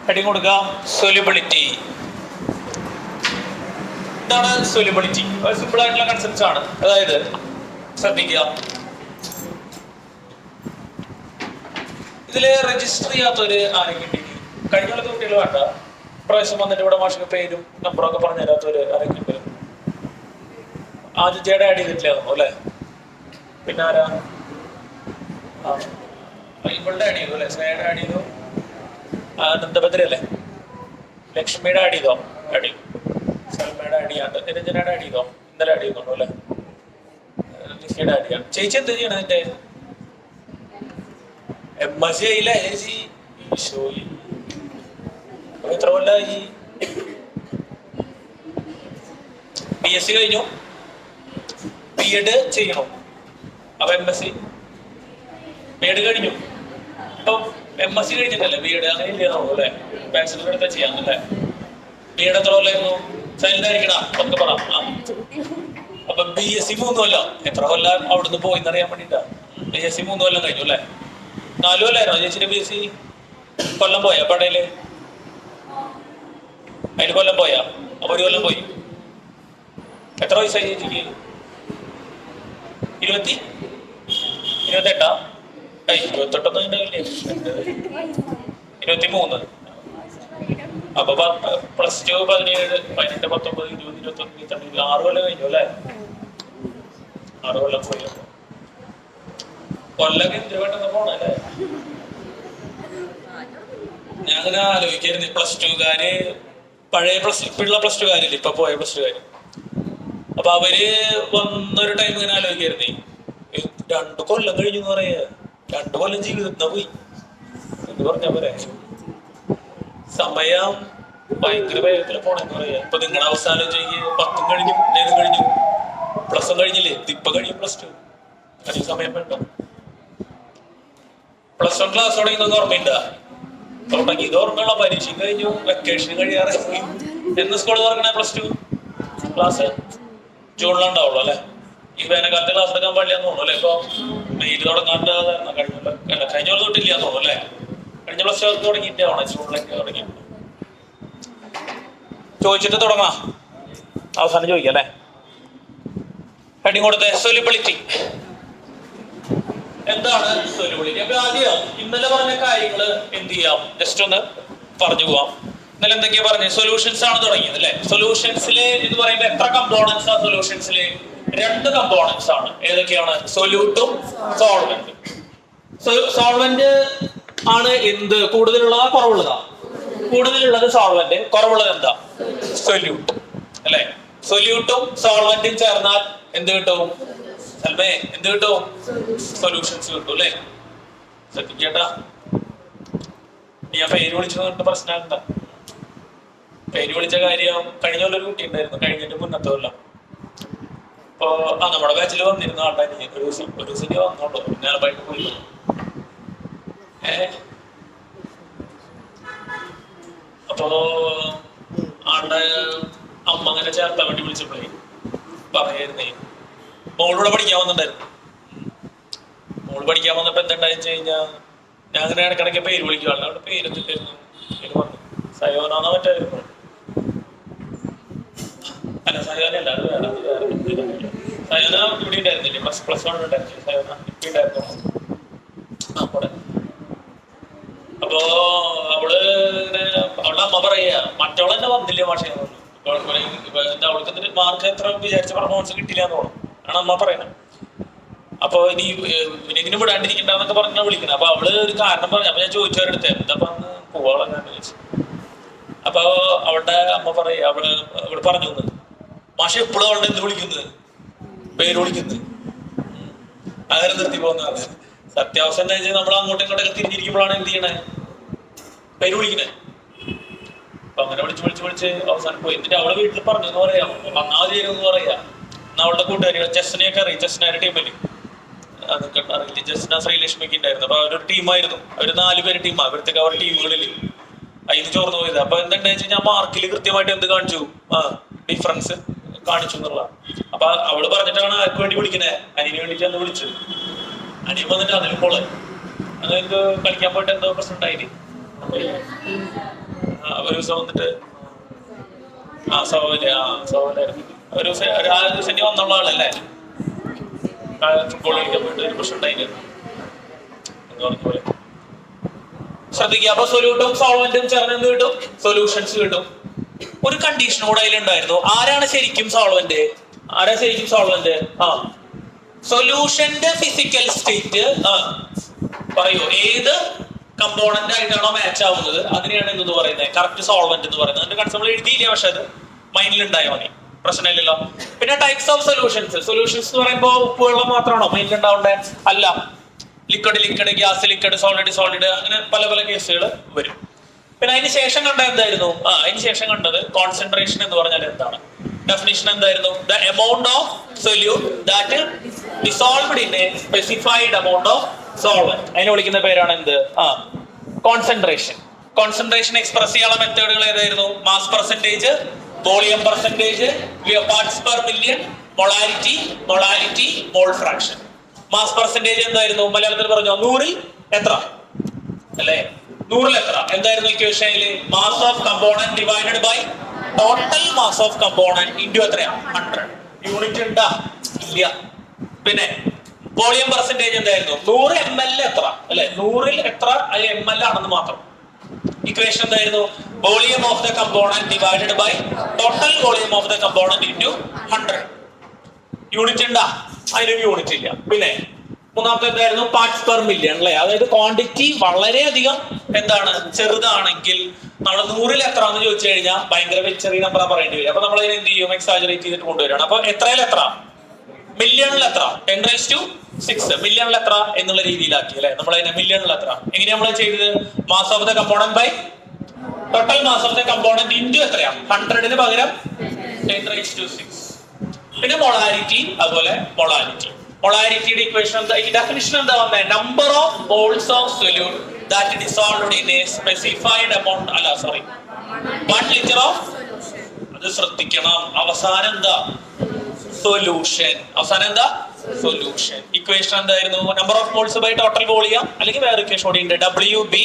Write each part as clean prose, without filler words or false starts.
Heading കൊടുക്കാം solubility. ഇതാണ് solubility. Simple ആയിട്ടുള്ള കൺസെപ്റ്റ്സ് ആണ്. അതായത് ശ്രദ്ധിക്കുക, ഇതില് രജിസ്റ്റർ ചെയ്യാത്തൊരു ആരെങ്കിലും കഴിഞ്ഞ കുട്ടികൾ വേണ്ട, പ്രാവശ്യം വന്നിട്ട് ഇവിടെ മാഷിന്റെ പേരും നമ്പറൊക്കെ പറഞ്ഞു തരാത്തൊരു ആരെങ്കിലും ആദ്യത്തേടെ ആഡ് ചെയ്തിട്ടില്ലായിരുന്നു അല്ലെ? പിന്നെ ആരാ ഇവളുടെ ആഡ് ചെയ്തു അല്ലെ? സ്നേഹയുടെ ആഡ് ചെയ്തു, നന്ദഭദ്ര അല്ലേ? ലക്ഷ്മിയുടെ ആഡ് ചെയ്തോ? ആഡ് ചെയ്തു. സൽമയുടെ ആഡ് ചെയ്യാണ്ട് നിരഞ്ജനയുടെ ആഡ് ചെയ്തോ? ഇന്നലെ ആഡ് ചെയ്യുന്നുണ്ടോ അല്ലെ? ലിഫിയുടെ ആഡ് ചെയ്യാം. ചേച്ചി എന്ത് ചെയ്യണം? അതിന്റെ MSc ആയില്ലേ ചേച്ചി? ഈശോയി, എത്ര കൊല്ലായി? BSc കഴിഞ്ഞു, B.Ed ചെയ്യണോ? അപ്പൊ MSc B.Ed കഴിഞ്ഞു. ഇപ്പൊ MSc കഴിഞ്ഞിട്ടല്ലേ B.Ed? അങ്ങനെ ചെയ്യണോ അല്ലെ? ബാച്ചിലർ എടുത്താൽ ചെയ്യാന്നല്ലേ? B.Ed എത്ര കൊല്ലായിരുന്നു? സൈലന്റ് ആയിരിക്കണ ഒക്കെ പറ. അപ്പൊ BSc 3 കൊല്ലം. എത്ര കൊല്ലം അവിടുന്ന് പോയിന്നറിയാൻ വേണ്ടിട്ടാ. BSc 3 കൊല്ലം കഴിഞ്ഞു അല്ലെ? 4 കൊല്ലായിരുന്നോ ചേച്ചിന്റെ BSc? കൊല്ലം പോയാ പടയില്? അതിന് കൊല്ലം പോയാ? അപ്പൊ 1 കൊല്ലം പോയി. എത്ര വയസ്സായി ചേച്ചിക്ക്? 28? 28ഒന്നും ഉണ്ടാവില്ലേ? 23. അപ്പൊ +2 17 18 19 20 21 22 6 കൊല്ലം കഴിഞ്ഞു അല്ലെ? 6 കൊല്ലം പോയി. കൊല്ലം എന്തിനു പെട്ടെന്ന് പോണല്ലേ? ഞാൻ അങ്ങനെ ആലോചിക്കായിരുന്നു, +2കാര് പഴയ ഇപ്പോഴുള്ള +2കാരില്ല, ഇപ്പൊ പോയ +2കാര്. അപ്പൊ അവര് വന്നൊരു ടൈം ഇങ്ങനെ ആലോചിക്കായിരുന്നേ, 2 കൊല്ലം കഴിഞ്ഞു എന്ന് പറയാ. 2 കൊല്ലം ജീവിതത്തിനാ പോയി എന്ന് പറഞ്ഞാ പോരെ? സമയം ഭയങ്കര വേഗത്തിൽ പോണെന്ന് പറയാ. ഇപ്പൊ നിങ്ങളുടെ അവസാനം 10 കഴിഞ്ഞു, 9 കഴിഞ്ഞു, +1 കഴിഞ്ഞില്ലേ? ഇപ്പൊ കഴിയും +2. അതിന് സമയം വേണ്ട. +1 ക്ലാസ് തുടങ്ങി ഓർമ്മയുണ്ടാ? തുടങ്ങിയത് ഓർമ്മയുള്ള പരീക്ഷ കഴിഞ്ഞു, വെക്കേഷൻ കഴിയാറ്. എന്ന് സ്കൂൾ തുറക്കണേ? +2 ക്ലാസ് ജൂണിലുണ്ടാവുള്ളൂ അല്ലെ? ഈ വേനൽക്കാലത്തെ ക്ലാസ് എടുക്കാൻ പാടില്ലാന്ന് തോന്നുന്നു അല്ലെ? ഇപ്പൊ മെയിൽ തുടങ്ങാണ്ട് കഴിഞ്ഞ കൊല്ലം തൊട്ടില്ലാന്ന് തോന്നുന്നു അല്ലെ? കഴിഞ്ഞ +2 തുടങ്ങിയിട്ടാണ് ജൂണിലേക്ക് തുടങ്ങി. ചോദിച്ചിട്ട് തുടങ്ങാം, അവസാനം ചോദിക്കാം അല്ലെ? ഹെഡിങ് കൊടുത്തേ സൊല്യൂബിലിറ്റി. എന്താണ് സൊല്യൂബിലിറ്റി? അപ്പൊ ആദ്യം ഇന്നലെ പറഞ്ഞ കാര്യങ്ങള് എന്ത് ചെയ്യാം, ജസ്റ്റ് ഒന്ന് പറഞ്ഞു പോവാം. ഇന്നലെ എന്തൊക്കെയാ പറഞ്ഞത്? സൊല്യൂഷൻസ് ആണ് തുടങ്ങിയത് അല്ലെ? സൊല്യൂഷൻസില് ഇത് പറയുമ്പോ എത്ര കമ്പോണൻസ് ആ സൊല്യൂഷൻസില്? 2 കമ്പോണൻസ് ആണ്. ഏതൊക്കെയാണ്? സൊല്യൂട്ടും സോൾവെന്റും. സോൾവെന്റ് ആണ് എന്ത് കൂടുതലുള്ളതാ കുറവുള്ളതാ? കൂടുതലുള്ളത് സോൾവെന്റ്, കുറവുള്ളത് എന്താ? സൊല്യൂട്ട് അല്ലെ? സൊല്യൂട്ടും സോൾവെന്റും ചേർന്നാൽ എന്ത് കിട്ടും? അല്ലേ എന്ത് കിട്ടും? സൊല്യൂഷൻസ് കിട്ടും അല്ലെ? ശ്രദ്ധിക്കേണ്ട, ഞാൻ പേര് വിളിച്ചത് പ്രശ്നമാകണ്ട. പേര് വിളിച്ച കാര്യം കഴിഞ്ഞ കൊല്ലം ഒരു കുട്ടി ഉണ്ടായിരുന്നു, കഴിഞ്ഞിട്ട് മുന്നത്തെ കൊല്ലം. അപ്പൊ നമ്മുടെ ബാച്ചിൽ വന്നിരുന്ന ആൾക്കാർ ഒരു ദിവസം വന്നോട്ടോ, പിന്നെ ബൈക്ക് പോയി. അപ്പോ ആളുടെ അമ്മ അങ്ങനെ ചേർത്താൻ വേണ്ടി വിളിച്ചപ്പോഴേ പറയായിരുന്നേ, മോളിലൂടെ പഠിക്കാൻ വന്നിട്ടുണ്ടായിരുന്നു. മോള് പഠിക്കാൻ വന്നപ്പോ എന്തുണ്ടായെന്ന് വെച്ച് കഴിഞ്ഞാൽ, ഞാൻ അങ്ങനെ ഇടക്കിടയ്ക്ക് പേര് വിളിക്കുവാണ്. അവിടെ പേരെന്തിട്ടായിരുന്നു? പേര് പറഞ്ഞു സയോനാന്നോ മറ്റായിരുന്നു. അല്ല സയോനല്ല, അത് വേറെ. സയോന ഇവിടെ ഉണ്ടായിരുന്നില്ലേ? +1 ഉണ്ടായിരുന്നു സയോന. ഇപ്പൊ ഉണ്ടായിരുന്നു അവിടെ. അപ്പോ അവള് അവളുടെ അമ്മ പറയാ, മറ്റവള് തന്നെ വന്നില്ലേ മാഷേ? അവൾക്ക് എന്നിട്ട് മാർക്ക് എത്ര വിചാരിച്ച പെർഫോമൻസ് കിട്ടില്ലാന്ന് തോന്നുന്നു ആണ് അമ്മ പറയുന്നത്. അപ്പൊ ഇനി ഇവനെങ്കിലും വിടാണ്ടിരിക്കണ്ടെന്നൊക്കെ പറഞ്ഞാ വിളിക്കുന്നത്. അപ്പൊ അവള് ഒരു കാരണം പറഞ്ഞു. അപ്പൊ ഞാൻ ചോദിച്ചു അവരുടെ എന്താ പറഞ്ഞ് പോവാളെന്നു ചോദിച്ചു. അപ്പൊ അവളുടെ അമ്മ പറയാ, അവള് പറഞ്ഞു മാഷെ എപ്പോഴും അവളുടെ എന്ത് വിളിക്കുന്നത്? പേര് വിളിക്കുന്നത്. അങ്ങനെ നിർത്തി പോകുന്നതാണ്. സത്യാവസ്ഥ എന്താ വെച്ചാൽ നമ്മൾ അങ്ങോട്ടും ഇങ്ങോട്ടൊക്കെ തിരിഞ്ഞിരിക്കുമ്പോഴാണ് എന്ത് ചെയ്യണേ? പേര് വിളിക്കണേ. അപ്പൊ അങ്ങനെ വിളിച്ച് അവസാനം പോയി. എന്നിട്ട് അവള് വീട്ടിൽ പറഞ്ഞു എന്ന് പറയാം, ഒന്നാമത് ചെയ്യുമെന്ന് പറയാ. എന്നാ അവളുടെ കൂട്ടുകാരികൾ ചെസ്റ്റിനെയൊക്കെ അറിയാം, ചെസ്റ്റിനാരുടെ ടീമില് അതൊക്കെ അറിയില്ല. ജസ്ന ശ്രീലക്ഷ്മിക്ക് ഉണ്ടായിരുന്നു. അപ്പൊ അവരൊരു ടീമായിരുന്നു, അവര് 4 പേര് ടീമാ. അവരത്തേക്ക് അവരുടെ ടീമുകളിൽ അതിന് ചോർന്നു പോയത്. അപ്പൊ എന്താണെന്ന് വെച്ച് കഴിഞ്ഞാൽ മാർക്കിൽ കൃത്യമായിട്ട് എന്ത് കാണിച്ചു? ഡിഫറൻസ് കാണിച്ചു എന്നുള്ള. അപ്പൊ അവള് പറഞ്ഞിട്ടാണ് ആർക്ക് വേണ്ടി വിളിക്കണേ? അതിന് വേണ്ടിയിട്ടാണ് വിളിച്ചത്. അനിയൻ വന്നിട്ട് അതിലും പോളെ അങ്ങനെ കളിക്കാൻ പോയിട്ട് എന്തോ പ്രശ്നം ഉണ്ടായില്ലേ? ഒരു ദിവസം വന്നിട്ട് സോവലായിരുന്നു ഒരു ശനി വന്നുള്ള ആളല്ലേ, ഫുട്ബോൾ കളിക്കാൻ പോയിട്ട് ഒരു പ്രശ്നം ഉണ്ടായിരുന്നു എന്ന് പറഞ്ഞ പോലെ. ശ്രദ്ധിക്കുക. അപ്പൊ സൊല്യൂട്ടും സോൾവെന്റും ചേർന്ന് കിട്ടും, സൊല്യൂഷൻസ് കിട്ടും. ഒരു കണ്ടീഷൻ കൂടെ അതിലുണ്ടായിരുന്നു. ആരാണ് ശരിക്കും സോൾവെന്റ്? സൊല്യൂഷന്റെ ഫിസിക്കൽ സ്റ്റേറ്റ് പറയൂ, ഏത് കമ്പോണന്റ് ആയിട്ടാണോ മാച്ച് ആവുന്നത് അതിനെയാണ് എന്ന് പറയുന്നത് കറക്റ്റ് സോൾവെന്റ് എന്ന് പറയുന്നത്. അതിന്റെ കൺസെപ്റ്റ് എഴുതിയില്ല, പക്ഷെ അത് മൈൻഡിൽ ഉണ്ടായാൽ മതി, പ്രശ്നമില്ലല്ലോ. പിന്നെ ടൈപ്സ് ഓഫ് സൊല്യൂഷൻസ് എന്ന് പറയുമ്പോൾ ഉപ്പുവെള്ളം മാത്രമാണോ മൈൻഡിൽ ഉണ്ടാവേണ്ടത്? അല്ല, ലിക്വിഡ്, ഗ്യാസ് ലിക്വിഡ്, സോളിഡ് അങ്ങനെ പല പല കേസുകൾ വരും. പിന്നെ അതിന് ശേഷം കണ്ട എന്തായിരുന്നു? അതിന് ശേഷം കണ്ടത് കോൺസെൻട്രേഷൻ എന്ന് പറഞ്ഞാൽ എന്താണ്? ഡെഫിനിഷൻ എന്തായിരുന്നു? The amount of solute that dissolved in a specified amount of solvent. അതിനെ വിളിക്കുന്ന പേരാണ് എന്ത്? കോൺസെൻട്രേഷൻ. കോൺസെൻട്രേഷൻ എക്സ്പ്രസ് ചെയ്യാനുള്ള മെത്തേഡുകൾ ഏതായിരുന്നു? Mass percentage, volume percentage, parts per million, molality, mole fraction. Mass percentage എന്തായിരുന്നു? മലയാളത്തിൽ പറഞ്ഞോ, 100ൽ എത്ര അല്ലേ? 100ൽ എത്ര എന്തായിരുന്നു ഇക്വേഷനില്? Mass of component divided by total mass of component into എത്രയാ? 100. യൂണിറ്റ് ഉണ്ടാ? ഇല്ല. പിന്നെ വോളിയം പെർസെന്റേജ് എന്തായിരുന്നു? 100 ml എത്ര അല്ലെ? 100ൽ എത്ര ml ആണെന്ന് മാത്രം. ഇക്വേഷൻ എന്തായിരുന്നു? Volume of the component divided by total volume of the component into 100. Unit ഉണ്ടാ? അതിനൊരു യൂണിറ്റ് ഇല്ല. പിന്നെ മൂന്നാമത്തെ എന്തായിരുന്നു? പാർട്സ് പെർ മില്യൺ അല്ലെ? അതായത് ക്വാണ്ടിറ്റി വളരെയധികം എന്താണ് ചെറുതാണെങ്കിൽ നമ്മൾ 100ൽ എത്ര എന്ന് ചോദിച്ചു കഴിഞ്ഞാൽ ഭയങ്കര ചെറിയ നമ്പർ പറയേണ്ടി വരും. അപ്പൊ നമ്മൾ അതിനെ എന്ത് ചെയ്യും? എക്സാജറേറ്റ് ചെയ്തിട്ട് കൊണ്ടുവരികയാണ്. അപ്പൊ എത്രയിൽ എത്ര? മില്യണിൽ എത്ര? 10⁶. മില്യണിൽ എത്ര എന്നുള്ള രീതിയിലാക്കി അല്ലെ? നമ്മൾ അതിനെ മില്യണിൽ എത്ര എങ്ങനെയാ നമ്മൾ ചെയ്തത്? Mass of the component by total mass of the component into എത്രയാ? 100ന് പകരം 10⁶. പിന്നെ മൊളാരിറ്റി, അതുപോലെ മൊളാരിറ്റിയുടെ ഇക്വേഷൻ എന്താ? ഈ ഡെഫിനിഷൻ എന്താ വന്നത്? Number of moles of solute that dissolved in a specified amount 1 litre of. അത് ശ്രദ്ധിക്കണം. അവസാനം എന്താ? സൊല്യൂഷൻ. ഇക്വേഷൻ എന്തായിരുന്നു? Number of moles by total volume, അല്ലെങ്കിൽ വേറെ ഇക്വേഷൻ കൂടി ഉണ്ട്, WB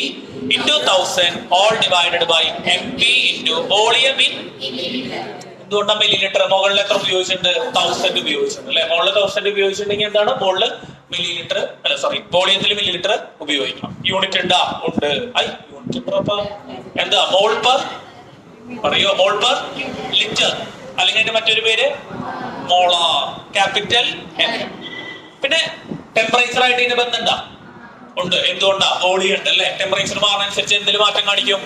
× 1000 all divided by MP × volume in. എന്തുകൊണ്ടാണ് മില്ലിലിറ്റർ? മുകളിൽ എത്ര ഉപയോഗിച്ചിട്ടുണ്ട്? 1000 ഉപയോഗിച്ചിട്ടുണ്ട് അല്ലെ? മുകളിൽ 1000 ഉപയോഗിച്ചിട്ടുണ്ടെങ്കിൽ എന്താണ്? മുകളിൽ മില്ലിലിറ്റർ വോളിയത്തിൽ മില്ലിലിറ്റർ ഉപയോഗിക്കണം. യൂണിറ്റ് ഉണ്ടാ? ഉണ്ട്. യൂണിറ്റ് എന്താ? മോൾ പെർ പറയോ? മോൾ പെർ ലിറ്റർ, അല്ലെങ്കിൽ അതിന്റെ മറ്റൊരു പേര് മോളാർ, ക്യാപിറ്റൽ M. പിന്നെ ടെമ്പറേച്ചർ ആയിട്ട് ഇതിന് ബന്ധം ഉണ്ടാ? ഉണ്ട്. എന്തുകൊണ്ടാ? വോളിയം ഉണ്ട് അല്ലെ? ടെമ്പറേച്ചർ മാറുന്നതനുസരിച്ച് എന്തിൽ മാറ്റം കാണിക്കും?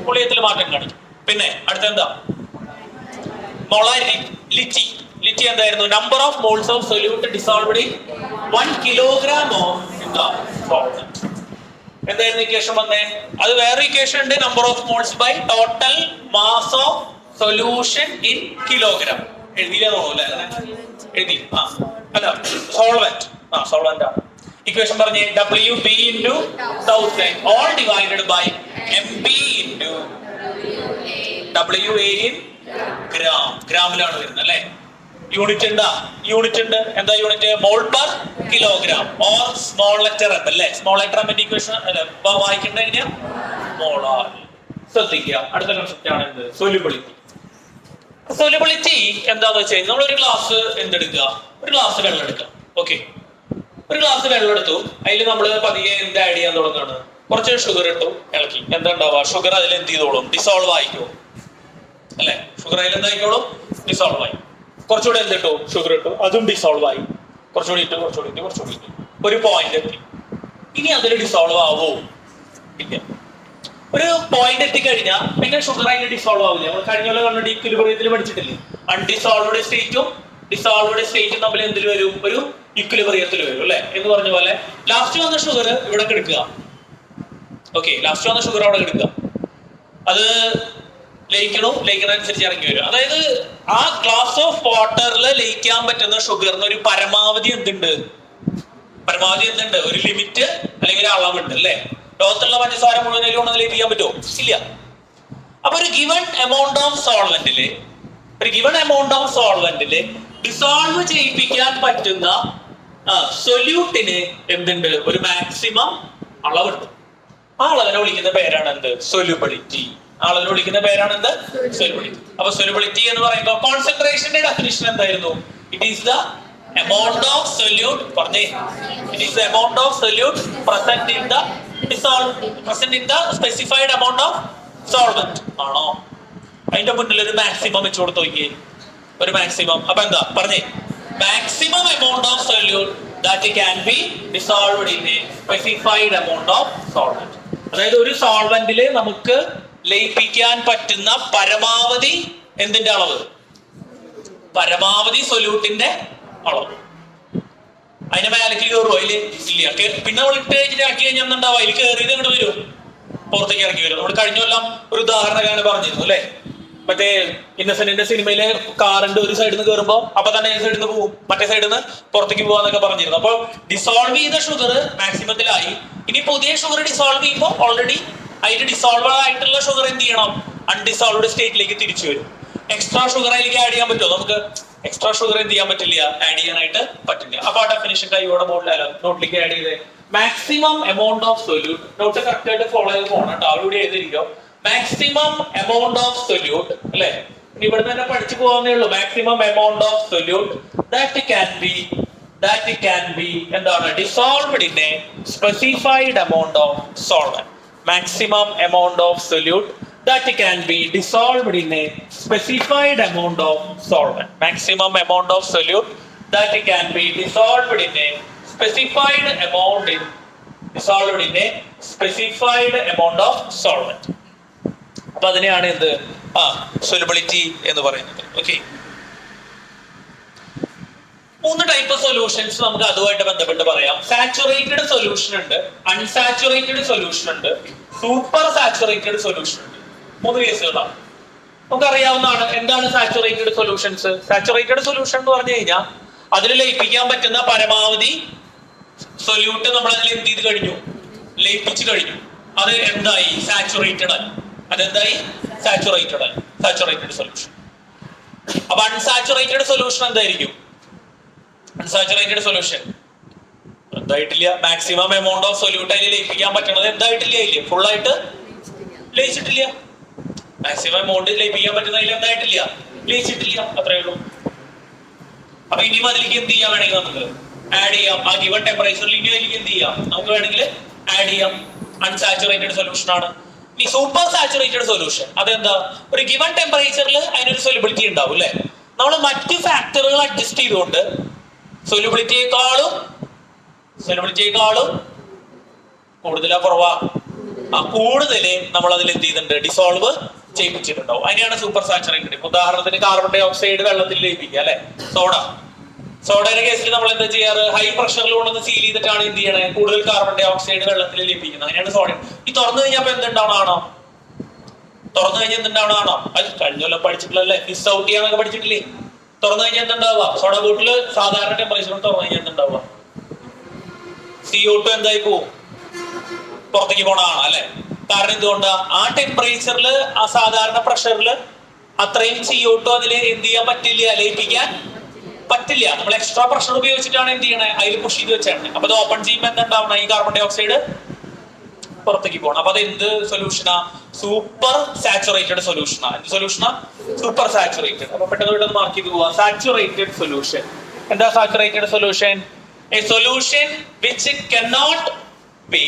വോളിയത്തിൽ മാറ്റം കാണിക്കും. പിന്നെ അടുത്തെന്താ? മൊളാരിറ്റി എന്തായിരുന്നു? Number of moles of solute dissolved in 1 kilogram of solvent. എന്തായിരുന്നു ഇക്വേഷൻ വന്നേ? അത് വേറെ ഇക്വേഷൻ ഉണ്ട്, number of moles by total mass of solution in kilogram. എഴുതിയില്ലേ? എഴുതി. അല്ല, സോൾവെന്റ് ആണ്. ഇക്വേഷൻ പറഞ്ഞേ, WB × 1000 all divided by MP × WA in ഗ്രാമിലാണ് വരുന്നത് അല്ലെ? യൂണിറ്റ് ഉണ്ട്. എന്താ unit? Mole per kilogram or small letter M അല്ലെ? സ്മോൾ ലെറ്റർ M ഇക്വേഷൻ വായിക്കേണ്ട എങ്ങനെയാ? മോളാർ. ശ്രദ്ധിക്കുക. അടുത്ത കൺസെപ്റ്റ് ആണ് എന്ത്? സൊല്യൂബിലിറ്റി എന്താന്ന് വെച്ച് കഴിഞ്ഞാൽ നമ്മൾ ഒരു ഗ്ലാസ് എന്തെടുക്കുക? ഒരു ഗ്ലാസ് വെള്ളം എടുക്കുക. ഓക്കെ, ഒരു ഗ്ലാസ് വെള്ളം എടുത്തു. അതിൽ നമ്മൾ പതിയെ എന്ത് ആഡ് ചെയ്യാൻ തുടങ്ങുകയാണ്? കുറച്ച് ഷുഗർ ഇട്ടു, ഇളക്കി. എന്താ ഉണ്ടാവുക? ഷുഗർ അതിൽ എന്ത് ചെയ്തോളും? ഡിസോൾവ് ആയിക്കോ അല്ലെ? ഷുഗർ അതിൽ എന്തായിക്കോളും? ഡിസോൾവ് ആയി. കുറച്ചുകൂടെ എന്തിട്ടു? ഷുഗർ ഇട്ടു, അതും ഡിസോൾവ് ആയി. കുറച്ചുകൂടി ഇട്ടു. ഒരു പോയിന്റ് എത്തി. ഇനി അതിൽ ഡിസോൾവ് ആവോ? ഇല്ല. ഒരു പോയിന്റ് എത്തിക്കഴിഞ്ഞാൽ പിന്നെ ഷുഗർ അതിന് ഡിസോൾവ് ആവില്ല. നമ്മൾ കഴിഞ്ഞ പോലെ കണ്ടിട്ട് ഇക്വിലിബ്രിയത്തിൽ പഠിച്ചിട്ടില്ലേ? അൺഡിസോൾവ്ഡ് സ്റ്റേറ്റും ഡിസോൾവ്ഡ് സ്റ്റേറ്റും തമ്മിൽ എന്തിൽ വരും? ഒരു ഇക്വിലിബ്രിയത്തിൽ വരും അല്ലെ? എന്ന് പറഞ്ഞ പോലെ ലാസ്റ്റ് വന്ന ഷുഗർ ഇവിടെ കിടക്കുക. ഓക്കെ, ലാസ്റ്റ് വന്ന ഷുഗർ അവിടെ കിടക്കുക. അത് ലയിക്കണനുസരിച്ച് ഇറങ്ങി വരും. അതായത് ആ ഗ്ലാസ് ഓഫ് വാട്ടറിൽ ലയിക്കാൻ പറ്റുന്ന ഷുഗറിന് ഒരു പരമാവധി എന്തുണ്ട്? ഒരു ലിമിറ്റ് അല്ലെങ്കിൽ ഒരു അളവുണ്ട് അല്ലെ? ലോകത്തുള്ള പഞ്ചസാര മുഴുവൻ കൊണ്ട് ലയിപ്പിക്കാൻ പറ്റുമോ? ഇല്ല. അപ്പൊ ഒരു ഗിവൺ എമൗണ്ട് ഓഫ് സോൾവെന്റില് ഡിസോൾവ് ചെയ്യിപ്പിക്കാൻ പറ്റുന്ന സൊല്യൂട്ടിന് എന്തുണ്ട്? ഒരു മാക്സിമം അളവുണ്ട്. ആ അളവിനെ വിളിക്കുന്ന പേരാണ് എന്ത്? സൊല്യൂബിലിറ്റി. ആളുകൾ വിളിക്കുന്ന പേരാണ് എന്ത്? സൊല്യൂബിലിറ്റി. അപ്പൊ സൊല്യൂബിലിറ്റി എന്ന് പറയുമ്പോൾ കോൺസെൻട്രേഷന്റെ ഡെഫിനിഷൻ എന്തായിരുന്നു? It is the amount of solute, പറഞ്ഞേ, it is the amount of solute present in the present in the specified amount of solvent. ആണോ? അതിന്റെ മുന്നിൽ ഒരു മാക്സിമം വെച്ച് കൊടുത്ത് നോക്കിയേ, ഒരു മാക്സിമം. അപ്പൊ എന്താ പറഞ്ഞേ? Maximum amount of solute that can be dissolved in a specified amount of solvent. അതായത് ഒരു സോൾവെന്റില് നമുക്ക് ലയിപ്പിക്കാൻ പറ്റുന്ന പരമാവധി എന്തിന്റെ അളവ്? പരമാവധി സൊല്യൂട്ടിന്റെ അളവ്. അതിന്റെ മേലേക്ക് കയറുമോ? അതില് ഇല്ല. പിന്നെ നമ്മൾ ഇട്ട് കഴിഞ്ഞിട്ട് ആക്കി കഴിഞ്ഞാൽ എന്താവും? അതിൽ കയറിയത് ഇങ്ങോട്ട് വരും, പുറത്തേക്ക് ഇറക്കി വരും. നമ്മൾ കഴിഞ്ഞ കൊല്ലം ഒരു ഉദാഹരണം പറഞ്ഞിരുന്നു അല്ലെ, മറ്റേ ഇന്നസെന്റിന്റെ സിനിമയിലെ കാറിന്റെ ഒരു സൈഡിൽ നിന്ന് കയറുമ്പോ അപ്പൊ തന്നെ ഈ സൈഡിൽ നിന്ന് പോകും, മറ്റേ സൈഡിൽ നിന്ന് പുറത്തേക്ക് പോകാന്നൊക്കെ പറഞ്ഞിരുന്നു. അപ്പൊ ഡിസോൾവ് ചെയ്ത ഷുഗർ മാക്സിമത്തിലായി. ഇനി പുതിയ ഷുഗർ ഡിസോൾവ് ചെയ്യുമ്പോൾ ഓൾറെഡി അതിന്റെ ഡിസോൾവ് ആയിട്ടുള്ള ഷുഗർ എന്ത് ചെയ്യണം? അൺഡിസോൾവ്ഡ് സ്റ്റേറ്റിലേക്ക് തിരിച്ചു വരും. എക്സ്ട്രാ ഷുഗർ അതിലേക്ക് ആഡ് ചെയ്യാൻ പറ്റുമോ? നമുക്ക് എക്സ്ട്രാ ഷുഗർ എന്ത് ചെയ്യാൻ പറ്റില്ല, ആഡ് ചെയ്യാനായിട്ട് പറ്റില്ല. അപ്പൊ ആ ഡെഫിനിഷൻ കൈയോടെ ബോർഡിലല്ലോ നോട്ടിലേക്ക് ആഡ് ചെയ്തേ. Maximum amount of solute. Note correct ആയിട്ട് ഫോളോ ചെയ്ത് പോകണം കേട്ടോ. അവിടെ എഴുതിയിരിക്കോ മാക്സിമം എമൗണ്ട് ഓഫ് സൊല്യൂട്ട് അല്ലെ. ഇവിടെ തന്നെ പഠിച്ചു പോകാന്നേ ഉള്ളൂ. Maximum amount of solute that can be എന്താണ്? Dissolved in a specified amount of solvent. Maximum amount of solute that can be dissolved in a specified amount of solvent. Maximum amount of solute that can be dissolved in a specified amount of solvent. അപ്പൊ അതിനെയാണ് എന്ത്? Solubility എന്ന് പറയുന്നത്. Okay, 3 type solutions നമുക്ക് അതുമായിട്ട് ബന്ധപ്പെട്ട് പറയാം. Saturated solution ഉണ്ട്, അൺസാച്ചുറേറ്റഡ് സൊല്യൂഷൻ ഉണ്ട്, സൂപ്പർ സാച്ചുറേറ്റഡ് സൊല്യൂഷൻ ഉണ്ട്. 3 കേസുകളാണ് നമുക്കറിയാവുന്നതാണ്. എന്താണ് സാച്ചുറേറ്റഡ് സൊല്യൂഷൻസ്? സാച്ചുറേറ്റഡ് സൊല്യൂഷൻ എന്ന് പറഞ്ഞു കഴിഞ്ഞാൽ അതിൽ ലയിപ്പിക്കാൻ പറ്റുന്ന പരമാവധി സൊല്യൂട്ട് നമ്മൾ അതിൽ എന്ത് ചെയ്ത് കഴിഞ്ഞു? ലയിപ്പിച്ചു കഴിഞ്ഞു. അത് എന്തായി? സാച്ചുറേറ്റഡ് ആയി. അതെന്തായി? സാച്ചുറേറ്റഡ് ആയി. Saturated solution. അപ്പൊ അൺസാച്ചുറേറ്റഡ് സൊല്യൂഷൻ എന്തായിരിക്കും? അൺസാച്ചുറേറ്റഡ് സൊല്യൂഷൻ എന്തായിട്ടില്ല. മാക്സിമം എമൗണ്ട് ഓഫ് സൊല്യൂട്ട് അതിൽ ലയിപ്പിക്കാൻ പറ്റണത് എന്തായിട്ടില്ല, ഇല്ലേ, ഫുൾ ആയിട്ട് ലയിച്ചിട്ടില്ല. മാക്സിമം എമൗണ്ട് ലയിപ്പിക്കാൻ പറ്റുന്നതിൽ എന്തായിട്ടില്ല, ലയിച്ചിട്ടില്ല. അത്രേ ഉള്ളൂ. അപ്പൊ ഇനിയും അതിലേക്ക് എന്ത് ചെയ്യാൻ വേണമെങ്കിൽ നമുക്ക് ആഡ് ചെയ്യാം. ആ ഗിവൺ ടെമ്പറേച്ചറിൽ ഇനി അതിലേക്ക് എന്ത് ചെയ്യാം? നമുക്ക് വേണമെങ്കിൽ ആഡ് ചെയ്യാം. അൺസാച്ചുറേറ്റഡ് സൊല്യൂഷൻ ആണ്. ഈ സൂപ്പർ സാച്ചുറേറ്റഡ് സൊല്യൂഷൻ അതെന്താ? ഒരു ഗിവൺ ടെമ്പറേച്ചറിൽ അതിനൊരു സൊല്യൂബിലിറ്റി ഉണ്ടാവും അല്ലെ. നമ്മൾ മറ്റു ഫാക്ടറുകൾ അഡ്ജസ്റ്റ് ചെയ്തുകൊണ്ട് സൊല്യൂബിലിറ്റിയെക്കാളും കൂടുതലാ കുറവാ? കൂടുതല് നമ്മൾ അതിൽ എന്ത് ചെയ്തിട്ടുണ്ട്? ഡിസോൾവ് ചെയ്യിപ്പിച്ചിട്ടുണ്ടാവും. അതിനെയാണ് സൂപ്പർ സാച്ചുറേറ്റഡ്. ഉദാഹരണത്തിന് കാർബൺ ഡൈ ഓക്സൈഡ് വെള്ളത്തിൽ ലയിപ്പിക്കുക അല്ലെ. സോഡയുടെ കേസിൽ നമ്മൾ എന്താ ചെയ്യാറ്? ഹൈ പ്രഷറിൽ കൊണ്ടൊന്ന് സീൽ ചെയ്തിട്ടാണ് എന്ത് ചെയ്യണേ? കൂടുതൽ കാർബൺ ഡൈ ഓക്സൈഡ് വെള്ളത്തിൽ ലയിപ്പിക്കുന്നത്. അങ്ങനെയാണ് സോഡിയം. ഈ തുറന്നു കഴിഞ്ഞപ്പോ എന്തുണ്ടാവണോ? തുറന്നു കഴിഞ്ഞാൽ എന്തുണ്ടാവണോ? അത് കഴിഞ്ഞല്ലോ പഠിച്ചിട്ടില്ലല്ലേ, ഫിസ് ഔട്ട് ചെയ്യാന്നൊക്കെ പഠിച്ചിട്ടില്ലേ? തുറന്നു കഴിഞ്ഞാൽ എന്തുണ്ടാവുക? സോഡ ബോട്ടില് സാധാരണ ടെമ്പറേച്ചറിൽ തുറന്നു കഴിഞ്ഞാൽ എന്തുണ്ടാവുക? CO2 എന്തായി പോവും? പുറത്തേക്ക് പോണതാണ് അല്ലെ. കാരണം എന്തുകൊണ്ടാ? ആ ടെമ്പറേച്ചറിൽ, ആ സാധാരണ പ്രഷറിൽ അത്രയും CO2 അതില് എന്ത് ചെയ്യാൻ പറ്റില്ല, ലയിപ്പിക്കാൻ പറ്റില്ല. നമ്മൾ എക്സ്ട്രാ പ്രഷർ ഉപയോഗിച്ചിട്ടാണ് എന്ത് ചെയ്യണേ? അതിൽ പുഷ് ചെയ്ത് വെച്ചാണ്. അപ്പൊ അത് ഓപ്പൺ ചെയ്യുമ്പോൾ എന്തുണ്ടാവണം? ഈ കാർബൺ ഡൈ ഓക്സൈഡ് പുറത്തേക്ക് പോകണം. അപ്പൊ അത് എന്ത് സൊല്യൂഷനാ? Super saturated സൊല്യൂഷനാ. എന്ത് സൊല്യൂഷനാ? Super saturated. അപ്പൊ പെട്ടെന്ന് മാർക്ക് ചെയ്ത് പോവാ. Saturated solution. എന്താ saturated solution? A solution which cannot be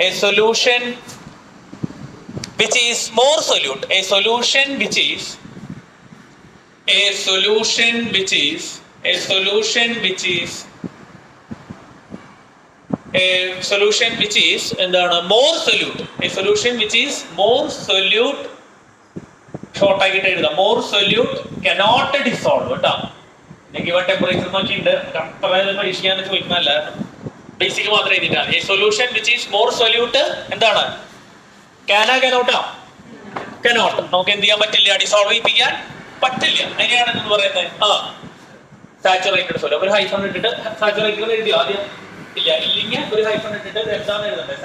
a solution which is more solute. A solution which is എന്താണ്? more solute. A solution which is more solute. Short ആക്കിയിട്ട് എഴുതാം. more solute cannot dissolve കേട്ടോ. Given temperature നോക്കിയിട്ട് പരീക്ഷിക്കാൻ ചോദിക്കുന്നതല്ല, basic മാത്രം എഴുതിയിട്ടാണ്. A solution which is more solute എന്താണ്? കനോട്ടാ. കനോട്ട്. നമുക്ക് എന്ത് ചെയ്യാൻ പറ്റില്ല? ഡിസോൾവ് ചെയ്യിപ്പിക്കാൻ പറ്റില്ല. അതിനെയാണ് എന്ന് പറയുന്നത് സാച്ചുറേറ്റഡ് സൊല്യൂഷൻ. ഒരു ഹൈഫൺ ഇട്ടിട്ട് സാച്ചുറേറ്റഡ് എഴുതിയോ ആദ്യം? ഇല്ലെങ്കിൽ ഒരു ഹൈഫൺ ഇട്ടിട്ട് എന്താണ് എഴുതേണ്ടത്?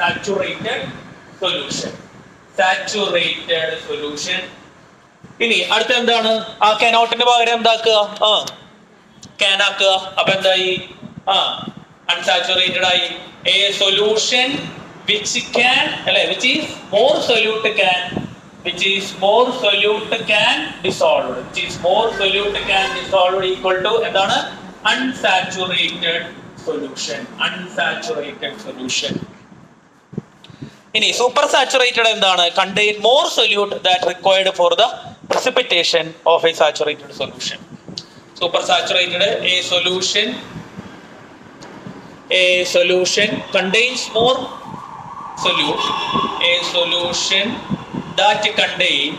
Saturated solution. ഇനി അടുത്ത എന്താണ്? ആ കനോട്ടിന്റെ പകരം എന്താക്കുക? ക്യാനാക്കുക. അപ്പൊ എന്തായി? അൺസാച്ചുറേറ്റഡ് ആയി. A solution which is more solute can which is more solute can dissolved, which is more solute can dissolved equal to എന്താണ് unsaturated solution, unsaturated solution. ഇനി സൂപ്പർ സാച്ചുറേറ്റഡ് എന്താണ്? contain more solute that required for the precipitation of a saturated solution. Super saturated a solution contains more solute, a solution that contain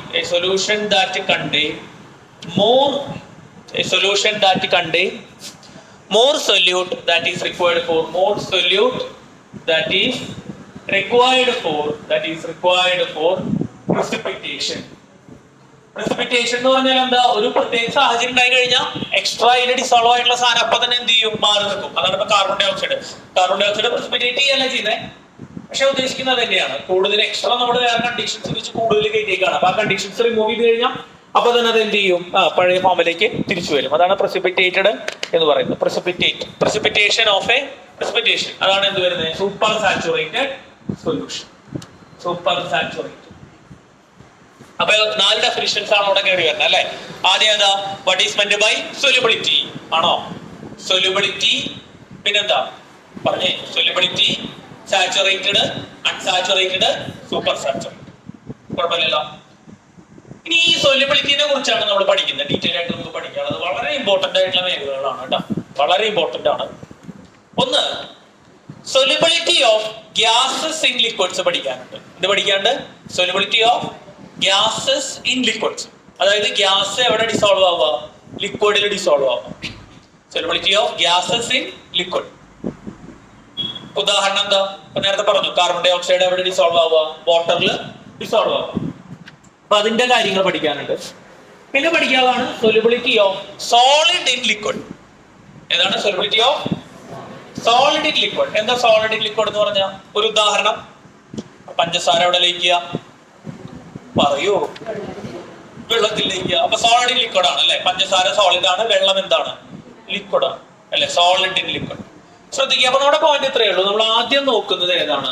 more solute that is required for precipitation. Precipitation എന്ന് പറഞ്ഞാൽ എന്താ? ഒരു പ്രത്യേക സാഹചര്യം ഉണ്ടായി കഴിഞ്ഞാൽ extra ഇതിൽ dissolve ആയിട്ടുള്ള സാധനം അപ്പൊ തന്നെ എന്ത് ചെയ്യും? മാറി നിൽക്കും. അതാണ് ഇപ്പൊ കാർബൺ ഡൈ ഓക്സൈഡ് precipitate ചെയ്യല്ല ചെയ്യുന്നത്, പക്ഷെ ഉദ്ദേശിക്കുന്നത് തന്നെയാണ്. കൂടുതൽ എക്സ്ട്രാ നമ്മൾ വേറെ കണ്ടീഷൻസ് വെച്ച് കൂടുതൽ കയറ്റിയേക്കാണ്. അപ്പൊ ആ കണ്ടീഷൻസ് റിമൂവ് ചെയ്ത് കഴിഞ്ഞാൽ അപ്പൊ തന്നെ അത് എന്ത് ചെയ്യും? പഴയ ഫോമിലേക്ക് തിരിച്ചു വരും. അതാണ് precipitation എന്ന് പറയുന്നത്. precipitation of a precipitation, അതാണ് എന്ത് വരുന്നത്? Super saturated solution. Super saturated. അപ്പൊ 4 ഡെഫിനിഷൻസ് ആണ് അവിടെ കയറി വരുന്നത് അല്ലെ. ആദ്യം ഏതാ? വാട്ട് ഈസ് മെന്റ് ബൈ സൊല്യൂബിലിറ്റി ആണോ? സൊല്യൂബിലിറ്റി, പിന്നെന്താ പറഞ്ഞേ? Solubility, saturated, unsaturated, super saturated. കുഴപ്പമില്ലല്ലോ. ഇനി ഈ സൊല്യൂബിലിറ്റിനെ കുറിച്ചാണ് നമ്മൾ പഠിക്കുന്നത്. ഡീറ്റെയിൽ ആയിട്ട് നമുക്ക് പഠിക്കാനുള്ളത് വളരെ ഇമ്പോർട്ടന്റ് ആയിട്ടുള്ള മേഖലകളാണ് കേട്ടോ. വളരെ ഇമ്പോർട്ടന്റ് ആണ്. ഒന്ന്, solubility of gases in liquids പഠിക്കാനുണ്ട്. ഇത് പഠിക്കാണ്ട് solubility of gases in liquids, അതായത് ഗ്യാസ് എവിടെ ഡിസോൾവ് ആവുക? ലിക്വിഡിൽ ഡിസോൾവ് ആവുക. Solubility of gases in liquid. ഉദാഹരണം എന്താ? നേരത്തെ പറഞ്ഞു കാർബൺ ഡൈ ഓക്സൈഡ് എവിടെ ഡിസോൾവ് ആവുക? വാട്ടറിൽ ഡിസോൾവ് ആവുക. അപ്പൊ അതിന്റെ കാര്യങ്ങൾ പഠിക്കാനുണ്ട്. പിന്നെ പഠിക്കാതാണ് solubility of solid in liquid. ഏതാണ് solubility of solid in liquid? എന്താ സോളിഡ് ഇൻ ലിക്വിഡ് എന്ന് പറഞ്ഞാൽ? ഒരു ഉദാഹരണം, പഞ്ചസാര എവിടെ ലയിക്കുക? പറയൂ, വെള്ളത്തിൽ ലയിക്കുക. അപ്പൊ സോളിഡ് ഇൻ ലിക്വിഡ് ആണ് അല്ലെ. പഞ്ചസാര സോളിഡ് ആണ്, വെള്ളം എന്താണ്? ലിക്വിഡ് ആണ് അല്ലെ. Solid in liquid. ശ്രദ്ധിക്കുക. അപ്പൊ നമ്മുടെ പോയിന്റ് ഇത്രയേ ഉള്ളൂ. നമ്മൾ ആദ്യം നോക്കുന്നത് ഏതാണ്?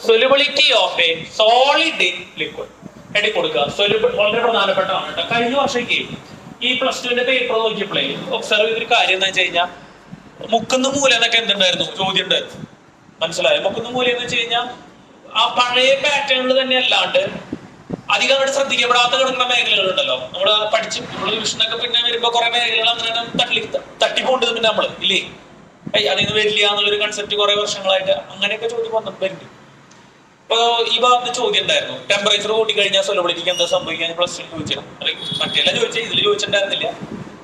Solubility of A solid in liquid. എടി കൊടുക്കുക. വളരെ പ്രധാനപ്പെട്ടതാണ് കേട്ടോ. കഴിഞ്ഞ വർഷത്തേക്ക് ഈ +2 പേപ്പർ നോക്കിയപ്പോഴേ ഒബ്സർവ് ചെയ്തൊരു കാര്യം എന്താ വെച്ച് കഴിഞ്ഞാൽ, മുക്കുന്ന മൂല എന്നൊക്കെ എന്തുണ്ടായിരുന്നു? ചോദ്യം ഉണ്ടായിരുന്നു. മനസ്സിലായോ? മുക്കുന്ന മൂല എന്ന് വെച്ച് കഴിഞ്ഞാൽ ആ പഴയ പാറ്റേണിൽ തന്നെ അല്ലാണ്ട് അധികം അങ്ങോട്ട് ശ്രദ്ധിക്കപ്പെടാത്ത കിടക്കുന്ന മേഖലകളുണ്ടല്ലോ. നമ്മൾ ഡിവിഷനൊക്കെ പിന്നെ വരുമ്പോ കുറെ മേഖലകൾ അങ്ങനെ തട്ടിപ്പോണ്ട് പിന്നെ നമ്മൾ ഇല്ലേ, അതിന് വരില്ല എന്നുള്ളൊരു കൺസെപ്റ്റ് കുറെ വർഷങ്ങളായിട്ട് അങ്ങനെയൊക്കെ ചോദ്യം വരുന്നുണ്ട്. ഇപ്പൊ ഈ ഭാഗത്ത് ചോദ്യം ഉണ്ടായിരുന്നു, ടെമ്പറേച്ചർ കൂട്ടി കഴിഞ്ഞാൽ സൊല്യൂബിലിറ്റിക്ക് എന്താ സംഭവിക്കാൻ? +2 ചോദിച്ചു. മറ്റേല്ലാം ചോദിച്ചാൽ ഇതിൽ ചോദിച്ചിട്ടുണ്ടായിരുന്നില്ല.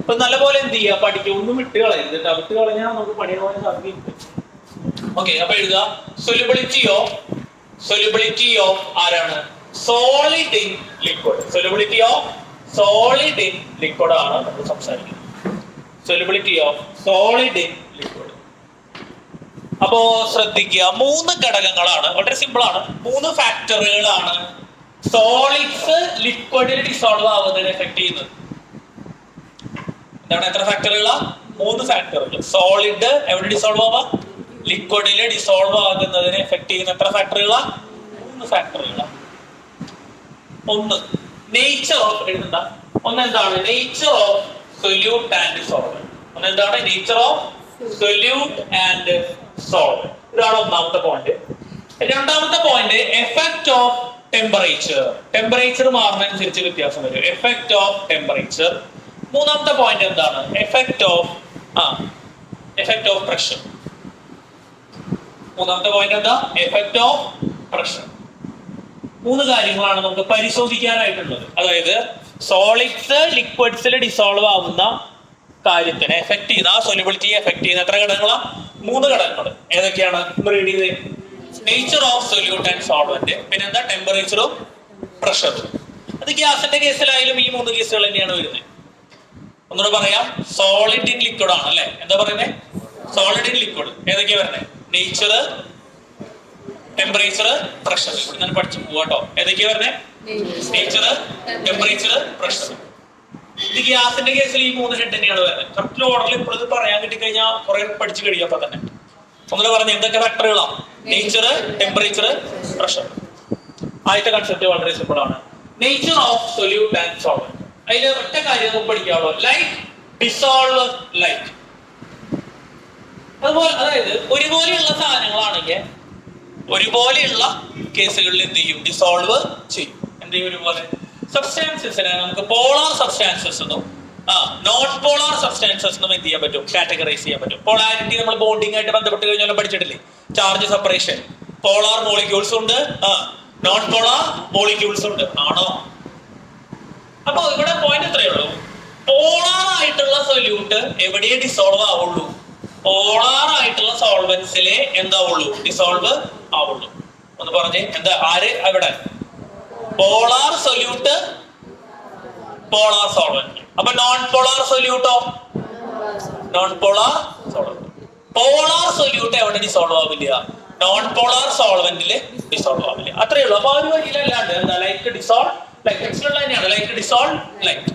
അപ്പൊ നല്ലപോലെ എന്ത് ചെയ്യുക? പഠിക്കുക. ഒന്നും വിട്ട് കളയരുത്. വിട്ട് കളഞ്ഞാൽ നമുക്ക് പണിയാൻ സാധ്യതയുണ്ട്. ഓക്കെ, അപ്പൊ എഴുതുക സൊല്യൂബിലിറ്റി ഓഫ് ആരാണ്? Solid in liquid. Solubility of solid in liquid ആണ് നമ്മൾ സംസാരിക്കുന്നത്. Solubility of solid in liquid. അപ്പോ ശ്രദ്ധിക്കുക, 3 ഘടകങ്ങളാണ്. വളരെ സിമ്പിൾ ആണ്. 3 ഫാക്ടറുകളാണ് സോളിഡ്സ് ലിക്വിഡിൽ ഡിസോൾവ് ആവുന്നതിന് എഫക്ട് ചെയ്യുന്നത്. എന്താണ്? എത്ര ഫാക്ടറുകളാ? 3 ഫാക്ടറുകൾ. സോളിഡ് എവിടെ ഡിസോൾവ് ആവാം? ലിക്വിഡിൽ ഡിസോൾവ് ആകുന്നതിന് എഫക്ട് ചെയ്യുന്ന എത്ര ഫാക്ടറുകളാ? 3 ഫാക്ടറുകളാ. ഒന്ന് നേച്ചർ ഓഫ് എഴുതണ്ട. ഒന്നെന്താണ്? Nature of solute and solvent. ഒന്നെന്താണ്? Nature of solute and solvent. ഇതാണ് ഒന്നാമത്തെ പോയിന്റ്. രണ്ടാമത്തെ point effect of temperature. Temperature മാറുന്നതനുസരിച്ച് വ്യത്യാസം വരും. Effect of temperature. മൂന്നാമത്തെ പോയിന്റ് എന്താണ്? Effect of pressure. മൂന്നാമത്തെ പോയിന്റ് എന്താ? Effect of pressure. 3 കാര്യങ്ങളാണ് നമുക്ക് പരിശോധിക്കാനായിട്ടുള്ളത്. അതായത് സോളിഡ്സ് ലിക്വിഡ്സിൽ ഡിസോൾവ് ആവുന്ന കാര്യത്തിനെ എഫക്ട് ചെയ്യുന്ന, ആ സൊല്യൂബിലിറ്റിയെ എഫക്ട് ചെയ്യുന്ന എത്ര ഘടകങ്ങളാ? 3 ഘടകങ്ങൾ. ഏതൊക്കെയാണ്? റീഡ് ചെയ്തേ. Nature of solute and solvent, പിന്നെ എന്താ? ടെമ്പറേച്ചറും പ്രഷറും. അത് ഗ്യാസിന്റെ കേസിലായാലും ഈ 3 കേസുകൾ തന്നെയാണ് വരുന്നത്. ഒന്നുകൂടെ പറയാം, സോളിഡ് ഇൻ ലിക്വിഡ് ആണ് അല്ലെ. എന്താ പറയുന്നത്? Solid in liquid. ഏതൊക്കെയാ വരുന്നത്? Nature, temperature, pressure. ഞാൻ പഠിച്ചു പോവാട്ടോ. ഏതൊക്കെയാ വരുന്നത്? Nature, temperature, pressure. ഇത് ഗ്യാസിന്റെ കേസിൽ ഈ 3 ഹെഡ് തന്നെയാണ് വരുന്നത്. കറക്റ്റ് ഓർഡറിൽ ഇപ്പോഴത് പറയാൻ കിട്ടിക്കഴിഞ്ഞാൽ കുറെ പഠിച്ചു കഴിയപ്പോ തന്നെ. ഒന്നുകൂടെ പറഞ്ഞ എന്തൊക്കെ ഫാക്ടറുകളാണ്? Nature, temperature, pressure. ആദ്യത്തെ കൺസെപ്റ്റ് വളരെ സിമ്പിൾ ആണ്. Nature of solute and solvent. അതിൽ ഒറ്റ കാര്യം നമുക്ക് പഠിക്കാവുള്ളൂ, ലൈറ്റ് ഡിസോൾവ് ലൈറ്റ്. അതുപോലെ അതായത് ഒരുപോലെയുള്ള സാധനങ്ങളാണെങ്കിൽ ഒരുപോലെയുള്ള കേസുകളിൽ എന്ത് ചെയ്യും, ഡിസോൾവ് ചെയ്യും. എന്ത് ചെയ്യും, ഒരുപോലെ. സബ്സ്റ്റാൻസസിനെ നമുക്ക് പോളാർ സബ്സ്റ്റാൻസസ് എന്നും നോൺ പോളാർ സബ്സ്റ്റാൻസസ് എന്നും എന്ത് ചെയ്യാൻ പറ്റും, കാറ്റഗറൈസ് ചെയ്യാൻ പറ്റും. പോളാരിറ്റി നമ്മൾ ബോണ്ടിങ് ആയിട്ട് ബന്ധപ്പെട്ട് കഴിഞ്ഞാൽ പഠിച്ചിട്ടില്ലേ, ചാർജ് സെപ്പറേഷൻ. പോളാർ മോളിക്യൂൾസ് ഉണ്ട്, നോൺ പോളാർ മോളിക്യൂൾസ് ഉണ്ട്, ആണോ? അപ്പൊ ഇവിടെ പോയിന്റ് എത്രയേ ഉള്ളൂ, പോളാർ ആയിട്ടുള്ള സൊല്യൂട്ട് എവിടെയേ ഡിസോൾവ് ആവുള്ളൂ, പോളാർ ആയിട്ടുള്ള സോൾവെന്റ്സിലെ എന്താവുള്ളൂ, ഡിസോൾവ് ആവുള്ളൂ. ഒന്ന് പറഞ്ഞേ, എന്താ ആര് അവിടെ? Polar solute, polar solvent. അപ്പൊ നോൺ പോളാർ സൊല്യൂട്ടോ, non polar solvent. Polar solute എവിടെ ഡിസോൾവ് ആവില്ല, നോൺ പോളാർ സോൾവെന്റില് ഡിസോൾവ് ആവില്ല. അത്രയേ ഉള്ളൂ. അപ്പൊ ആ ഒരു വഴിയിലല്ലാണ്ട് എന്താ, ലൈക്ക് ഡിസോൾവ് ലൈക്ക്, ടെക്സ്റ്റിലുള്ള തന്നെയാണ് ലൈക്ക് ഡിസോൾവ് ലൈക്ക്.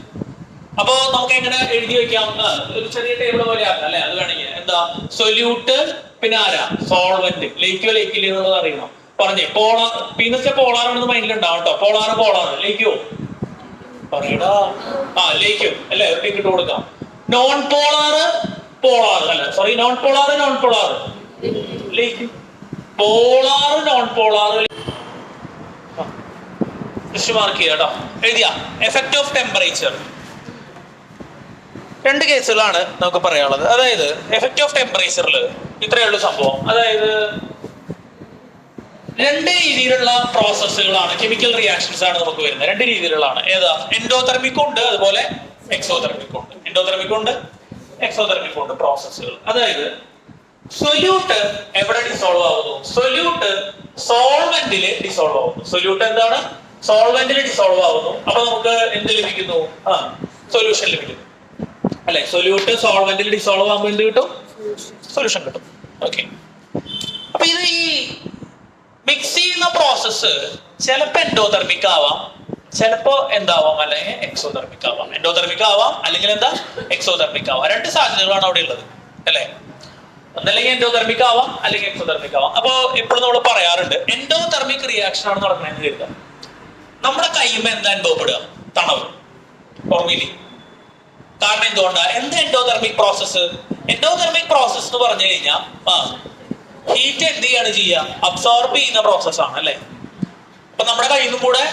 അപ്പൊ നമുക്ക് എങ്ങനെ എഴുതി വെക്കാം, ഒരു ചെറിയ ടേബിൾ പോലെ ആക്കാം അല്ലെ. അത് വേണമെങ്കിൽ എന്താ, സൊല്യൂട്ട് പിന്നെ ആരാ, സോൾവെന്റ്. ലയിക്കോ ലയിക്കില്ല എന്നുള്ളത് അറിയണം. പറഞ്ഞേ, പോളാർ പിന്നെ പോളാർ ആണെന്ന് മൈൻഡിലുണ്ടാവും കേട്ടോ. പോളാർ പോളാർ ലയിക്കോ പറയടാ, ലയിക്കും അല്ലെ, ഒരു ടിക്കറ്റ് കൊടുക്കാം. നോൺ പോളാർ പോളാർ അല്ല, sorry, non polar non polar ലയിക്കും. പോളാർ നോൺ പോളാർ മാർക്ക് ചെയ്യാം കേട്ടോ, എഴുതിയ. എഫക്റ്റ് ഓഫ് ടെമ്പറേച്ചർ, രണ്ട് കേസുകളാണ് നമുക്ക് പറയാനുള്ളത്. അതായത് എഫക്റ്റ് ഓഫ് ടെമ്പറേച്ചറിൽ ഇത്രയേ ഉള്ളൂ സംഭവം. അതായത് രണ്ട് രീതിയിലുള്ള പ്രോസസ്സുകളാണ്, കെമിക്കൽ റിയാക്ഷൻസ് ആണ് നമുക്ക് വരുന്നത്. രണ്ട് രീതിയിലുള്ളതാണ്. ഏതാ, എൻഡോതെർമിക് ഉണ്ട്, അതുപോലെ എക്സോതെർമിക് ഉണ്ട്. എൻഡോതെർമിക് ഉണ്ട്, എക്സോതെർമിക് ഉണ്ട് പ്രോസസ്സുകൾ. അതായത് സൊല്യൂട്ട് എവിടെ ഡിസോൾവ് ആവുന്നു, സൊല്യൂട്ട് സോൾവെന്റില് ഡിസോൾവ് ആവുന്നു. സൊല്യൂട്ട് എന്താണ്, സോൾവെന്റിൽ ഡിസോൾവ് ആവുന്നു. അപ്പൊ നമുക്ക് എന്ത് ലഭിക്കുന്നു, സൊല്യൂഷൻ ലഭിക്കുന്നു അല്ലെ. സൊല്യൂട്ട് സോൾവെന്റിൽ ഡിസോൾവ് ആകുമ്പോൾ എന്ത് കിട്ടും, സൊല്യൂഷൻ കിട്ടും. ഓക്കെ. അപ്പൊ ഇത് ഈ മിക്സ് ചെയ്യുന്ന പ്രോസസ്സ് ചിലപ്പോ എൻഡോതെർമിക് ആവാം, ചിലപ്പോ എന്താവാം, അല്ലെങ്കിൽ എക്സോതെർമിക് ആവാം. എൻഡോതെർമിക് ആവാം, അല്ലെങ്കിൽ എന്താ, എക്സോതെർമിക് ആവാം. രണ്ട് സാധ്യതകളാണ് അവിടെ ഉള്ളത് അല്ലെ. ഒന്നല്ലെങ്കിൽ എൻഡോതെർമിക് ആവാം, അല്ലെങ്കിൽ എക്സോതെർമിക് ആവാം. അപ്പൊ എപ്പോഴും നമ്മൾ പറയാറുണ്ട്, എൻഡോതെർമിക് റിയാക്ഷൻ ആണ് നടക്കുന്നതെന്ന് കരുതാം. നമ്മുടെ കൈമ എന്താ അനുഭവപ്പെടുക, തണവ്, ഓർമ്മയില്ലേ? കാരണം എന്തുകൊണ്ടാണ്, എന്താ എൻഡോതെർമിക് പ്രോസസ്സ്? എൻഡോതെർമിക് പ്രോസസ് എന്ന് പറഞ്ഞു കഴിഞ്ഞാൽ ഹീറ്റ് എന്ത് ചെയ്യാണ് ചെയ്യുക, അബ്സോർബ് ചെയ്യുന്ന പ്രോസസ്സാണ് അല്ലെ. അപ്പൊ നമ്മുടെ കയ്യിൽ നിന്നും കൂടെ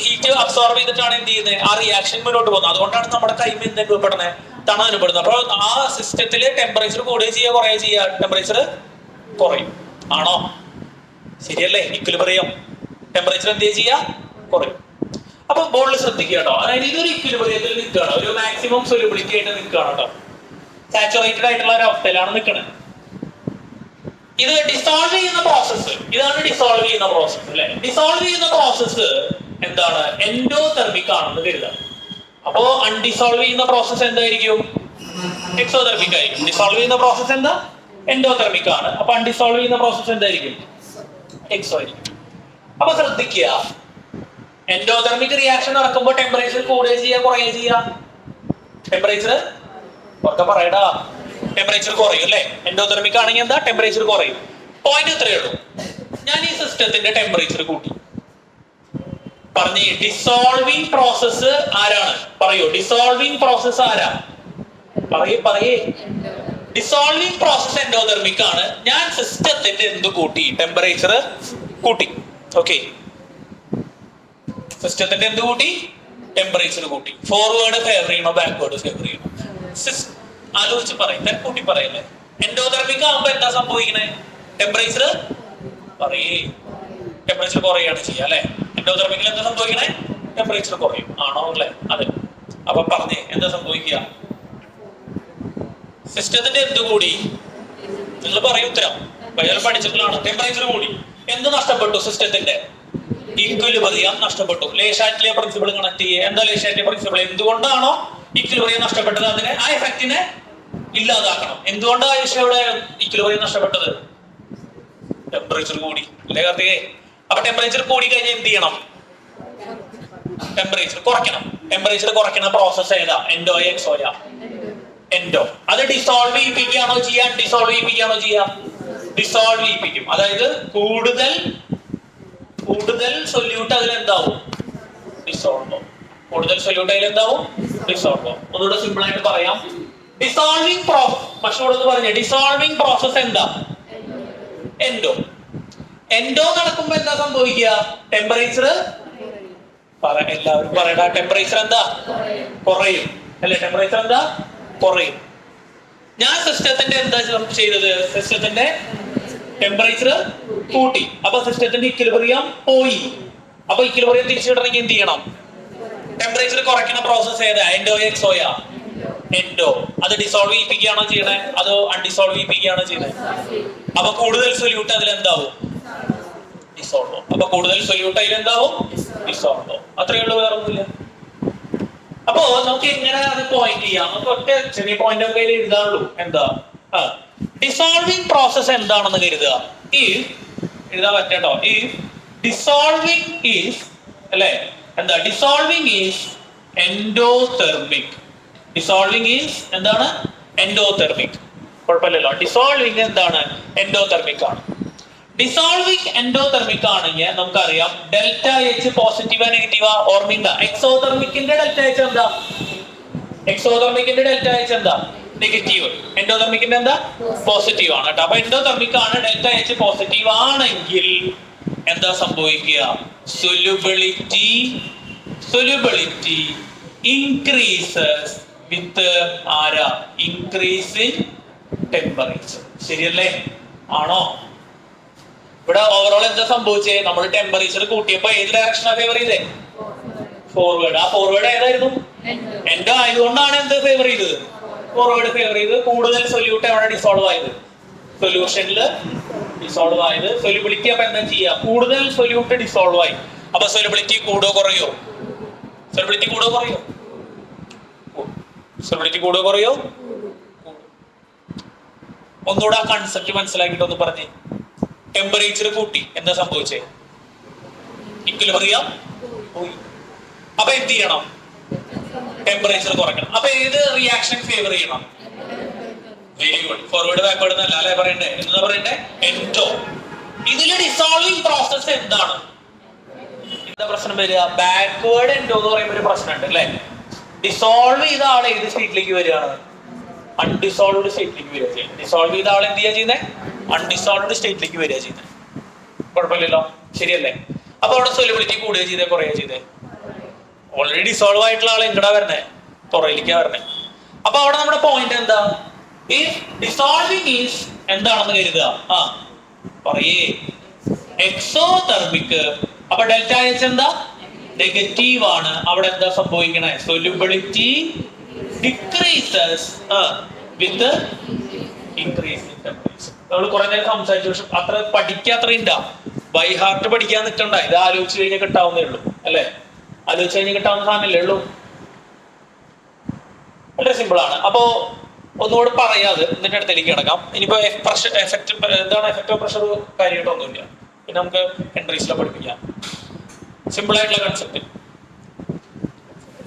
ഹീറ്റ് അബ്സോർബ് ചെയ്തിട്ടാണ് എന്ത് ചെയ്യുന്നത്, ആ റിയാക്ഷൻ മുന്നോട്ട് പോകുന്നത്. അതുകൊണ്ടാണ് നമ്മുടെ കൈമ എന്ത് അനുഭവപ്പെടുന്നത്, തണവ് അനുഭവപ്പെടുന്നത്. അപ്പൊ ആ സിസ്റ്റത്തില് ടെമ്പറേച്ചർ കൂടുകയും ചെയ്യുക, കുറയുകയും ചെയ്യുക, ടെമ്പറേച്ചർ കുറയും, ആണോ? ശരിയല്ലേ? ഇക്വിലിബ്രിയം, ടെമ്പറേച്ചർ എന്ത് ചെയ്യുക, കുറയും. അപ്പൊ ബോളിൽ ശ്രദ്ധിക്കുക കേട്ടോ. അതായത് ഇതൊരു ഇക്വിലിബ്രിയത്തിൽ നിൽക്കുകയാണ്, ഒരു മാക്സിമം സൊല്യൂബിലിറ്റി ആയിട്ട് നിൽക്കുകയാണ് കേട്ടോ. സാച്ചുറേറ്റഡ് ആയിട്ടുള്ള ഒരു അവസ്ഥയിലാണ് നിൽക്കുന്നത്. ഇത് ഡിസോൾവ് ചെയ്യുന്ന പ്രോസസ്സ്, ഇതാണ് ഡിസോൾവ് ചെയ്യുന്ന പ്രോസസ്സ് അല്ലെ. ഡിസോൾവ് ചെയ്യുന്ന പ്രോസസ്സ് എന്താണ്, എൻഡോതെർമിക് ആണെന്ന് കരുതാം. അപ്പോ അൺഡിസോൾവ് ചെയ്യുന്ന പ്രോസസ്സ് എന്തായിരിക്കും, എക്സോതെർമിക് ആയിരിക്കും. ഡിസോൾവ് ചെയ്യുന്ന പ്രോസസ്സ് എന്താ, എൻഡോതെർമിക് ആണ്. അപ്പൊ അൺഡിസോൾവ് ചെയ്യുന്ന പ്രോസസ്സ് എന്തായിരിക്കും, എക്സോ ആയിരിക്കും. അപ്പൊ ശ്രദ്ധിക്കുക, എൻഡോതെർമിക് റിയാക്ഷൻ നടക്കുമ്പോൾ ടെമ്പറേച്ചർ കൂടുകയും ചെയ്യുക, കുറയുകയും ചെയ്യുക. ടെമ്പറേച്ചർ ഒക്കെ പറയടാ, ടെമ്പറേച്ചർ കുറയും അല്ലെ. എൻഡോതെർമിക് ആണെങ്കിൽ എന്താ, ടെമ്പറേച്ചർ കുറയും. പോയിന്റ് ഇത്രയേ ഉള്ളൂ. ഞാൻ ഈ സിസ്റ്റത്തിന്റെ ടെമ്പറേച്ചർ കൂട്ടി പറഞ്ഞേ. ഡിസോൾവിങ് പ്രോസസ്സ് ആരാണ്, പറയൂ. ഡിസോൾവിങ് പ്രോസസ്സ് ആരാ, പറയേ. ഡിസോൾവിങ് പ്രോസസ്സ് എൻഡോതെർമിക് ആണ്. ഞാൻ സിസ്റ്റത്തിന്റെ എന്ത് കൂട്ടി, ടെമ്പറേച്ചർ കൂട്ടി. ഓക്കെ, സിസ്റ്റത്തിന്റെ എന്ത് കൂട്ടി, ടെമ്പറേച്ചർ കൂട്ടി. ഫോർവേഡ് ഫേവർ ചെയ്യണോ, ബാക്ക്വേർഡ് ഫേവർ ചെയ്യണോ, ആലോചിച്ച് പറയും, കൂട്ടി പറയല്ലേ. എൻഡോതെർമിക് ആകുമ്പോ എന്താ സംഭവിക്കണേ, ടെമ്പറേച്ചർ പറയേ, ടെമ്പറേച്ചർ കുറയാണ് ചെയ്യുക അല്ലെ. എൻഡോതെർമിക്കിൽ എന്താ സംഭവിക്കണേ, ടെമ്പറേച്ചർ കുറയും, ആണോ അല്ലെ. അതെ. അപ്പൊ പറഞ്ഞേ, എന്താ സംഭവിക്കുക, സിസ്റ്റത്തിന്റെ എന്ത് കൂടി, നിങ്ങൾ പറയും ഉത്തരം, ബയോളജി പഠിച്ചിട്ടുള്ളതാണ്. ടെമ്പറേച്ചർ കൂടി, എന്ത് നഷ്ടപ്പെട്ടു, സിസ്റ്റത്തിന്റെ ഇക്വിലിബ്രിയം നഷ്ടപ്പെട്ടു. ലേഷാറ്റിലെ പ്രിൻസിപ്പിൾ കണക്ട് ചെയ്യുക. എന്താ ലേഷാറ്റിലെ പ്രിൻസിപ്പിൾ, എന്തുകൊണ്ടാണോ ഇക്വിലിബ്രിയം നഷ്ടപ്പെട്ടത്, അതിനെ ആ എഫക്റ്റിനെ ഇല്ലാതാക്കണം. എന്തുകൊണ്ടാണ് ഇവിടെ ഇക്വിലിബ്രിയം നഷ്ടപ്പെട്ടത്, ടെമ്പറേച്ചർ കൂടി അല്ലേ കാർത്തികേ. അപ്പൊ ടെമ്പറേച്ചർ കൂടി കഴിഞ്ഞാൽ എന്ത് ചെയ്യണം, ടെമ്പറേച്ചർ കുറയ്ക്കണം. ടെമ്പറേച്ചർ കുറയ്ക്കുന്ന പ്രോസസ് ഏതാ, എൻഡോയാ എക്സോയാ, എൻഡോ. അത് ഡിസോൾവ് ചെയ്യിപ്പിക്കുകയാണോ ചെയ്യാ, ഡിസോൾവ് ചെയ്യിപ്പിക്കുകയാണോ ചെയ്യാ, ഡിസോൾവ് ചെയ്യിപ്പിക്കും. അതായത് കൂടുതൽ സൊല്യൂട്ട് അതിലെന്താവും, ഡിസോൾവ് ആവും. കൂടുതൽ സൊല്യൂട്ട് ആയാലും എന്താവും? ഡിസോൾവ് ആവും. ഒന്നുകൂടെ സിമ്പിൾ ആയിട്ട് പറയാം. ഡിസോൾവിംഗ് പ്രോസസ്, മഷൂർ പറഞ്ഞ ഡിസോൾവിംഗ് പ്രോസസ് എന്താ? എൻഡോ. എൻഡോ നടക്കുമ്പോ എന്താ സംഭവിക്കുക? ടെമ്പറേച്ചർ എല്ലാവരും പറയണ ടെമ്പറേച്ചർ എന്താ? കുറയും അല്ലെ? ടെമ്പറേച്ചർ എന്താ? കുറയും. ഞാൻ സിസ്റ്റത്തിന്റെ എന്താ ചെയ്തത്? സിസ്റ്റത്തിന്റെ ടെമ്പറേച്ചർ കൂട്ടി. അപ്പൊ സിസ്റ്റത്തിന്റെ ഇക്വിലിബ്രിയം പോയി. അപ്പൊ ഇക്വിലിബ്രിയം തിരിച്ചിടണമെങ്കിൽ എന്ത് ചെയ്യണം? ടെമ്പറേച്ചർ കുറയ്ക്കുന്ന പ്രോസസ് ഏതാ? എൻഡോ എക്സോയാ? എൻഡോ. അത് ഡിസോൾവ് ചെയ്യിപ്പിക്കുകയാണോ ചെയ്യണേ അതോ അൺഡിസോൾവ് ചെയ്യിപ്പിക്കുകയാണോ ചെയ്യണേ? അപ്പൊ കൂടുതൽ സൊല്യൂട്ട് അതിലെന്താവും? ഡിസോൾവ് ആവും. അപ്പൊ കൂടുതൽ സൊല്യൂട്ട് അതിലെന്താവും? ഡിസോൾവ് ആവും. അത്രയേ ഉള്ളൂ, വേറെ ഒന്നുമില്ല. അപ്പോ നമുക്ക് എങ്ങനെ അത് പോയിന്റ് ചെയ്യാം? നമുക്ക് ഒറ്റ ചെറിയ പോയിന്റ് ഒക്കെ എഴുതാനുള്ളൂ. എന്താ ഡിസോൾവിംഗ് പ്രോസസ് എന്താണെന്ന് കരുതുക. എഴുതാൻ പറ്റട്ടോ. ഡിസോൾവിംഗ് ഈസ് അല്ലെ എന്താ? Dissolving is endothermic. Dissolving is എന്താണ്? എൻഡോതെർമിക്. കുഴപ്പമില്ലല്ലോ. ഡിസോൾവിംഗ് എന്താണ്? എൻഡോതെർമിക് ആണ്. ഡിസോൾവിംഗ് എൻഡോതെർമിക് ആണെങ്കിൽ നമുക്കറിയാം ഡെൽറ്റ എച്ച് പോസിറ്റീവാ നെഗറ്റീവാ? ഓർമ്മിണ്ട. എക്സോതെർമിക്കിന്റെ ഡെൽറ്റ എച്ച് എന്താ? എക്സോതെർമിക്കിന്റെ ഡെൽറ്റ എച്ച് എന്താ? നെഗറ്റീവ്. എൻഡോതെർമിക്കിന്റെ എന്താ? പോസിറ്റീവ് ആണ് കേട്ടോ. അപ്പൊ എൻഡോതെർമിക് ആണ്, ഡെൽറ്റ എച്ച് പോസിറ്റീവ് ആണെങ്കിൽ എന്താ സംഭവിക്കുക? സൊല്യൂബിലിറ്റി ഇൻക്രീസസ് വിത്ത് ആരാ? Increase in temperature. ശരിയല്ലേ? ആണോ? ഇവിടെ ഓവറോൾ എന്താ സംഭവിച്ചേ? നമ്മൾ ടെമ്പറേച്ചർ കൂട്ടിയപ്പോ ഏത് ഡയറക്ഷനാ ഫേവർ ചെയ്തേ? ഫോർവേഡ്. ആ ഫോർവേഡ് ഏതായിരുന്നു? എൻഡോ ആയതുകൊണ്ടാണ് എന്ത് ഫേവർ ചെയ്തത്? ഫോർവേഡ് ഫേവർ ചെയ്ത്. കൂടുതൽ സൊല്യൂട്ട് എവിടെ ഡിസോൾവ് ആയത്? സൊല്യൂഷനിൽ ഡിസോൾവ് ആയത്. സൊല്യൂബിലിറ്റി അപ്പൊ എന്താ ചെയ്യാ? കൂടുതൽ സൊല്യൂട്ട് ഡിസോൾവ് ആയി. അപ്പൊ സൊല്യൂബിലിറ്റി കൂടോ കുറയോ? സൊല്യൂബിലിറ്റി കൂടോ കുറയോ? സൊല്യൂബിലിറ്റി കൂടോ കുറയോ? ഒന്നുകൂടെ ആ കൺസെപ്റ്റ് മനസ്സിലാക്കിയിട്ട് ഒന്ന് പറഞ്ഞേ. ടെമ്പറേച്ചർ കൂട്ടി, എന്താ സംഭവിച്ചേ? ഇക്വിലിബ്രിയം പോയി. അപ്പൊ എന്ത് ചെയ്യണം? ടെമ്പറേച്ചർ കുറയ്ക്കണം. അപ്പൊ ഏത് റിയാക്ഷൻ ഫേവർ ചെയ്യണം? Very good. ഫോർവേഡ് ബാക്ക്വേർഡ് എന്നല്ല അല്ലെ പറയണ്ടേ? എന്താ പറയണ്ടേ? എൻഡോ. ഇതില് ഡിസോൾവിംഗ് പ്രോസസ് എന്താണ്? എന്താ പ്രശ്നം വരിക? ബാക്ക്വേർഡ് എൻഡോ എന്ന് പറയുമ്പോൾ ഒരു പ്രശ്നമുണ്ട് അല്ലെ? ഡിസോൾവ് ചെയ്ത ആൾ ഏത് സ്റ്റേറ്റിലേക്ക് വരികയാണ്? അൺഡിസോൾവ്ഡ് സ്റ്റേറ്റിലേക്ക് വരിക ചെയ്യുന്നത്. ഡിസോൾവ് ചെയ്ത ആൾ എന്ത് ചെയ്യാ ചെയ്യുന്നത്? അൺഡിസോൾവ്ഡ് സ്റ്റേറ്റിലേക്ക് വരിക ചെയ്യുന്നത്. കുഴപ്പമില്ലല്ലോ, ശരിയല്ലേ? അപ്പൊ അവിടെ സൊല്യൂബിലിറ്റി കൂടുക ചെയ്തേ കുറയുക ചെയ്തേ? ഓൾറെഡി ഡിസോൾവ് ആയിട്ടുള്ള ആൾ എങ്ങടാ വരണേ? പുറയിലേക്കാ വരണേ. അപ്പൊ അവിടെ നമ്മുടെ പോയിന്റ് എന്താ? ഈ ഡിസോൾവിംഗ് ഈസ് എന്താണെന്ന് കരുതുക. പറയേ എക്സോതെർമിക്. അപ്പൊ ഡെൽറ്റ എച്ച് എന്താ? നെഗറ്റീവ് ആണ്. അവിടെ എന്താ സംഭവിക്കണേ? Solubility decreases with increase in temperature. നമ്മൾ കുറെ നേരം സംസാരിച്ചു, പക്ഷെ അത്ര പഠിക്കാത്രയില്ല. ബൈ ഹാർട്ട് പഠിക്കാൻ നിൽക്കണ്ട. ഇത് ആലോചിച്ച് കഴിഞ്ഞാൽ കിട്ടാവുന്നേ ഉള്ളൂ അല്ലെ? ആലോചിച്ച് കഴിഞ്ഞാൽ കിട്ടാവുന്ന സാധനമല്ലേ ഉള്ളൂ. വളരെ സിമ്പിൾ ആണ്. അപ്പോ ഒന്നുകൂടെ പറയാതെ ഇതിന്റെ അടുത്തേക്ക് കിടക്കാം. ഇനിയിപ്പോ എഫക്ട് എന്താണ്? എഫക്ട് ഓഫ് പ്രഷർ കാര്യമായിട്ടൊന്നുമില്ല. പിന്നെ നമുക്ക് എൻട്രീസിലെ പഠിപ്പിക്കാം. സിമ്പിൾ ആയിട്ടുള്ള കൺസെപ്റ്റ്.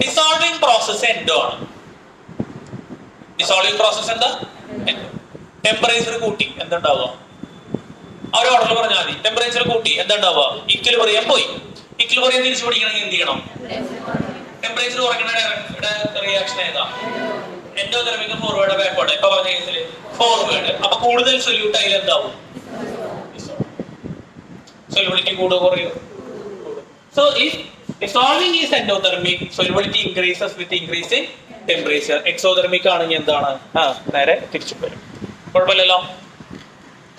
ഡിസോൾവിംഗ് പ്രോസസ് എൻഡോ ആണ്. ഡിസോൾവിംഗ് പ്രോസസ് എന്താ? എൻഡോ. ടെമ്പറേച്ചർ കൂട്ടി എന്തുണ്ടാവുക? ആ ഒരു ഓർഡറിൽ പറഞ്ഞാൽ മതി. ടെമ്പറേച്ചർ കൂട്ടി എന്തുണ്ടാവുക? ഇക്വിലിബ്രിയം പോയി. ഇക്വിലിബ്രിയം തിരിച്ചു പിടിക്കണമെങ്കിൽ എന്ത് ചെയ്യണം? ടെമ്പറേച്ചർ കുറയ്ക്കുന്ന റിയാക്ഷൻ ഏതാ? Endothermic, forward, backward. ഇപ്പൊ പറഞ്ഞ കേസില് ഫോർവേഡ്. അപ്പൊ കൂടുതൽ സൊല്യൂട്ട് അതിൽ എന്താവും? സൊല്യൂബിലിറ്റി കൂടുക കുറയോ? So if dissolving is endothermic, solubility increases with increase in temperature. Exothermic ആണെങ്കിൽ എന്താണ്? നേരെ തിരിച്ചു വരും. കുഴപ്പമില്ലല്ലോ.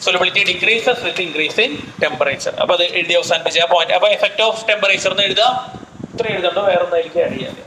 Solubility decreases with increase in temperature. അപ്പൊ അത് എഴുതി അവസാനിപ്പിച്ച ആ പോയിന്റ്. അപ്പൊ എഫക്ട് ഓഫ് ടെമ്പറേച്ചർ എന്ന് എഴുതാം. ഇത്ര എഴുതണ്ടോ? വേറെ ഒന്നായിരിക്കും ആഡ് ചെയ്യാൻ.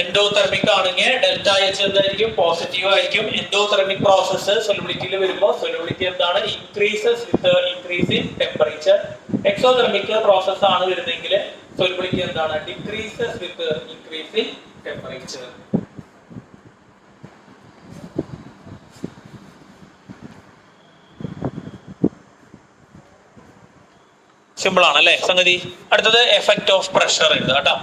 എൻഡോതെർമിക് ആണെങ്കിൽ ഡെൽറ്റ എച്ച് എന്തായിരിക്കും? പോസിറ്റീവ് ആയിരിക്കും. എൻഡോതെർമിക് പ്രോസസ്സ് സൊല്യൂബിലിറ്റിയിൽ വരുമ്പോൾ സൊല്യൂബിലിറ്റി എന്താണ്? Increases with increase in temperature. Exothermic process ആണ് വരുന്നതെങ്കിൽ സൊല്യൂബിലിറ്റി എന്താണ്? Decreases with increase in temperature. Simple ആണ് അല്ലേ സംഗതി? അടുത്തത് എഫക്ട് ഓഫ് പ്രഷർ എഴുതുക കേട്ടോ.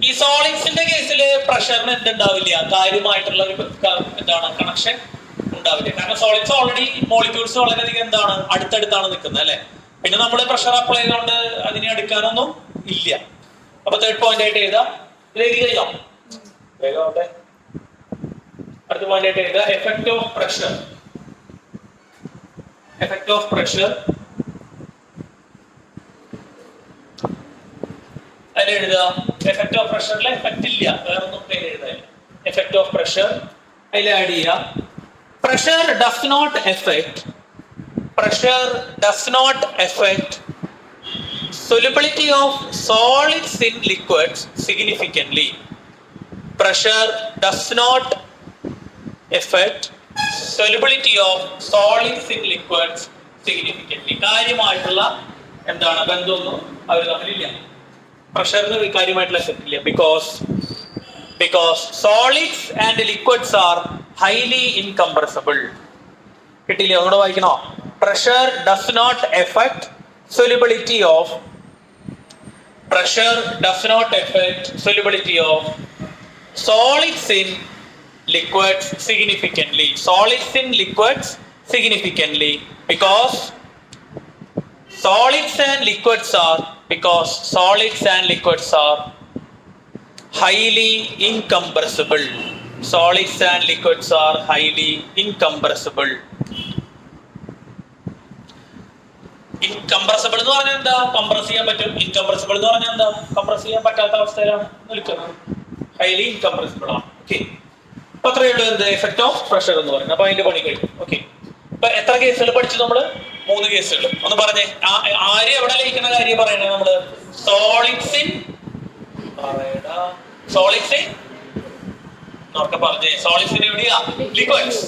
ഈ സോളിഡ്സിന്റെ കേസിൽ പ്രഷറിന് എന്തുണ്ടാവില്ല? കാര്യമായിട്ടുള്ള ഒരു എന്താണ് കണക്ഷൻ ഉണ്ടാവില്ല. കാരണം സോളിഡ്സ് ഓൾറെഡി മോളിക്യൂൾസ് വളരെയധികം എന്താണ് അടുത്തടുത്താണ് നിൽക്കുന്നത് അല്ലെ. പിന്നെ നമ്മൾ പ്രഷർ അപ്ലൈ ചെയ്തുകൊണ്ട് അതിനെ എടുക്കാനൊന്നും ഇല്ല. അപ്പൊ തേർഡ് പോയിന്റ് ആയിട്ട് എഴുതാം. ഇത് എഴുതി കഴിഞ്ഞോ? വേഗമാവട്ടെ. അടുത്ത പോയിന്റ് ആയിട്ട് എഴുതാം effect of pressure. Effect of pressure അതിൽ എഴുതുക. എഫക്ട് ഓഫ് പ്രഷറിൽ എഫക്ട് ഇല്ല, വേറൊന്നും പേര് എഴുതാനില്ല. എഫക്ട് ഓഫ് പ്രഷർ അതിൽ ആഡ് ചെയ്യുക. Pressure does not effect solubility of solids in liquids significantly. Pressure does not affect solubility of solids in liquids significantly. കാര്യമായിട്ടുള്ള എന്താണ് ബന്ധമൊന്നും അവർ തമ്മിലില്ല. പ്രഷറിന് കാര്യമായിട്ടുള്ള എഫക്ട് ഇല്ല. because solids and liquids are highly incompressible. കിട്ടിയില്ലേ? ഒന്നുകൂടെ വായിക്കണോ? Pressure does not affect solubility of solids in liquids significantly. Solids in liquids significantly because solids and liquids are highly incompressible. Solids and liquids are highly incompressible. Incompressible എന്ന് പറഞ്ഞാൽ എന്താ? Compress ചെയ്യാൻ പറ്റും. Incompressible എന്ന് പറഞ്ഞാൽ എന്താ? കംപ്രസ് ചെയ്യാൻ പറ്റാത്ത അവസ്ഥയിലാണ് നിൽക്കുന്നത്. ഹൈലി ഇൻകംപ്രസിബിൾ ആണ്. ഓക്കെ, അപ്പൊ അത്രയേ ഉള്ളൂ എന്ത് എഫക്ട് ഓഫ് പ്രഷർ എന്ന് പറയുന്നത്. അപ്പൊ അതിന്റെ പണി കഴിഞ്ഞു. ഓക്കെ, ഇപ്പൊ എത്ര കേസുകൾ പഠിച്ചു നമ്മള്? 3 കേസുകൾ. ഒന്ന് പറഞ്ഞേ, ആര് എവിടെ ലയിക്കുന്ന കാര്യം പറയണേ നമ്മള്? സോളിഡ്സ് ഇൻ പറഞ്ഞേ. സോളിഡ്സിന് എവിടെയാ? ലിക്വിഡ്സ്.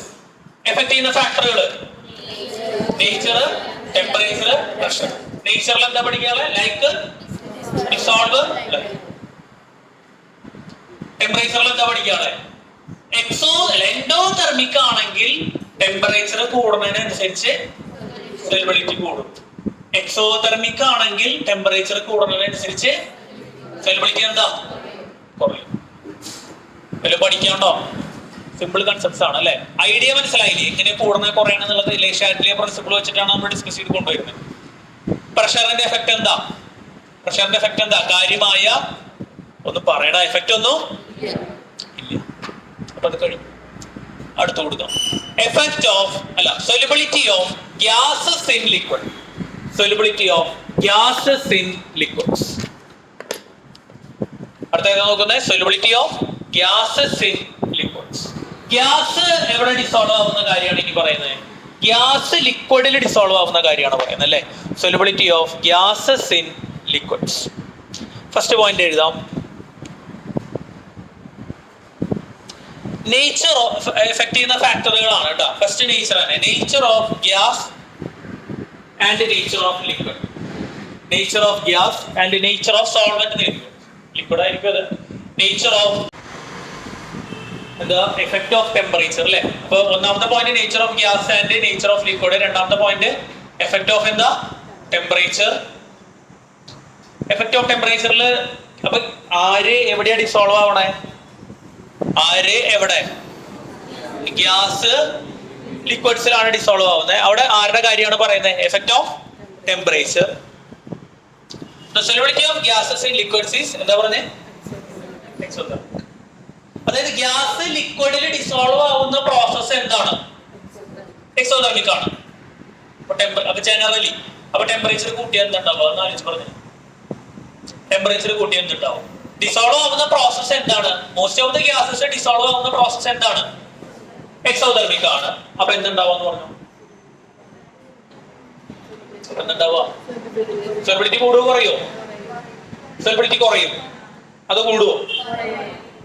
എഫക്ട് ചെയ്യുന്ന ഫാക്ടറുകൾ നേച്ചർ, ടെമ്പറേച്ചർ, പ്രഷർ. നേച്ചറിൽ എന്താ പഠിക്കാതെ? ലൈക്ക്, ഡിസോൾവർ. ടെമ്പറേച്ചറിൽ എന്താ പഠിക്കാതെ? എൻഡോതെർമിക് ആണെങ്കിൽ ടെമ്പറേച്ചർ കൂടുന്നതിനനുസരിച്ച് സൊല്യൂബിലിറ്റി കൂടും. എക്സോതെർമിക് ആണെങ്കിൽ ടെമ്പറേച്ചർ കൂടുന്നതിനനുസരിച്ച് സൊല്യൂബിലിറ്റി എന്താ? കുറയും. വല്ല പഠിക്കാണ്ടോ? സിമ്പിൾ കൺസെപ്റ്റ്സ് ആണ് അല്ലെ. ഐഡിയ മനസ്സിലായില്ലേ? എങ്ങനെ കൂടണ കുറയണം എന്നുള്ളത് ലേഷാറ്റിലെ പ്രിൻസിപ്പിൾ വെച്ചിട്ടാണ് നമ്മൾ ഡിസ്കസ് ചെയ്ത് കൊണ്ടുവരുന്നത്. പ്രഷറിന്റെ എഫക്ട് എന്താ? കാര്യമായ ഒന്ന് പറയണ എഫക്റ്റ് ഒന്നും ഇല്ല. അപ്പൊ അത് കഴിഞ്ഞു. അടുത്ത് കൊടുക്കാം. Effect of solubility of gases in liquid. അടുത്ത ഏതാ നോക്കുന്നത്? Solubility of gases in liquids. Gas എവിടെ ഡിസോൾവ് ആവുന്ന കാര്യമാണ് ഇനി പറയുന്നത്? ഗ്യാസ് ലിക്വിഡിൽ ഡിസോൾവ് ആവുന്ന കാര്യമാണ് പറയുന്നത് അല്ലേ. Solubility of gases in liquids. First point എഴുതാം. നേച്ചർ ഓഫ് എഫക്ട് ചെയ്യുന്ന ഫാക്ടറുകളാണ് കേട്ടോ. ഫസ്റ്റ് നേച്ചർ ആണ്. Nature of gas and nature of liquid. Nature of gas and nature of solvent. Liquid ആയിരിക്കും അത്. Nature of effect of temperature അല്ലെ. അപ്പൊ ഒന്നാമത്തെ point nature of gas and nature of liquid. രണ്ടാമത്തെ point effect of എന്താ? Temperature. Effect of ടെമ്പറേച്ചറിൽ അപ്പൊ ആര് എവിടെയാ ഡിസോൾവ് ആവണേ? എവിടെ? ഗ്യാസ് ലിക്വിഡ്സിലാണ് ഡിസോൾവ് ആവുന്നത്. അവിടെ ആരുടെ കാര്യമാണ് പറയുന്നത്? Effect of temperature. Solubility of gases in liquids is എന്താ പറഞ്ഞേ? അതായത് ഗ്യാസ് ലിക്വിഡിൽ ഡിസോൾവ് ആവുന്ന പ്രോസസ് എന്താണ്? എക്സോതെർമിക് ആണ്. അപ്പൊ ജനറലി അപ്പൊ ടെമ്പറേച്ചർ കൂട്ടിയാൽ എന്തുണ്ടാവും? എന്ന് ആലോചിച്ച് പറഞ്ഞു. ടെമ്പറേച്ചർ കൂട്ടിയാൽ എന്തുണ്ടാവും? ഡിസോൾവ് ആവുന്ന പ്രോസസ് എന്താണ്? Most of the gases dissolve ആവുന്ന പ്രോസസ് എന്താണ്? എക്സോതെർമിക് ആണ്. അപ്പൊ എന്തുണ്ടാവാന്ന് പറഞ്ഞു? എന്തുണ്ടാവുക? സൊല്യൂബിലിറ്റി കൂടുവോ കുറയോ? സൊല്യൂബിലിറ്റി കുറയും. അത് കൂടുവോ?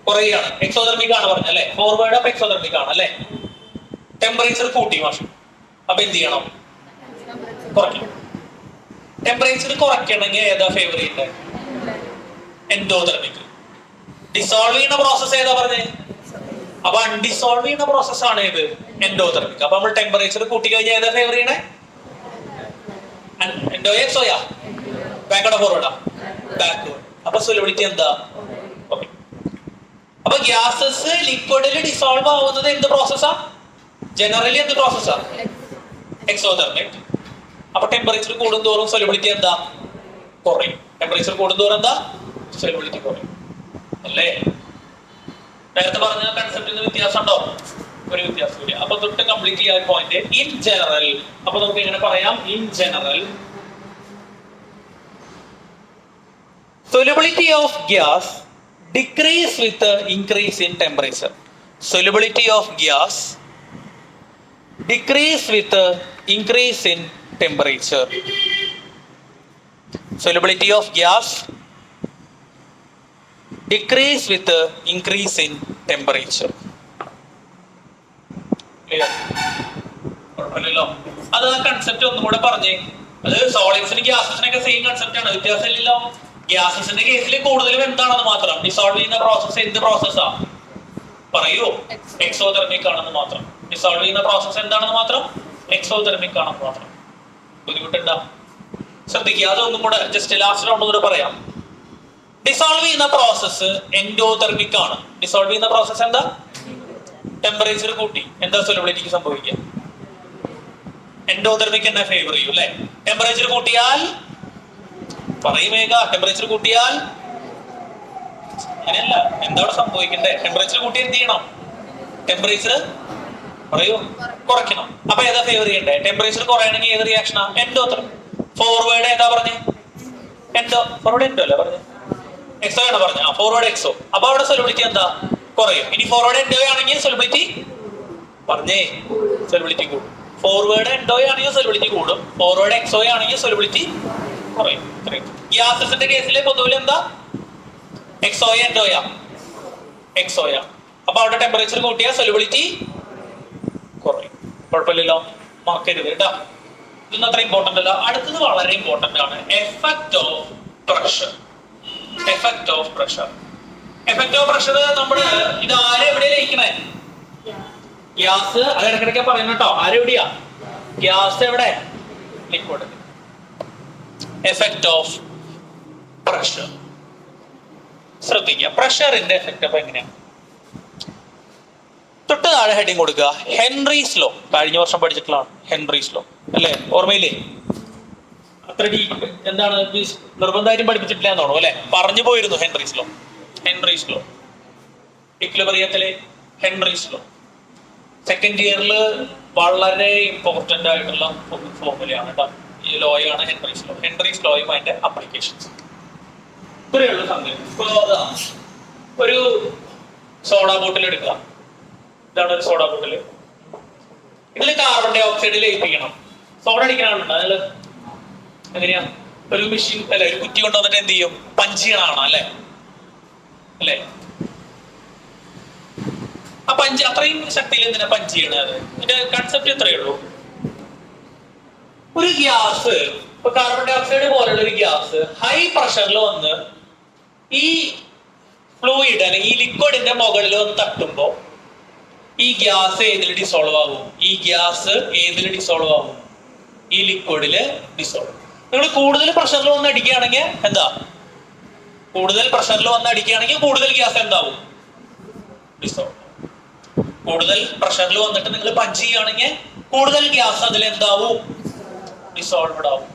കുറയാണ്. എക്സോതെർമിക് ആണ് പറഞ്ഞല്ലേ, ഫോർവേഡ് അപ്പൊ എക്സോതെർമിക് ആണ് അല്ലെ. ടെമ്പറേച്ചർ കൂട്ടി മാഷ്, അപ്പൊ എന്ത് ചെയ്യണം? കുറയ്ക്കണം. ടെമ്പറേച്ചർ കുറയ്ക്കണമെങ്കിൽ ഏതാ ഫേവർ ചെയ്യുന്നത്? എൻഡോതെർമിക്. ഡിസോൾവ് ചെയ്യുന്ന പ്രോസസ് ഏതാ പറഞ്ഞേ? അപ്പൊ അൺഡിസോൾവ് ചെയ്യുന്ന പ്രോസസ് ആണ് ഏത്? എൻഡോതെർമിക്. അപ്പൊ നമ്മൾ ടെമ്പറേച്ചർ കൂട്ടി കഴിഞ്ഞാൽ ഏതാ ഫേവർ ചെയ്യണേ? എൻഡോയാ എക്സോയാ? ബാക്കോട്ടോ ഫോർവേഡാ? ബാക്ക്വേർഡ്. അപ്പൊ സൊല്യൂബിലിറ്റി എന്താ? ഓക്കെ. അപ്പൊ ഗ്യാസസ് ലിക്വിഡിൽ ഡിസോൾവ് ആവുന്നത് എന്ത് പ്രോസസ്സാ? ജനറലി എന്ത് പ്രോസസ്സാ? എക്സോതെർമിക്. അപ്പൊ ടെമ്പറേച്ചർ കൂടുന്തോറും സൊല്യൂബിലിറ്റി എന്താ? കുറയും. ടെമ്പറേച്ചർ കൂടുന്തോറും എന്താ? സൊല്യൂബിലിറ്റി കുറയും അല്ലേ? നേരത്തെ പറഞ്ഞ കൺസെപ്റ്റിന് വ്യത്യാസം ഉണ്ടോ? ഒരു വ്യത്യാസമില്ല. അപ്പൊ തൊട്ട് കംപ്ലീറ്റ് ചെയ്യാൻ പോയിന്റ് ഇൻ ജനറൽ. അപ്പൊ നമുക്ക് എങ്ങനെ പറയാം? In general solubility of gas decrease with the increase in temperature. Solubility of gas decrease with the increase in temperature. Solubility of gas decrease with the increase in temperature. Clear? അത് ആ concept ഒന്നും കൂടെ പറഞ്ഞേ. അത് സോളിഡ്സിന് ഗ്യാസസിനൊക്കെ same concept ആണ്, വ്യത്യാസമില്ലല്ലോ. ഗ്യാസസിന്റെ കേസിൽ കൂടുതലും എന്താണെന്ന് മാത്രം, ഡിസോൾവ് ചെയ്യുന്ന പ്രോസസ് എന്ത് പ്രോസസ്സാ പറയൂ? എക്സോതെർമിക് ആണെന്ന് മാത്രം. ഡിസോൾവ് ചെയ്യുന്ന പ്രോസസ് എന്താണെന്ന് മാത്രം? എക്സോതെർമിക് ആണെന്ന് മാത്രം. ബുദ്ധിമുട്ടുണ്ടാ? ശ്രദ്ധിക്കുക. അതൊന്നും കൂടെ ജസ്റ്റ് ലാസ്റ്റ് റൗണ്ട് കൂടെ പറയാം. ഡിസോൾവ് ചെയ്യുന്ന പ്രോസസ് എൻഡോതെർമിക് ആണ്. ഡിസോൾവ് ചെയ്യുന്ന പ്രോസസ് എന്താ? ടെമ്പറേച്ചർ കൂട്ടി എന്താ സൊല്യൂബിലിറ്റിക്ക് സംഭവിക്കുക? എൻഡോതെർമിക് എന്നെ ഫേവർ ചെയ്യും അല്ലെ. ടെമ്പറേച്ചർ കൂട്ടിയാൽ പറയുമേക, ടെമ്പറേച്ചർ കൂട്ടിയാൽ അങ്ങനെയല്ല. എന്താ സംഭവിക്കണ്ടേ? ടെമ്പറേച്ചർ കൂട്ടി എന്ത് ചെയ്യണം? ടെമ്പറേച്ചർ പറയൂ കുറയ്ക്കണം. അപ്പൊ ഏതാ ഫേവർ ചെയ്യണ്ടേ? ടെമ്പറേച്ചർ കുറയണമെങ്കിൽ ഏത് റിയാക്ഷനാ? എൻഡോതെർമിക്. ഫോർവേഡ് ഏതാ പറഞ്ഞേ? എൻഡോ. ഫോർവേഡ് എൻഡോ അല്ലേ പറഞ്ഞേ? എക്സോ ആണ് പറഞ്ഞ. ഫോർവേഡ് എക്സോ. അപ്പൊ അവിടെ സൊല്യൂബിലിറ്റി എന്താ? കുറയും. ഇനി ഫോർവേഡ് എൻഡോ ആണെങ്കിൽ സൊല്യൂബിലിറ്റി പറഞ്ഞേ സൊല്യൂബിലിറ്റി കൂടും. ഫോർവേഡ് എൻഡോ ആണെങ്കിൽ സൊല്യൂബിലിറ്റി കൂടും. ഫോർവേഡ് എക്സോ ആണെങ്കിൽ സൊല്യൂബിലിറ്റി കുറയും. ഗ്യാസസിന്റെ കേസിൽ പൊതുവിൽ എന്താ? എക്സോയ എൻഡോയാ? എക്സോയ. അപ്പൊ അവിടെ ടെമ്പറേച്ചർ കൂട്ടിയാൽ സൊല്യൂബിലിറ്റി കുറയും. കുഴപ്പമില്ലല്ലോ, മാർക്കരുത് കേട്ടോ. ഇതൊന്നും അത്ര ഇമ്പോർട്ടന്റ് അല്ല. അടുത്തത് വളരെ ഇമ്പോർട്ടന്റ് ആണ്. Effect of pressure. Effect of pressure. Effect of pressure നമ്മള് ഇത് ആരെവിടെ ലയിക്കണേ? ഗ്യാസ്. അത് ഇടയ്ക്കിടയ്ക്ക് പറയുന്ന കേട്ടോ. ആരെവിടെയാ? ഗ്യാസ് എവിടെ? ലിക്വിഡ്. എഫക്ട് ഓഫ് പ്രഷർ ശ്രദ്ധിക്കുക. പ്രഷറിന്റെ എഫക്ട് അപ്പൊ എങ്ങനെയാണ്? തൊട്ട് താഴെ ഹെഡിങ് കൊടുക്കുക, ഹെൻറീസ് ലോ. കഴിഞ്ഞ വർഷം പഠിച്ചിട്ടുള്ളതാണ് ഹെൻറീസ് ലോ അല്ലെ? ഓർമ്മയില്ലേ? അത്ര ഡീപ്പ് എന്താണ് നിർബന്ധമായിട്ടും പഠിപ്പിച്ചിട്ടില്ല എന്നാണോ അല്ലെ? പറഞ്ഞു പോയിരുന്നു ഹെൻറീസ് ലോ. ഹെൻറീസ് ലോ ഇക്വിലിബ്രിയത്തിലെ ഹെൻറീസ് ലോ സെക്കൻഡ് ഇയറിൽ വളരെ ഇമ്പോർട്ടന്റ് ആയിട്ടുള്ള ഫോർമുലയാണ് കേട്ടോ. ഈ ലോയാണ് ഹെൻറീസ് ലോ. ഹെൻറീസ് ലോയും അതിന്റെ അപ്ലിക്കേഷൻസ് ഇത്രയുള്ള സംഗതി. ഇപ്പൊ ഒരു സോഡ ബോട്ടിൽ എടുക്കുക. ഇതാണ് ഒരു സോഡ ബോട്ടില്. ഇതിൽ കാർബൺ ഡൈ ഓക്സൈഡ് ലയിപ്പിക്കണം. സോഡ അടിക്കാനുണ്ട്. അതിൽ എങ്ങനെയാ? ഒരു മെഷീൻ അല്ലെ, ഒരു കുറ്റി കൊണ്ടുവന്നിട്ട് എന്ത് ചെയ്യും? പഞ്ച് ചെയ്യണമാണ് അല്ലെ? അല്ലെ? ആ പഞ്ച് അത്രയും ശക്തിയിൽ എന്തിനാ പഞ്ച് ചെയ്യണത്? ഇതിന്റെ കൺസെപ്റ്റ് ഇത്രയേ ഉള്ളൂ. ഒരു ഗ്യാസ്, ഇപ്പൊ കാർബൺ ഡൈ ഓക്സൈഡ് പോലുള്ള ഒരു ഗ്യാസ് ഹൈ പ്രഷറിൽ വന്ന് ഈ ഫ്ലൂയിഡ് അല്ലെങ്കിൽ ഈ ലിക്വിഡിന്റെ മുകളിൽ വന്ന് തട്ടുമ്പോ ഈ ഗ്യാസ് ഏതിൽ ഡിസോൾവ് ആവും? ഈ ഗ്യാസ് ഏതിൽ ഡിസോൾവ് ആവും? ഈ ലിക്വിഡില് ഡിസോൾവ്. നിങ്ങൾ കൂടുതൽ പ്രഷറിൽ വന്ന് അടിക്കുകയാണെങ്കിൽ എന്താ? കൂടുതൽ പ്രഷറിൽ വന്ന് അടിക്കുകയാണെങ്കിൽ കൂടുതൽ ഗ്യാസ് എന്താവും? ഡിസോൾവ്. കൂടുതൽ പ്രഷറിൽ വന്നിട്ട് നിങ്ങൾ പഞ്ച് ചെയ്യുകയാണെങ്കിൽ കൂടുതൽ ഗ്യാസ് അതിൽ എന്താവും? ഡിസോൾവഡ് ആവും.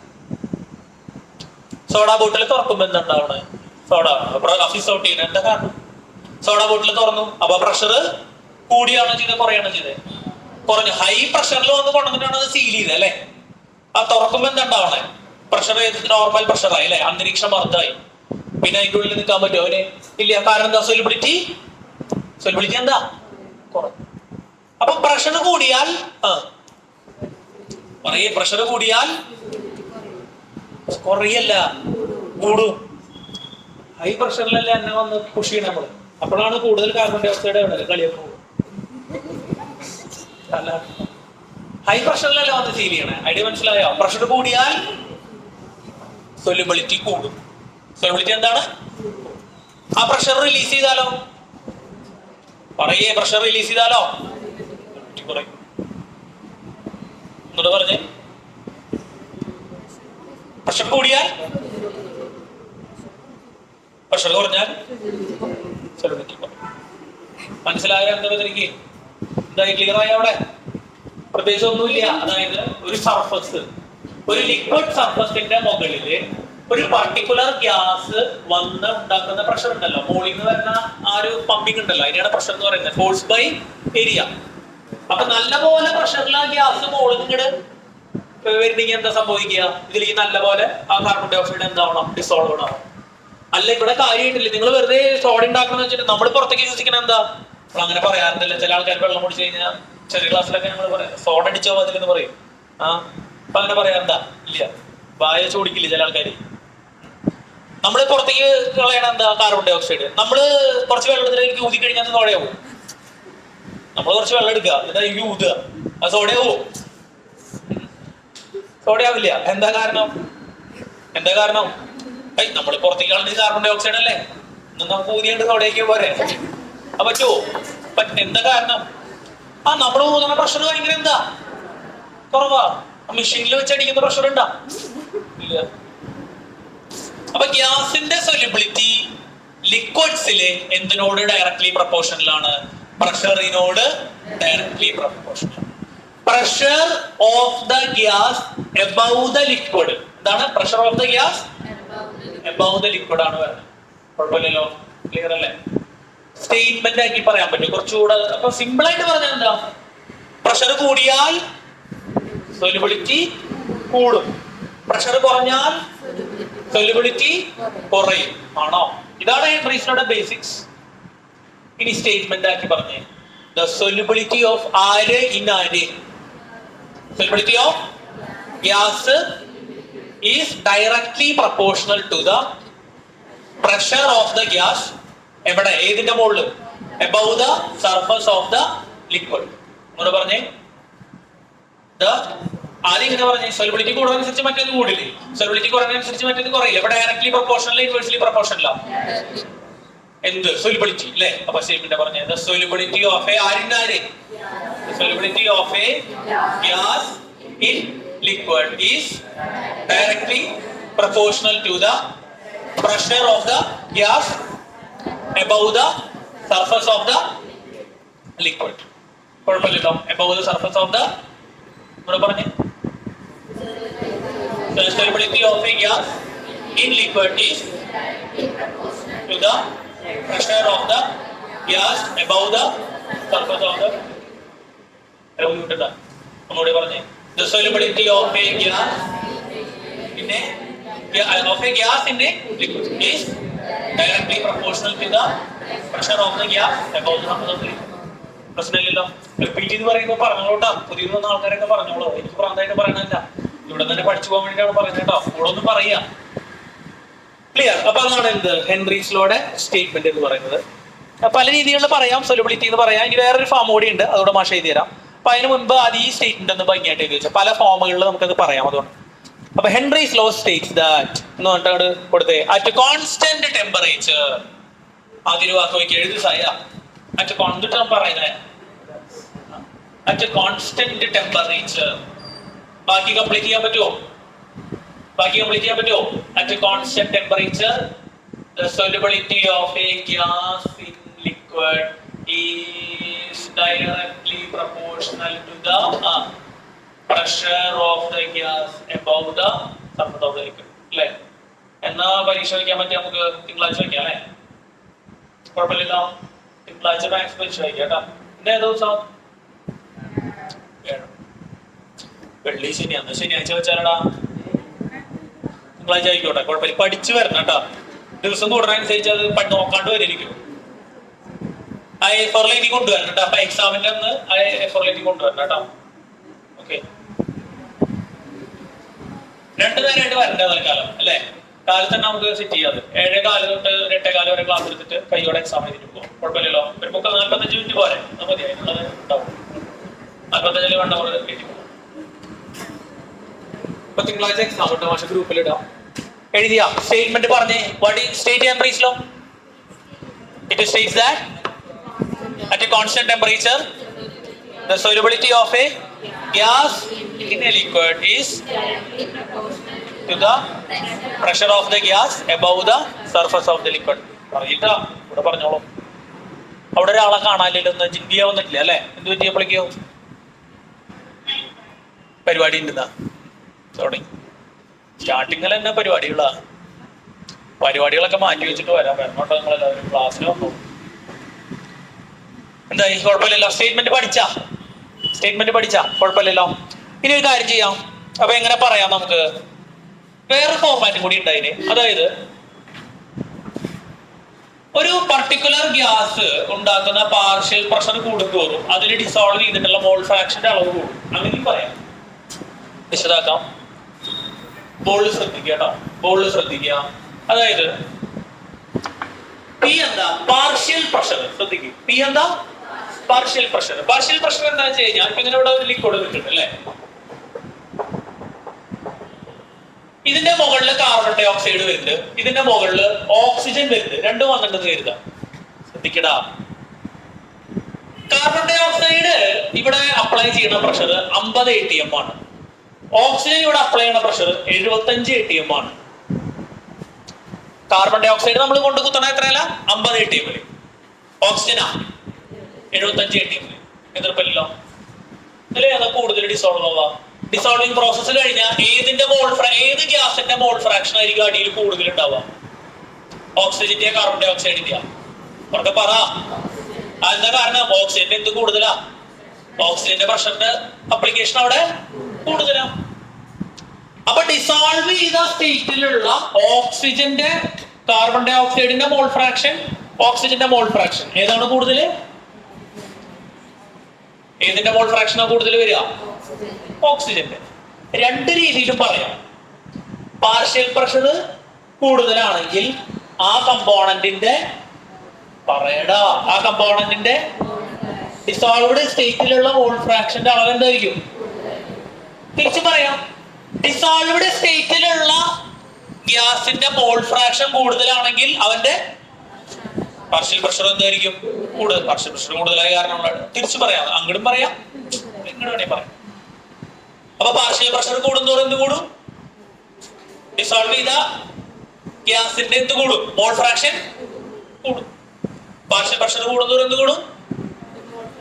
സോഡ ബോട്ടിൽ തുറക്കുമ്പോ എന്തുണ്ടാവണേ? സോഡ ഔട്ട് ചെയ്യുന്നത് എന്താ കാരണം? സോഡ ബോട്ടിൽ തുറന്നു, അപ്പൊ പ്രഷർ കൂടിയാണോ ചെയ്തത് കുറയാണോ ചെയ്തത്? കുറഞ്ഞു. ഹൈ പ്രഷറിൽ വന്ന് കൊണ്ടുവന്നിട്ടാണ് അത് സീൽ ചെയ്തത് അല്ലെ? ആ തുറക്കുമ്പോ എന്താണ്ടാവണേ? പ്രഷർ നോർമൽ പ്രഷറായി അല്ലെ? അന്തരീക്ഷ മർദ്ദമായി. പിന്നെ അതിന്റെ ഉള്ളിൽ നിൽക്കാൻ പറ്റുമോ അവന്? ഇല്ല. കാരണം എന്താ? സൊല്യൂബിലിറ്റി എന്താ? കുറഞ്ഞു. അപ്പൊ പ്രഷർ കൂടിയാൽ പറയേ, പ്രഷർ കൂടിയാൽ കുറയല്ല, കൂടും. ഹൈ പ്രഷറിലല്ലേ എന്നെ വന്ന് പുഷ് ചെയ്യണം നമ്മള്. അപ്പോഴാണ് കൂടുതൽ കാർബൺ ഡൈ ഓക്സൈഡ് കളിയൊക്കെ പോകും. അല്ല, ഹൈ പ്രഷറിലല്ല വന്ന് ഫീൽ ചെയ്യണേ. ഐഡിയ മനസ്സിലായോ? പ്രഷർ കൂടിയാൽ സൊല്യൂബിലിറ്റി കൂടും. സൊല്യൂബിലിറ്റി എന്താണ്? ആ പ്രഷർ റിലീസ് ചെയ്താലോ? പറയേ, പ്രഷർ റിലീസ് ചെയ്താലോ കുറയും. എന്നോട് പറഞ്ഞേ, പ്രഷർ കൂടിയാൽ, പ്രഷർ കുറഞ്ഞാൽ സൊല്യൂബിലിറ്റി കുറയും. മനസ്സിലായോ? എന്താ എനിക്ക് എന്തായി? ക്ലിയർ ആയോ? അവിടെ പ്രത്യേകിച്ച് ഒന്നുമില്ല. അതായത് ഒരു സർഫസ്, ഒരു ലിക്വിഡ് സർഫസിന്റെ മുകളില് ഒരു പർട്ടിക്കുലർ ഗ്യാസ് വന്ന് ഉണ്ടാക്കുന്ന പ്രഷർ ഉണ്ടല്ലോ, മോളിൽ നിന്ന് വരുന്ന ആ ഒരു പമ്പിങ് ഉണ്ടല്ലോ, അതിനാണ് പ്രഷർ എന്ന് പറയുന്നത്, ഫോഴ്സ് ബൈ ഏരിയ. അപ്പൊ നല്ലപോലെ പ്രഷറിൽ ആ ഗ്യാസ് മോളിൽ നിന്ന് വരുന്നെങ്കിൽ എന്താ സംഭവിക്കുക? ഇതിലേക്ക് നല്ലപോലെ ആ കാർബൺ ഡൈ ഓക്സൈഡ് എന്താവണം? ഡിസോൾവ് ആവണം. അല്ല, ഇവിടെ കാര്യമായിട്ടില്ല. നിങ്ങൾ വെറുതെ സോഡ ഉണ്ടാക്കണം വെച്ചിട്ട് നമ്മൾ പുറത്തേക്ക് ശ്വസിക്കണം എന്താ? നമ്മൾ അങ്ങനെ പറയാറുണ്ടല്ലോ. ചില ആൾക്കാർ വെള്ളം കുടിച്ചു കഴിഞ്ഞാൽ ചെറിയ ക്ലാസ്സിലൊക്കെ ഞങ്ങൾ പറയാം സോഡ അടിച്ചോ അതിലെന്ന് പറയും. അപ്പൊ അങ്ങനെ പറയാറുണ്ടാ? ഇല്ല, വായ ചോടിക്കില്ല ചില ആൾക്കാർ. നമ്മൾ പുറത്തേക്ക് കളയണ എന്താ? Carbon dioxide. നമ്മള് കുറച്ച് വെള്ളത്തിലേക്ക് ഊതി കഴിഞ്ഞാൽ സോഡയാവും. നമ്മൾ കുറച്ച് വെള്ളം എടുക്കുക, എന്നിട്ട് ഊതുക, അത് സോഡയാവും? സോഡയാവില്ല. എന്താ കാരണം? നമ്മൾ പുറത്തേക്ക് കളഞ്ഞ കാർബൺ ഡൈ ഓക്സൈഡ് അല്ലേ? നമുക്ക് ഊതിയുണ്ട് സോഡയാക്കിയ പോരെ? പറ്റുമോ? എന്താ കാരണം? നമ്മൾ ഊതുന്ന പ്രഷർ ഭയങ്കര എന്താ കുറവാ. മെഷീനിൽ വെച്ച് അടിക്കുന്ന പ്രഷർ ഉണ്ടാ? ഇല്ല. അപ്പൊ ഗ്യാസിന്റെ സൊല്യൂബിലിറ്റി ലിക്വിഡ്സില് എന്തിനോട് ഡയറക്ട്ലി പ്രൊപ്പോർഷണലാണ്? പ്രഷറിനോട് directly proportional. Pressure of the gas above the liquid. എന്താണ് pressure of the gas? Above the liquid ആണ് വരുന്നത്. കുഴപ്പമില്ലല്ലോ? ക്ലിയർ അല്ലേ? സ്റ്റേറ്റ്മെന്റ് ആക്കി പറയാൻ പറ്റും കുറച്ചുകൂടെ. അപ്പൊ സിമ്പിൾ ആയിട്ട് പറഞ്ഞാൽ എന്താ? പ്രഷർ കൂടിയാൽ സൊല്യൂബിലിറ്റി കൂടും, പ്രഷർ കുറഞ്ഞാൽ സൊല്യൂബിലിറ്റി കുറയും. ആണോ? ഇതാണ് ഹെൻറിയുടെ ബേസിക്സ്. ഇനി സ്റ്റേറ്റ്മെന്റ് ആക്കി പറഞ്ഞേ. ദ സൊല്യൂബിലിറ്റി ഓഫ് ആര് ഇൻ ആര്? Solubility of gas is directly proportional to the pressure of the gas. എവിടെ? ഏതിന്റെ മുകളിൽ? Above the surface of the liquid. എന്നോട് പറഞ്ഞേ. ആദ്യം ഇങ്ങനെ പറഞ്ഞേ, സൊല്യൂബിലിറ്റി കൂടുന്നതനുസരിച്ച് മറ്റേത് കൂടില്ലേ? സൊല്യൂബിലിറ്റി കുറയുന്നതനുസരിച്ച് മറ്റേത് കുറയില്ല. ഇവിടെ ഡയറക്ട്ലി പ്രൊപ്പോർഷണൽ, ഇൻവേഴ്സ്ലി പ്രൊപ്പോർഷണലാ. എന്ത്? സൊല്യൂബിലിറ്റി അല്ലേ? അപ്പൊ സ്റ്റേറ്റ്മെന്റ് പറഞ്ഞേ, ദ സൊല്യൂബിലിറ്റി ഓഫ് എ ആരിനാര്? Solubility of a gas in liquid is directly proportional to the pressure of the gas above the surface of the liquid. കുഴപ്പമില്ലല്ലോ? above the surface of the, ഇവിടെ പറഞ്ഞേ, the solubility of a gas in liquid is to the pressure of the gas above the surface of the. ഒന്നുകൂടി പറഞ്ഞേ. The solubility of a gas in a liquid is directly proportional to the pressure of the gas above the surface of the liquid. പ്രശ്നമില്ലല്ലോ? Repeat ചെയ്ത് പറയുമ്പോൾ പറഞ്ഞോട്ടാ. പുതിയ വന്ന ആൾക്കാരൊക്കെ പറഞ്ഞോളൂ. എനിക്ക് പ്രാന്തായിട്ട് പറയണല്ല, ഇവിടെ തന്നെ പഠിച്ചു പോകാൻ വേണ്ടിയിട്ടാണ് പറയുന്നത് കേട്ടോ. കൂടെ ഒന്നും പറയാ. ക്ലിയർ? അപ്പൊ അതാണ് എന്ത് ഹെൻറീസ് ലോയുടെ സ്റ്റേറ്റ്മെന്റ് എന്ന് പറയുന്നത്. പല രീതികളിൽ പറയാം. സൊല്യൂബിലിറ്റി എന്ന് പറയാം. ഇനി വേറൊരു ഫോം കൂടി ഉണ്ട്, അതോടെ മാഷ് എഴുതി തരാം. അപ്പൊ അതിന് മുൻപ് അത് ഈ സ്റ്റേറ്റ്മെന്റ് ഒന്ന് ഭംഗിയായിട്ട് എഴുതി വെച്ചാൽ പല ഫോമുകളിൽ നമുക്കത് പറയാം. അതുകൊണ്ട് അപ്പൊ ഹെൻറീസ് ലോ സ്റ്റേറ്റ്സ് ദാറ്റ് എന്ന് പറഞ്ഞിട്ട് കൊടുത്തേ, അറ്റ് കോൺസ്റ്റന്റ് ടെമ്പറേച്ചർ. ആദ്യൊരു വാക്ക് നോക്കി എഴുതി സായ. അറ്റ് കോൺസ്റ്റന്റ് പറയുന്നത് അറ്റ് കോൺസ്റ്റന്റ് ടെമ്പറേച്ചർ. ബാക്കി കംപ്ലീറ്റ് ചെയ്യാൻ പറ്റുമോ? At constant temperature the solubility of a gas in liquid is directly proportional to the pressure of the gas above the surface of the liquid. അല്ലേ? എന്നാ പരീക്ഷ വയ്ക്കാൻ പറ്റിയ നമുക്ക് തിങ്കളാഴ്ച വയ്ക്കാം അല്ലേ? കുഴപ്പമില്ലല്ലോ? തിങ്കളാഴ്ച മാത്സ് പരീക്ഷ വയ്ക്കാം കേട്ടോ. പിന്നെ ഏത് ദിവസം? വെള്ളി ശനിയാന്ന്. ശനിയാഴ്ച വെച്ചാലടാ തിങ്കളാഴ്ച ആയിക്കോട്ടെ, കുഴപ്പമില്ല. പഠിച്ചു വരണം കേട്ടോ. ദിവസം കൂടുന്നതനുസരിച്ച് അത് നോക്കാണ്ട് വരിയിരിക്കും. ആ എഫോറിലേക്ക് കൊണ്ടുവരണം കേട്ടോ. അപ്പൊ എക്സാമിന്റെ അന്ന് ആ എഫോറിലേക്ക് കൊണ്ടുവരണം കേട്ടോ. ഓക്കെ, 2 നേരമായിട്ട് വരണ്ട തൽക്കാലം അല്ലേ? കാലത്ത് തന്നെ നമുക്ക് സെറ്റ് ചെയ്യാതെ 7:15 തൊട്ട് 8:15 വരെ ക്ലാസ് എടുത്തിട്ട് കൈയോടെ എക്സാം എഴുതിട്ട് പോകും. കുഴപ്പമില്ലല്ലോ. ഒരു 45 മിനിറ്റ് പോരെ, അത് മതി. അതിനുള്ളത് ഉണ്ടാവും. 45 1 അവർ കയറ്റി പോകും. ഇപ്പൊ തിങ്കളാഴ്ച എക്സാം ഇട്ട് മാഷ ഗ്രൂപ്പിൽ ഇടാം. എഴുതിയ സ്റ്റേറ്റ്മെന്റ് പറഞ്ഞേ. What is state Henry's law? It states that at a constant temperature the solubility of a gas in a liquid is to the pressure of the gas above the surface of the liquid. പറയിട്ടാ ഇവിടെ പറഞ്ഞോളൂ. അവിടെ ഒരാളെ കാണാനില്ലല്ലോ, ജിന്തിയ വന്നിട്ടില്ല അല്ലേ? എന്ത് പറ്റിയപ്പോഴേക്കോ പരിപാടി ഉണ്ടെന്നാ തുടങ്ങി. സ്റ്റാർട്ടിങ്ങിൽ തന്നെ പരിപാടികളൊക്കെ മാറ്റി വെച്ചിട്ട് വരാം. വരണോട്ടോ നിങ്ങളെല്ലാവരും ക്ലാസ്സിൽ വന്നു. എന്തായി? കുഴപ്പമില്ലല്ലോ. സ്റ്റേറ്റ്മെന്റ് പഠിച്ച കുഴപ്പമില്ലല്ലോ. ഇനി ഒരു കാര്യം ചെയ്യാം. അപ്പൊ എങ്ങനെ പറയാം? നമുക്ക് വേറെ ഫോർമാറ്റും കൂടി ഉണ്ടായിന്. അതായത് ഒരു പർട്ടിക്കുലർ ഗ്യാസ് ഉണ്ടാക്കുന്ന പാർഷ്യൽ പ്രഷർ കൂടുന്തോറും അതിൽ ഡിസോൾവ് ചെയ്തിട്ടുള്ള മോൾ ഫ്രാക്ഷന്റെ അളവ് കൂടും. അങ്ങനെയും പറയാം. വിശദാക്കാം. ബോൾഡ് ശ്രദ്ധിക്കുക കേട്ടോ. അതായത് പി എന്താ? Partial pressure. ശ്രദ്ധിക്കുക. പി എന്താ? Partial pressure. എന്താ വെച്ച് കഴിഞ്ഞാൽ ഇപ്പൊ ഇങ്ങനെ ഇവിടെ ഒരു ലിക്വിഡ് നിൽക്കുന്നുണ്ട് അല്ലേ? ഇതിന്റെ മുകളിൽ കാർബൺ ഡൈ ഓക്സൈഡ് വരുന്നുണ്ട്, ഇതിന്റെ മുകളിൽ ഓക്സിജൻ വരുന്നുണ്ട്. രണ്ടും വന്നിട്ടുണ്ടെന്ന് കരുതാം. ശ്രദ്ധിക്കടാ. കാർബൺ ഡൈ ഓക്സൈഡ് ഇവിടെ അപ്ലൈ ചെയ്യുന്ന പ്രഷർ 50 atm ആണ്. ഓക്സിജൻ ഇവിടെ അപ്ലൈ ചെയ്യുന്ന പ്രഷർ 75 atm ആണ്. കാർബൺ ഡൈ ഓക്സൈഡ് നമ്മൾ കൊണ്ട് കുത്തണ എത്രയല്ല? 50 atm. ഓക്സിജനാ 75 atm. എതിർപ്പല്ലോ. ഇതിൽ ഏതാ കൂടുതൽ ഡിസോൾവ് ആവാ? ഡിസോൾവിംഗ് പ്രോസസ് കഴിഞ്ഞാൽ ഏത് ഗ്യാസിന്റെ മോൾ ഫ്രാക്ഷൻ ആയിരിക്കും അടിയിൽ കൂടുതൽ ഉണ്ടാവുക? ഓക്സിജന്റെ, കാർബൺ ഡൈ ഓക്സൈഡിന്റെ? അവർക്ക് പറ. എന്താ കാരണം? ഓക്സിജന്റെ എന്ത് കൂടുതലാ? ഓക്സിജന്റെ പ്രഷറിന്റെ അപ്ലിക്കേഷൻ അവിടെ കൂടുതലാ. അപ്പൊ ഡിസോൾവ് ചെയ്ത സ്റ്റേറ്റിലുള്ള ഓക്സിജന്റെ, കാർബൺ ഡൈ ഓക്സൈഡിന്റെ മോൾ ഫ്രാക്ഷൻ, ഓക്സിജന്റെ മോൾ ഫ്രാക്ഷൻ ഏതാണ് കൂടുതൽ? ഏതിന്റെ മോൾ ഫ്രാക്ഷനാണ് കൂടുതൽ വരിക? ഓക്സിജന്റെ. രണ്ട് രീതിയിലും പറയാം. പാർഷ്യൽ പ്രഷർ കൂടുതലാണെങ്കിൽ ആ കമ്പോണന്റിന്റെ ഡിസോൾവ്ഡ് സ്റ്റേറ്റിലുള്ള മോൾ ഫ്രാക്ഷന്റെ അളവ് എന്തായിരിക്കും? തിരിച്ചു പറയാം. ഡിസോൾവ്ഡ് സ്റ്റേറ്റിലുള്ള ഗ്യാസിന്റെ മോൾ ഫ്രാക്ഷൻ കൂടുതലാണെങ്കിൽ അവന്റെ പാർഷ്യൽ പ്രഷർ എന്തായിരിക്കും? കൂടുതൽ. പാർഷ്യൽ പ്രഷർ കൂടുതലായ കാരണം തിരിച്ചു പറയാം. അങ്ങോട്ടും പറയാം, ഇങ്ങോട്ട് വേണേ പറയാം. അപ്പൊ പാർഷ്യൽ പ്രഷർ കൂടുന്തോറും എന്ത് കൂടും? ഡിസോൾവ് ചെയ്ത ഗ്യാസിന്റെ എന്ത് കൂടും? മോൾ ഫ്രാക്ഷൻ കൂടും. പാർഷ്യൽ പ്രഷർ കൂടുന്തോറും എന്ത് കൂടും?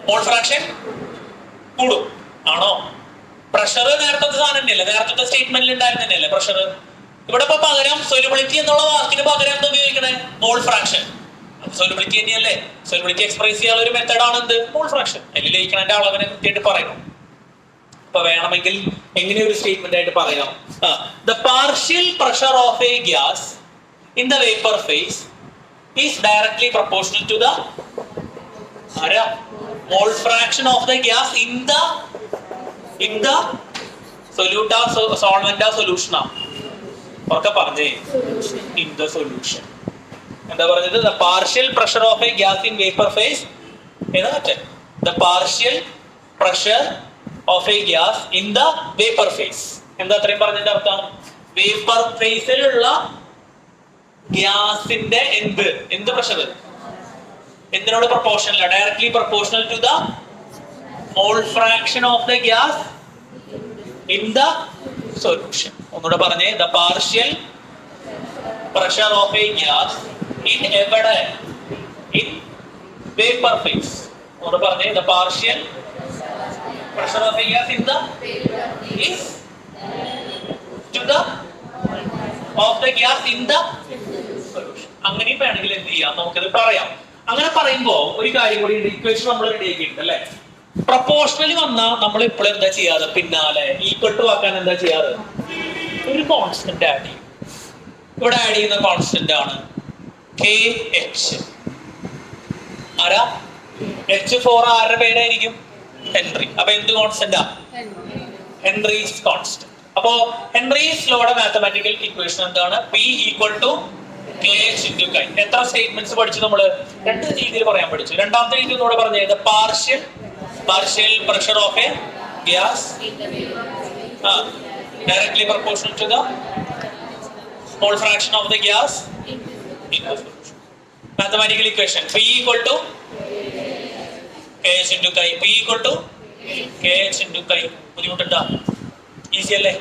മോൾ ഫ്രാക്ഷൻ കൂടും. ആണോ? പ്രഷർ നേരത്തെ സാധനം തന്നെയല്ലേ? നേരത്തെ സ്റ്റേറ്റ്മെന്റിൽ ഉണ്ടായിരുന്ന തന്നെയല്ലേ പ്രഷർ? ഇവിടെ ഇപ്പൊ പകരം സൊല്യൂബിലിറ്റി എന്നുള്ള വാക്കിന് പകരം എന്താ ഉപയോഗിക്കണേ? Mole fraction. സൊല്യൂബിലിറ്റി തന്നെയല്ലേ? സൊല്യൂബിലിറ്റി എക്സ്പ്രസ് ചെയ്യാനുള്ള ഒരു മെത്തേഡാണ് എന്ത്? Mole fraction. അതിൽ ലയിക്കണന്റെ അളവിനെ കൃത്യമായിട്ട് പറയണം. അപ്പൊ വേണമെങ്കിൽ എങ്ങനെ ഒരു സ്റ്റേറ്റ്മെന്റ് ആയിട്ട് പറയാം? The partial pressure of a gas in the vapour phase is directly proportional to the mole fraction of the gas in the solute solvent solution. ഒക്കെ പറഞ്ഞേ, ഇൻ ദ സൊല്യൂഷൻ. എന്താ പറഞ്ഞത്? The partial pressure of a gas in vapour phase ഏതാ? The partial pressure of a gas in the vapour phase. എന്താ അത്രയും പറഞ്ഞതിന്റെ അർത്ഥം? Vapour ഫേസിലുള്ള ഗ്യാസിന്റെ എന്ത് പ്രഷർ എന്തിനോട് പ്രൊപ്പോർഷണൽ? Directly proportional to the mole fraction of the gas in the solution. ഒന്നുകൂടെ പറഞ്ഞേ. The partial pressure of a gas in എവിടെ? In vapour phase. ഒന്നുകൂടെ പറഞ്ഞേ. The partial pressure of a gas in the is to the of the gas in the solution. അങ്ങനെ വേണമെങ്കിൽ എന്ത് ചെയ്യാം? നമുക്കത് പറയാം. അങ്ങനെ പറയുമ്പോ ഒരു കാര്യം കൂടി ഇക്വേഷൻ നമ്മൾ റെഡി ആക്കിയിട്ടുണ്ട് അല്ലെ? പ്രൊപ്പോർഷണലി വന്നാൽ നമ്മൾ ഇപ്പോൾ എന്താ ചെയ്യാറ്? പിന്നാലെ ഈക്വൽ ടു ആക്കാൻ എന്താ ചെയ്യാറ്? ഒരു കോൺസ്റ്റന്റ് ആഡ് ചെയ്യും. ഇവിടെ ആഡ് ചെയ്യുന്ന കോൺസ്റ്റന്റ് ആണ് KH. ആരാ? H4 ആരുടെ പേരായിരിക്കും? ഹെൻറി. അപ്പൊ എന്ത് കോൺസ്റ്റന്റാ? Henry constant. അപ്പോ ഹെൻറീസ് ലോയുടെ മാത്തമാറ്റിക്കൽ ഇക്വേഷൻ എന്താണ്? P equal to KH into chi. എത്ര സ്റ്റേറ്റ്മെന്റ്സ് പഠിച്ചു നമ്മള്? രണ്ട് രീതിയിൽ പറയാൻ പഠിച്ചു. രണ്ടാമത്തെ രീതി എന്നോട് പറഞ്ഞത് partial pressure of a gas directly proportional to the mole fraction of the gas in the solution. Mathematical equation P equal to KH into chi. P equal to KH into chi. ബുദ്ധിമുട്ടുണ്ടോ? Easy അല്ലേ?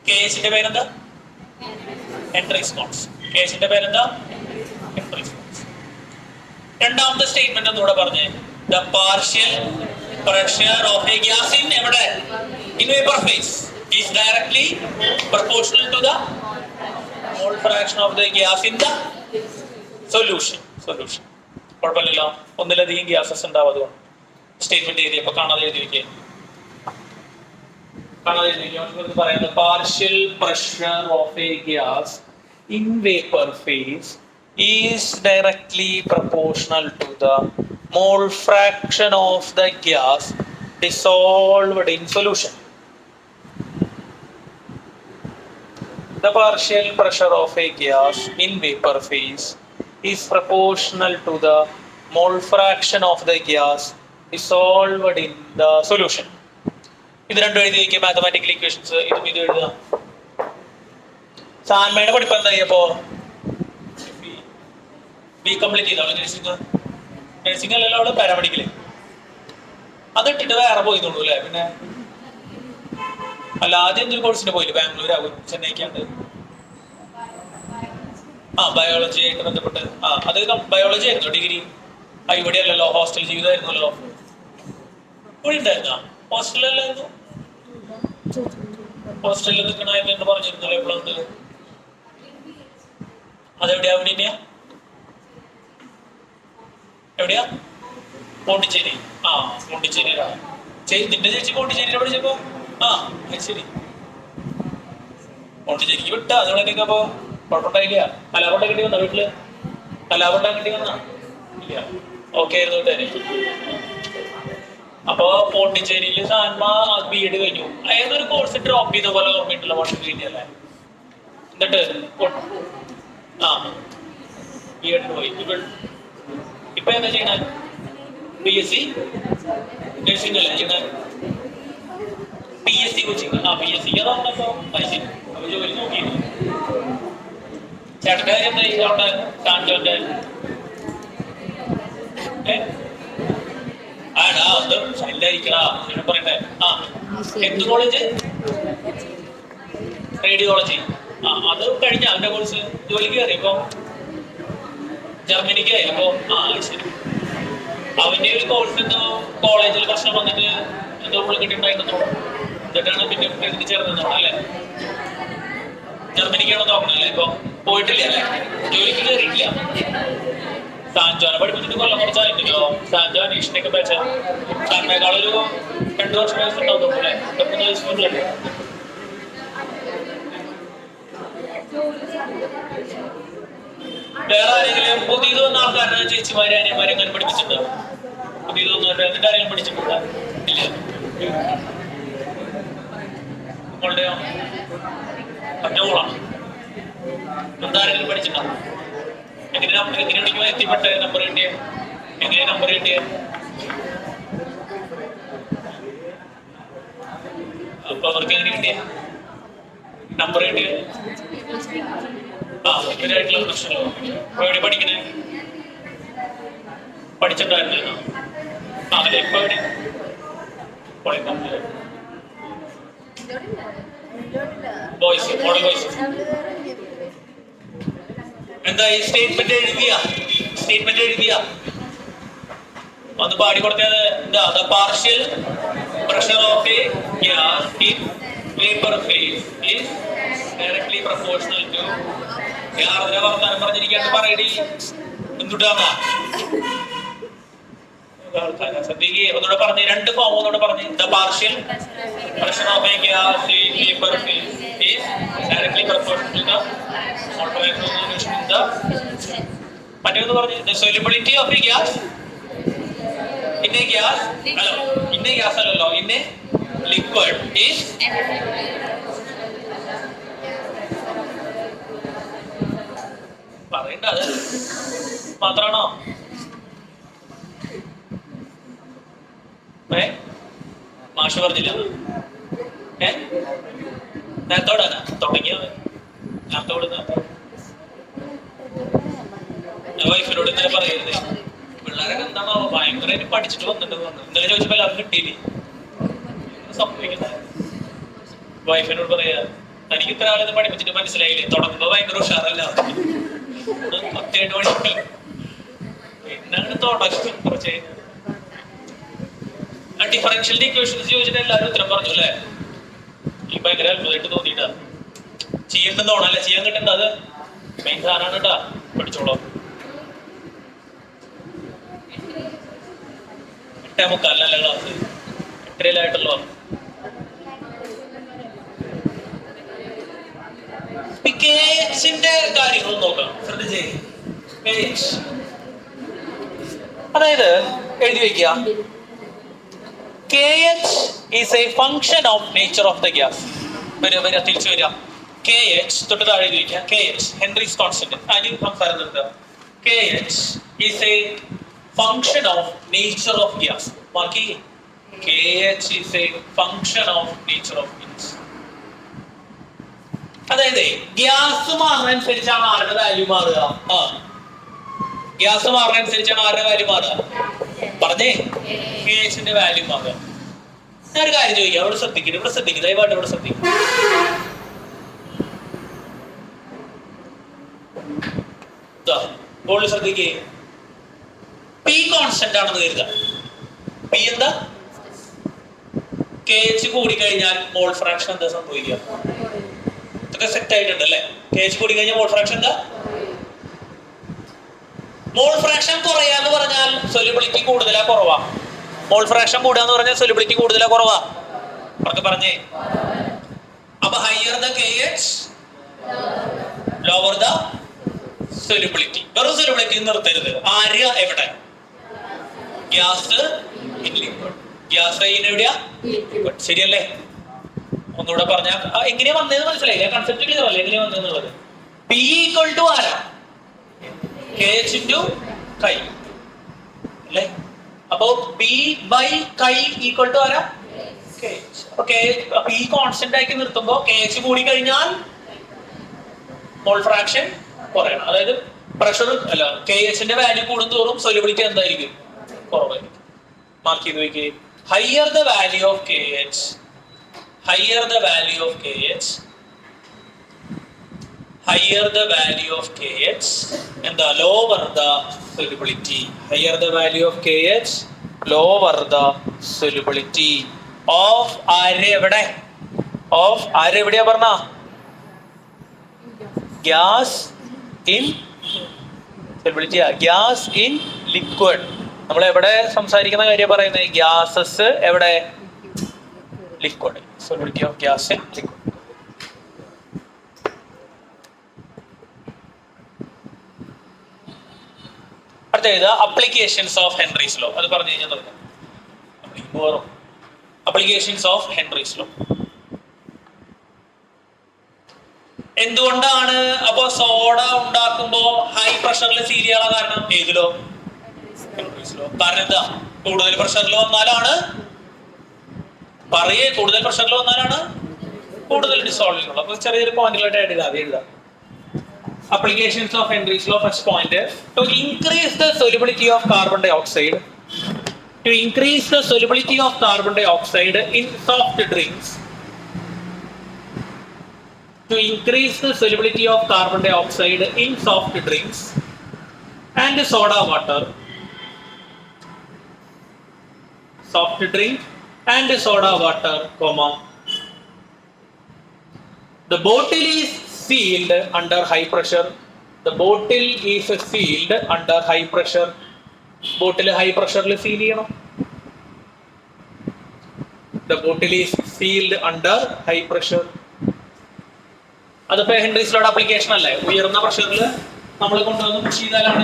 KH ന്റെ പേരെന്താ? Henry response. KH ന്റെ പേരെന്താ? Henry response. രണ്ടാമത്തെ statement ഒന്നുകൂടെ പറഞ്ഞേ. The partial pressure of a gas in എവിടെ? In vapor phase is directly proportional to the mole fraction of the gas in the solution. കുഴപ്പമില്ലല്ലോ, ഒന്നിലധികം ഗ്യാസസ് ഉണ്ടാവും. അതുകൊണ്ട് സ്റ്റേറ്റ്മെന്റ് എഴുതിയപ്പോ കാണാതെ എഴുതി വെക്കുക. പറയുന്നത് partial pressure of a gas in vapour phase is directly proportional to the mole fraction of the gas dissolved in solution. The partial pressure of a gas in vapor phase is proportional to the mole fraction of the gas dissolved in the solution. ഇത് രണ്ടും എഴുതിയിരിക്കുക mathematical equations. ഇതും ഇത് എഴുതുക. സാൻമയുടെ പഠിപ്പ് എന്താ ചെയ്യപ്പോ? B complete ചെയ്തോ? Nursing അല്ലല്ലോ അവള്, പാരാമെഡിക്കല്. അത് ഇട്ടിട്ട് വേറെ പോയിന്നുള്ളൂ അല്ലേ? പിന്നെ അല്ല, ആദ്യം എന്തൊരു കോഴ്സിന് പോയില്ല, ബാംഗ്ലൂരാകും ചെന്നൈക്കാണ്ട്. ബയോളജി ആയിട്ട് ബന്ധപ്പെട്ട്. അത് ബയോളജി ആയിരുന്നു ഡിഗ്രി. ഇവിടെ അല്ലല്ലോ, ഹോസ്റ്റൽ ജീവിതമായിരുന്നല്ലോ. ഇവിടെ ഉണ്ടായിരുന്നോ? ഹോസ്റ്റലല്ലായിരുന്നു? ഹോസ്റ്റലിൽ നിൽക്കണമെന്ന് പറഞ്ഞിരുന്നല്ലോ എപ്പോഴും. അതെവിടെയാ? എവിടെയാ? പോണ്ടിച്ചേരി. പോണ്ടിച്ചേരിയിലാ. നിന്റെ ചേച്ചി പോണ്ടിച്ചേരിയിലെ പഠിച്ചപ്പോ? ശരി, പോണ്ടിച്ചേരിക്ക് വിട്ടാ അതുകൊണ്ടൊക്കെ. അപ്പൊ കുഴപ്പമുണ്ടായില്ല? കലാപം ഉണ്ടാക്കേണ്ടി വന്നാ വീട്ടില്? കലാപം ഉണ്ടാക്കേണ്ടി വന്നാ? ഇല്ല, ഓക്കെ ആയിരുന്നു തന്നെ. അപ്പൊ പോണ്ടിച്ചേരിയില് സാൻമ BEd കഴിഞ്ഞു. ഏതൊരു കോഴ്സ് ഡ്രോപ്പ് ചെയ്ത പോലെ ഓർമ്മയിട്ടുള്ള വൺ കഴിഞ്ഞല്ലേ? എന്നിട്ട് BEd പോയി. ഇപ്പൊ എന്താ ചെയ്യണ? PSC നഴ്സിംഗ് അല്ലേ ചെയ്യണ? PSC coaching. PSC അതാണപ്പോ. ശരി, അപ്പൊ ജോലി നോക്കിയിരുന്നു. ചേട്ടന്റെ കാര്യം എന്താ അവിടെ കാഞ്ചോന്റെ? അത് സൈലായിരിക്കണ പറയട്ടെ. എന്ത് കോളേജ്? റേഡിയോളജി. അത് കഴിഞ്ഞ അവന്റെ കോഴ്സ് ജോലിക്ക് കയറി. ഇപ്പൊ ജർമ്മനിക്ക് അപ്പോ ശരി. അവന്റെ ഒരു കോഴ്സ് എന്തോ കോളേജിൽ പ്രശ്നം വന്നിട്ട് എന്തോ കിട്ടിയിട്ടുണ്ടായിരുന്നു. എന്നിട്ടാണ് പിന്നെ ഇതിന് ചേർന്നോ അല്ലെ? ജർമ്മനിക്കാണോ നോക്കണല്ലേ? ഇപ്പൊ പോയിട്ടില്ല അല്ലെ? ജോലിക്ക് കയറിയിട്ടില്ല. സാൻജോനെ പഠിപ്പിച്ചിട്ട് കൊല്ലം കുറച്ചായിട്ടില്ലോ. സാൻജോ അനീഷിനൊക്കെ വെച്ച സാറിനേക്കാളൊരു 2 വർഷം വയസ്സുണ്ടാവും അല്ലേ? 3 വയസ്സുള്ളല്ലേ? വേറെ ആരെങ്കിലും പുതിയത് വന്ന ആൾക്കാരുടെ ചേച്ചിമാരെ അനിയന്മാരെ അങ്ങനെ പഠിപ്പിച്ചിട്ടുണ്ടോ? പുതിയത് വന്നവരുടെ എന്നിട്ട് ആരെങ്കിലും പഠിച്ചിട്ടുണ്ടോ? ഇല്ല. നിങ്ങളുടെയോ? ഒറ്റമോളാണ്. എന്താരെങ്കിലും പഠിച്ചിട്ടുണ്ടോ? എങ്ങനെയാണ് എത്തിപ്പെട്ട നമ്പർ കിട്ടിയ? എങ്ങനെയാ നമ്പർ കിട്ടിയ? അപ്പൊ അവർക്ക് എങ്ങനെ കിട്ടിയ നമ്പർ കിട്ടിയ? ഇവരായിട്ടുള്ള പ്രശ്നമല്ലോ. എവിടെ പഠിക്കണേ? പഠിച്ചിട്ടുണ്ടായിരുന്നു. അതെ, ഇപ്പൊ എവിടെ? Boys, model boys. എന്താ ഈ സ്റ്റേറ്റ്മെന്റ് എഴുതിയ ഒന്ന് പാടിക്കൊടുത്തത് എന്താ? The partial pressure of a gas in vapour phase is directly proportional to. യാതൊരു വർത്താനം പറഞ്ഞിരിക്കാണ്ട് പറയടി. എന്തുട്ടാന്നാ ഒന്നുകൂടെ പറഞ്ഞ്, 2 ഫോം ഒന്നുകൂടെ പറഞ്ഞ്. The partial pressure of a gas in vapour phase is directly proportional to the മറ്റേന്ന് പറഞ്ഞു. The solubility of a gas in a gas അല്ലല്ലോ, ഇൻ എ liquid is പറയണ്ട അത് മാത്രാണോ? മാഷ് പറഞ്ഞില്ല നേരത്തോടാണ് തുടങ്ങിയ നേരത്തോട് വൈഫിനോട് ഇന്നലെ പറയരുതേ പിള്ളേരൊക്കെ എന്താണോ ഭയങ്കരമായിട്ട് പഠിച്ചിട്ട് വന്നിട്ടുണ്ടെന്ന് പറഞ്ഞു. ഇന്നലെ ചോദിച്ചപ്പോൾ എല്ലാവരും കിട്ടിയില്ലേ സംഭവിക്കുന്നത്. വൈഫിനോട് പറയാ തനിക്ക് ഇത്ര ആളത് പഠിപ്പിച്ചിട്ട് മനസ്സിലായില്ലേ, തുടങ്ങുമ്പോ ഭയങ്കര ഉഷാറല്ല ഒറ്റയായിട്ട് പഠിക്കില്ല പിന്നാണ് തുടക്കം കുറച്ച് ഡിഫറൻഷ്യൽ ഇക്വേഷൻസ് ചോദിച്ചിട്ട് എല്ലാവരും ഉത്തരം പറഞ്ഞു അല്ലേ. ഈ ഭയങ്കര അത്ഭുതമായിട്ട് തോന്നിയിട്ടാ ചെയ്യേണ്ടെന്ന് തോന്നല്ലേ, ചെയ്യാൻ കിട്ടണ്ട അത് മെയിൻ സാധനമാണ് കേട്ടാ, പഠിച്ചോളാം. 8:45 ക്ലാസ് 8:00 കാര്യങ്ങൾ നോക്കാം. ശ്രദ്ധിച്ചേ, അതായത് എഴുതി വെക്കുക KH is a function of nature of the gas. തിരിച്ചു വരിക. KH തൊട്ട് താഴെ എഴുതി വെക്കുക. KH Henry's constant. അതിന് സംസാരം നിർത്തുക. KH is a function of nature of gas. ബാക്കി KH is a function of nature of gas. അതായത് ഗ്യാസ് മാറുന്നതനുസരിച്ചാണ് ആരുടെ വാല്യൂ മാറുക? ഗ്യാസ് മാറുന്നതനുസരിച്ചാണ് ആരുടെ വാല്യൂ മാറുക? പറഞ്ഞേ, KHന്റെ വാല്യൂ മാറുക. ഞാനൊരു കാര്യം ചോദിക്കാം, ഇവിടെ ശ്രദ്ധിക്കുന്നത്, ഇവിടെ ശ്രദ്ധിക്കുന്നത്, ദയവായിട്ട് ഇവിടെ ശ്രദ്ധിക്കും. ബോർഡിൽ ശ്രദ്ധിക്കേ, P കോൺസ്റ്റന്റ് ആണെന്ന് കരുതുക. P എന്താ? KH കൂടിക്കഴിഞ്ഞാൽ മോൾ ഫ്രാക്ഷൻ എന്താ സംഭവിക്കുക? ഇതൊക്കെ സെറ്റ് ആയിട്ടുണ്ട് അല്ലേ? KH കൂടിക്കഴിഞ്ഞാൽ മോൾ ഫ്രാക്ഷൻ എന്താ? മോൾ ഫ്രാക്ഷൻ കുറയാന്ന് പറഞ്ഞാൽ സൊല്യൂബിലിറ്റി കൂടുതലാ കുറവാ? മോൾ ഫ്രാക്ഷൻ കൂടുക പറഞ്ഞാൽ സൊല്യൂബിലിറ്റി കൂടുതലാ കുറവാ? അവർക്ക് പറഞ്ഞേ. അപ്പൊ higher the KH lower the solubility. വെറും സൊല്യൂബിലിറ്റി നിർത്തരുത്. ആര്യ എവിടെ? Gas in liquid. ഗ്യാസ് എവിടെയാ? ലിക്വിഡ്. ശരിയല്ലേ? ഒന്നുകൂടെ പറഞ്ഞാൽ എങ്ങനെയാ വന്നതെന്ന് മനസ്സിലായില്ലേ? കൺസെപ്റ്റ് ക്ലിയർ അല്ലേ എങ്ങനെയാ വന്നതെന്നുള്ളത്? P ഈക്വൽ ടു ആരാ? KH into chi അല്ലേ? അപ്പോ P by chi equal to ആരാ? KH. അപ്പൊ P കോൺസ്റ്റന്റ് ആക്കി നിർത്തുമ്പോ KH കൂടി കഴിഞ്ഞാൽ മോൾ ഫ്രാക്ഷൻ കുറയണം. അതായത് പ്രഷർ അല്ല, KHന്റെ വാല്യൂ കൂടുന്തോറും സൊല്യൂബിലിറ്റി എന്തായിരിക്കും? കുറവായിരിക്കും. മാർക്ക് ചെയ്ത് വെക്കേ. Higher the value of KH, higher the value of KH, higher the value of KH and the lower the solubility. Higher the value of KH, lower the solubility of എവിടെ? Of എവിടെയാ പറഞ്ഞ? Gas in solubility, gas in liquid. നമ്മൾ എവിടെ സംസാരിക്കുന്ന കാര്യം പറയുന്നത്? Gases എവിടെ? Liquid. Solubility of gas in liquid. അടുത്തത് അപ്ലിക്കേഷൻസ് ഓഫ് ഹെൻറീസ് ലോ. അത് പറഞ്ഞു കഴിഞ്ഞാൽ തുടങ്ങാം. Applications of Henry's law. എന്തുകൊണ്ടാണ് അപ്പൊ സോഡ ഉണ്ടാക്കുമ്പോ ഹൈ പ്രഷറിൽ സീൽ ചെയ്യാനുള്ള കാരണം? ഏതിലോ? Henry's law. കാരണം എന്താ? കൂടുതൽ പ്രഷറിൽ വന്നാലാണ് പറയേ, കൂടുതൽ പ്രഷറിൽ വന്നാലാണ് കൂടുതൽ ഡിസോൾവിംഗ് ഉള്ളത്. അപ്പൊ ചെറിയൊരു പോയിന്റുകളായിട്ട് ആഡ് ചെയ്താൽ എഴുതാം. Applications of Henry's law. First point, to increase the solubility of carbon dioxide, to increase the solubility of carbon dioxide in soft drinks, to increase the solubility of carbon dioxide in soft drinks and soda water, soft drink and soda water, comma, the bottle is sealed under high pressure. The bottle is sealed under high pressure. Bottle high pressure le seal ചെയ്യണം. The bottle is sealed under high pressure. അതിപ്പോ Henry's ലോയുടെ application അല്ലേ? ഉയർന്ന പ്രഷറിൽ നമ്മൾ കൊണ്ടുവന്ന് push ചെയ്താലാണ്